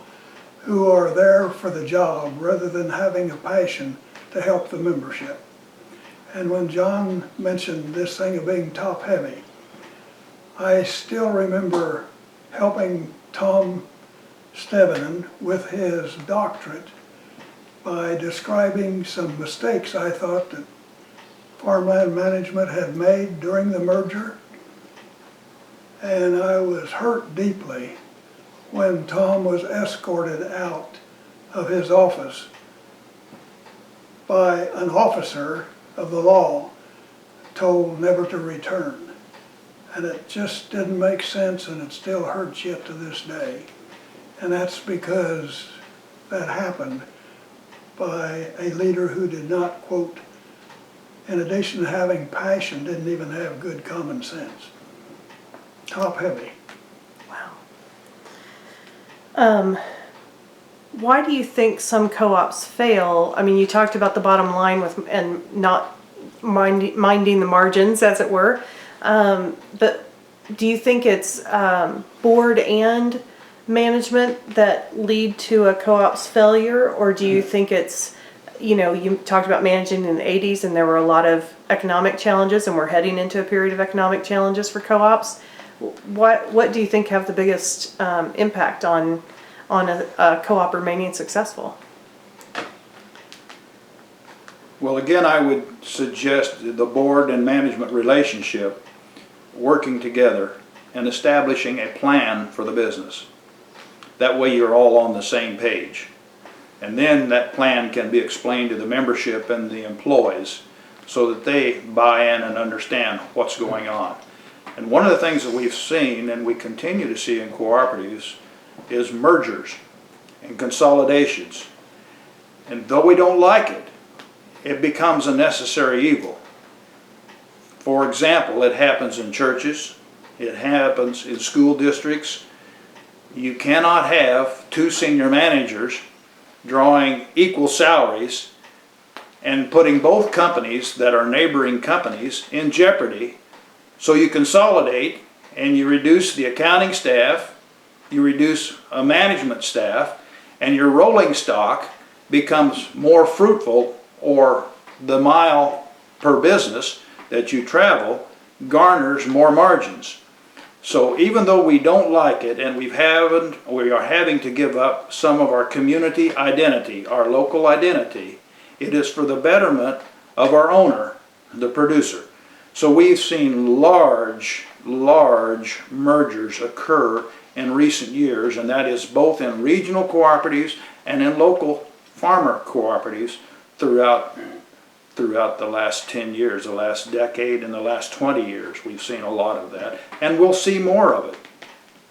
A: who are there for the job rather than having a passion to help the membership. And when John mentioned this thing of being top heavy, I still remember helping Tom Stevenin with his doctorate by describing some mistakes I thought that farmland management had made during the merger. And I was hurt deeply when Tom was escorted out of his office by an officer of the law told never to return. And it just didn't make sense, and it still hurts yet to this day. And that's because that happened by a leader who did not, quote, in addition to having passion, didn't even have good common sense. Top heavy.
B: Wow. Why do you think some co-ops fail? I mean, you talked about the bottom line with and not minding the margins, as it were. But do you think it's board and management that lead to a co-op's failure, or do you think it's, you know, you talked about managing in the 80s and there were a lot of economic challenges, and we're heading into a period of economic challenges for co-ops. What do you think have the biggest impact on a co-op remaining successful?
D: Well, again, I would suggest the board and management relationship working together and establishing a plan for the business. That way you're all on the same page. And then that plan can be explained to the membership and the employees so that they buy in and understand what's going on. And one of the things that we've seen, and we continue to see in cooperatives, is mergers and consolidations. And though we don't like it, it becomes a necessary evil. For example, it happens in churches, it happens in school districts. You cannot have two senior managers drawing equal salaries and putting both companies that are neighboring companies in jeopardy. So you consolidate and you reduce the accounting staff, you reduce a management staff, and your rolling stock becomes more fruitful, or the mile per business that you travel garners more margins. So even though we don't like it, and we are having to give up some of our community identity, our local identity, it is for the betterment of our owner, the producer. So we've seen large mergers occur in recent years, and that is both in regional cooperatives and in local farmer cooperatives throughout the last 10 years, the last decade, and the last 20 years. We've seen a lot of that, and we'll see more of it.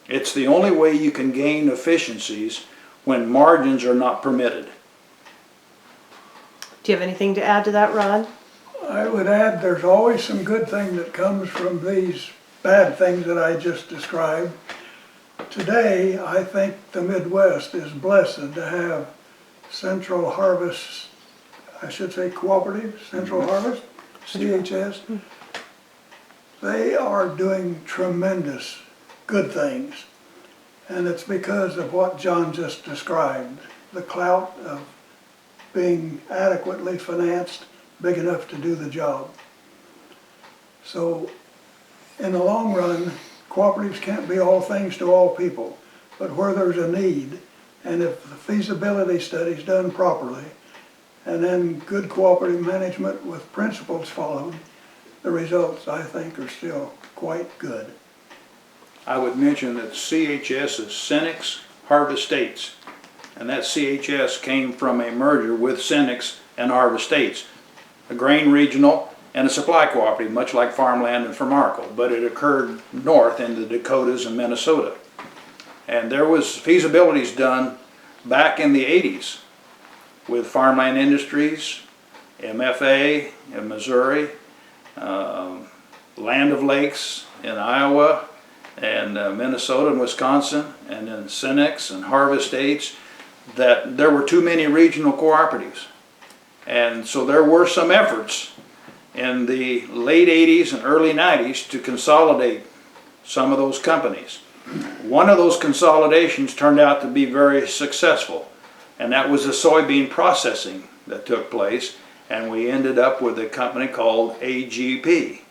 D: It's the only way you can gain efficiencies when margins are not permitted.
B: Do you have anything to add to that, Rod?
A: I would add there's always some good thing that comes from these bad things that I just described. Today, I think the Midwest is blessed to have Central Harvest, I should say Cooperative, Central Harvest, CHS. They are doing tremendous good things. And it's because of what John just described, the clout of being adequately financed, big enough to do the job. So in the long run, cooperatives can't be all things to all people, but where there's a need, and if the feasibility study's done properly, and then good cooperative management with principles followed, the results, I think, are still quite good.
D: I would mention that CHS is Cenex Harvest States, and that CHS came from a merger with Cenex and Harvest States, a grain regional and a supply cooperative, much like Farmland and Farmarkle, but it occurred north in the Dakotas and Minnesota. And there was feasibilities done back in the 80s with Farmland Industries, MFA in Missouri, Land of Lakes in Iowa, and Minnesota and Wisconsin, and then Cenex and Harvest States, that there were too many regional cooperatives. And so there were some efforts in the late 80s and early 90s to consolidate some of those companies. One of those consolidations turned out to be very successful, and that was the soybean processing that took place, and we ended up with a company called AGP,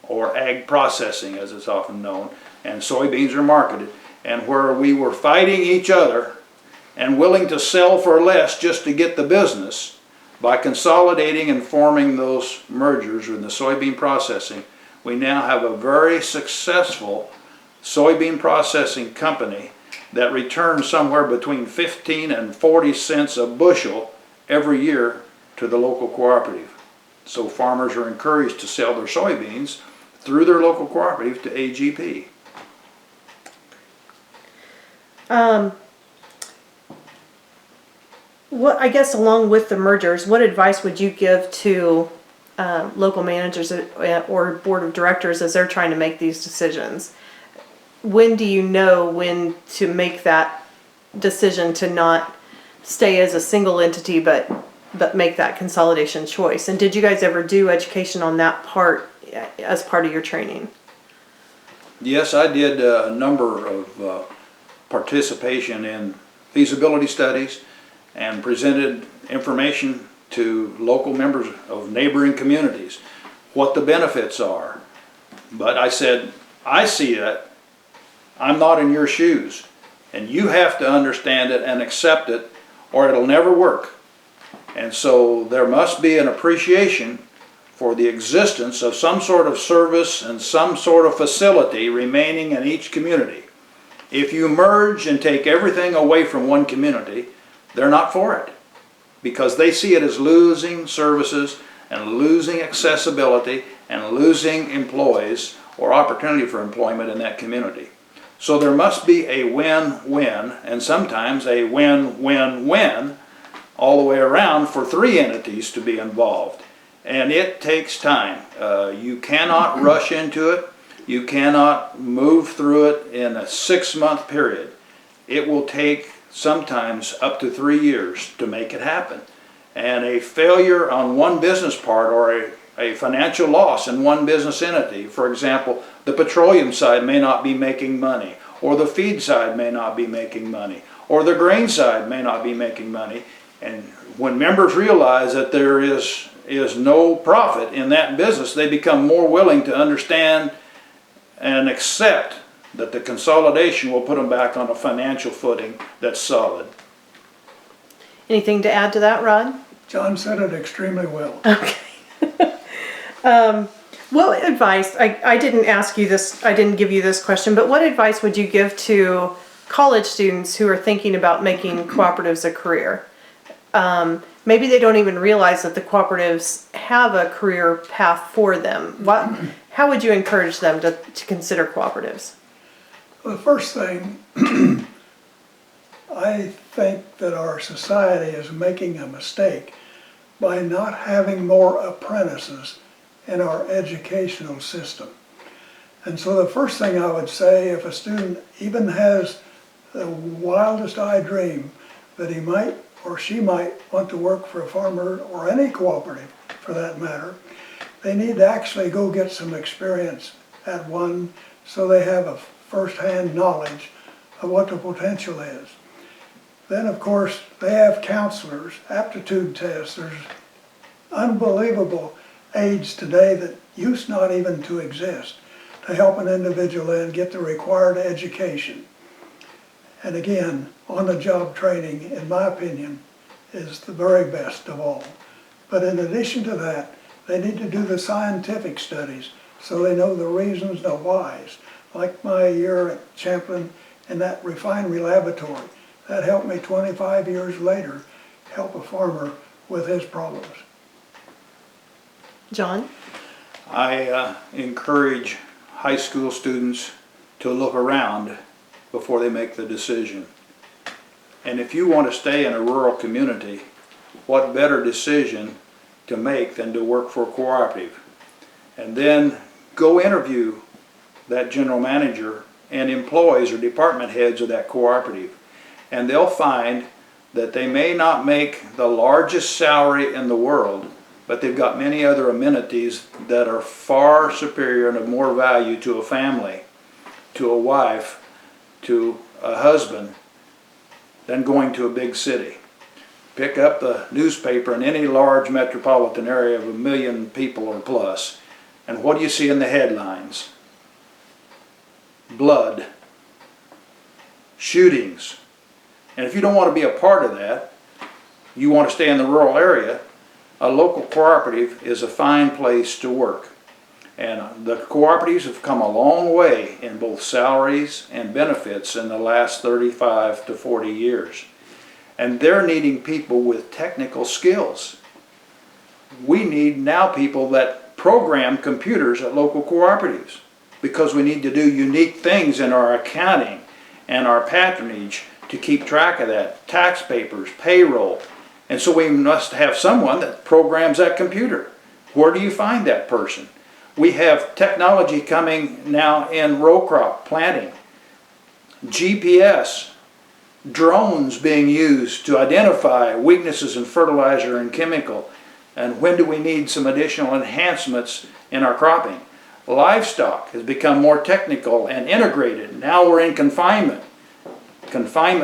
D: or Ag Processing as it's often known, and soybeans are marketed, and where we were fighting each other and willing to sell for less just to get the business. By consolidating and forming those mergers in the soybean processing, we now have a very successful soybean processing company that returns somewhere between 15 and 40 cents a bushel every year to the local cooperative. So farmers are encouraged to sell their soybeans through their local cooperative to AGP.
B: What, I guess along with the mergers, what advice would you give to local managers or board of directors as they're trying to make these decisions? When do you know when to make that decision to not stay as a single entity but make that consolidation choice? And did you guys ever do education on that part as part of your training?
D: Yes, I did a number of participation in feasibility studies and presented information to local members of neighboring communities, what the benefits are. But I said, I see it, I'm not in your shoes, and you have to understand it and accept it, or it'll never work. And so there must be an appreciation for the existence of some sort of service and some sort of facility remaining in each community. If you merge and take everything away from one community, they're not for it, because they see it as losing services and losing accessibility and losing employees or opportunity for employment in that community. So there must be a win-win, and sometimes a win-win-win all the way around for three entities to be involved. And it takes time. You cannot rush into it. You cannot move through it in a 6-month period. It will take sometimes up to 3 years to make it happen. And a failure on one business part, or a financial loss in one business entity, for example, the petroleum side may not be making money, or the feed side may not be making money, or the grain side may not be making money. And when members realize that there is no profit in that business, they become more willing to understand and accept that the consolidation will put them back on a financial footing that's solid.
B: Anything to add to that, Rod?
A: John said it extremely well.
B: What advice, I didn't ask you this, I didn't give you this question, but what advice would you give to college students who are thinking about making cooperatives a career? Maybe they don't even realize that the cooperatives have a career path for them. How would you encourage them to consider cooperatives?
A: The first thing, I think that our society is making a mistake by not having more apprentices in our educational system. And so the first thing I would say, if a student even has the wildest eye dream that he might or she might want to work for a farmer or any cooperative for that matter, they need to actually go get some experience at one so they have a first-hand knowledge of what the potential is. Then of course they have counselors, aptitude tests, there's unbelievable aids today that used not even to exist to help an individual in get the required education. And again, on-the-job training, in my opinion, is the very best of all. But in addition to that, they need to do the scientific studies so they know the reasons, the whys. Like my year at Champlin in that refinery laboratory, that helped me 25 years later help a farmer with his problems.
B: John?
D: I encourage high school students to look around before they make the decision. And if you want to stay in a rural community, what better decision to make than to work for a cooperative? And then go interview that general manager and employees or department heads of that cooperative. And they'll find that they may not make the largest salary in the world, but they've got many other amenities that are far superior and of more value to a family, to a wife, to a husband, than going to a big city. Pick up the newspaper in any large metropolitan area of 1 million people or plus, and what do you see in the headlines? Blood, shootings. And if you don't want to be a part of that, you want to stay in the rural area, a local cooperative is a fine place to work. And the cooperatives have come a long way in both salaries and benefits in the last 35 to 40 years. And they're needing people with technical skills. We need now people that program computers at local cooperatives because we need to do unique things in our accounting and our patronage to keep track of that, tax papers, payroll. And so we must have someone that programs that computer. Where do you find that person? We have technology coming now in row crop planting, GPS, drones being used to identify weaknesses in fertilizer and chemical, and when do we need some additional enhancements in our cropping. Livestock has become more technical and integrated. Now we're in confinement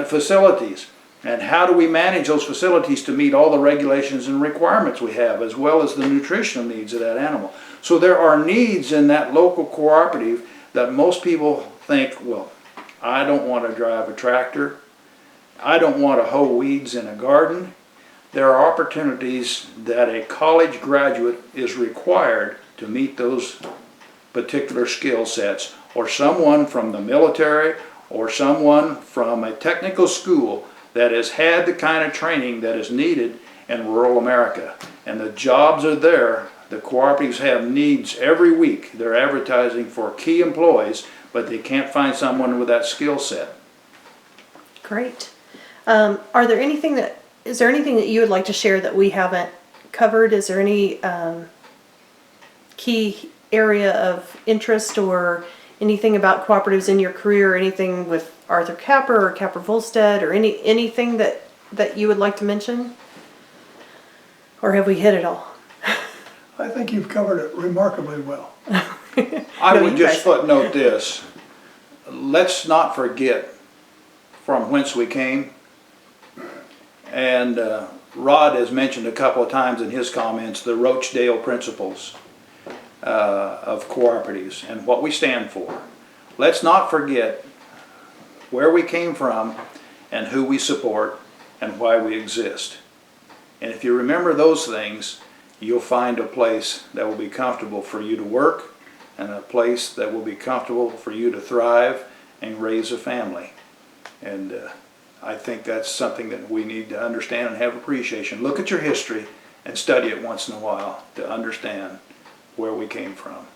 D: facilities. And how do we manage those facilities to meet all the regulations and requirements we have, as well as the nutritional needs of that animal? So there are needs in that local cooperative that most people think, well, I don't want to drive a tractor. I don't want to hoe weeds in a garden. There are opportunities that a college graduate is required to meet those particular skill sets, or someone from the military, or someone from a technical school that has had the kind of training that is needed in rural America. And the jobs are there. The cooperatives have needs every week. They're advertising for key employees, but they can't find someone with that skill set.
B: Great. Is there anything that you would like to share that we haven't covered? Is there any key area of interest or anything about cooperatives in your career, or anything with Arthur Capper or Capper Volstead, or anything that you would like to mention? Or have we hit it all?
A: I think you've covered it remarkably well.
D: I would just footnote this. Let's not forget from whence we came. And Rod has mentioned a couple of times in his comments the Rochdale principles of cooperatives and what we stand for. let's not forget where we came from and who we support and why we exist. And if you remember those things, you'll find a place that will be comfortable for you to work and a place that will be comfortable for you to thrive and raise a family. And I think that's something that we need to understand and have appreciation. Look at your history and study it once in a while to understand where we came from.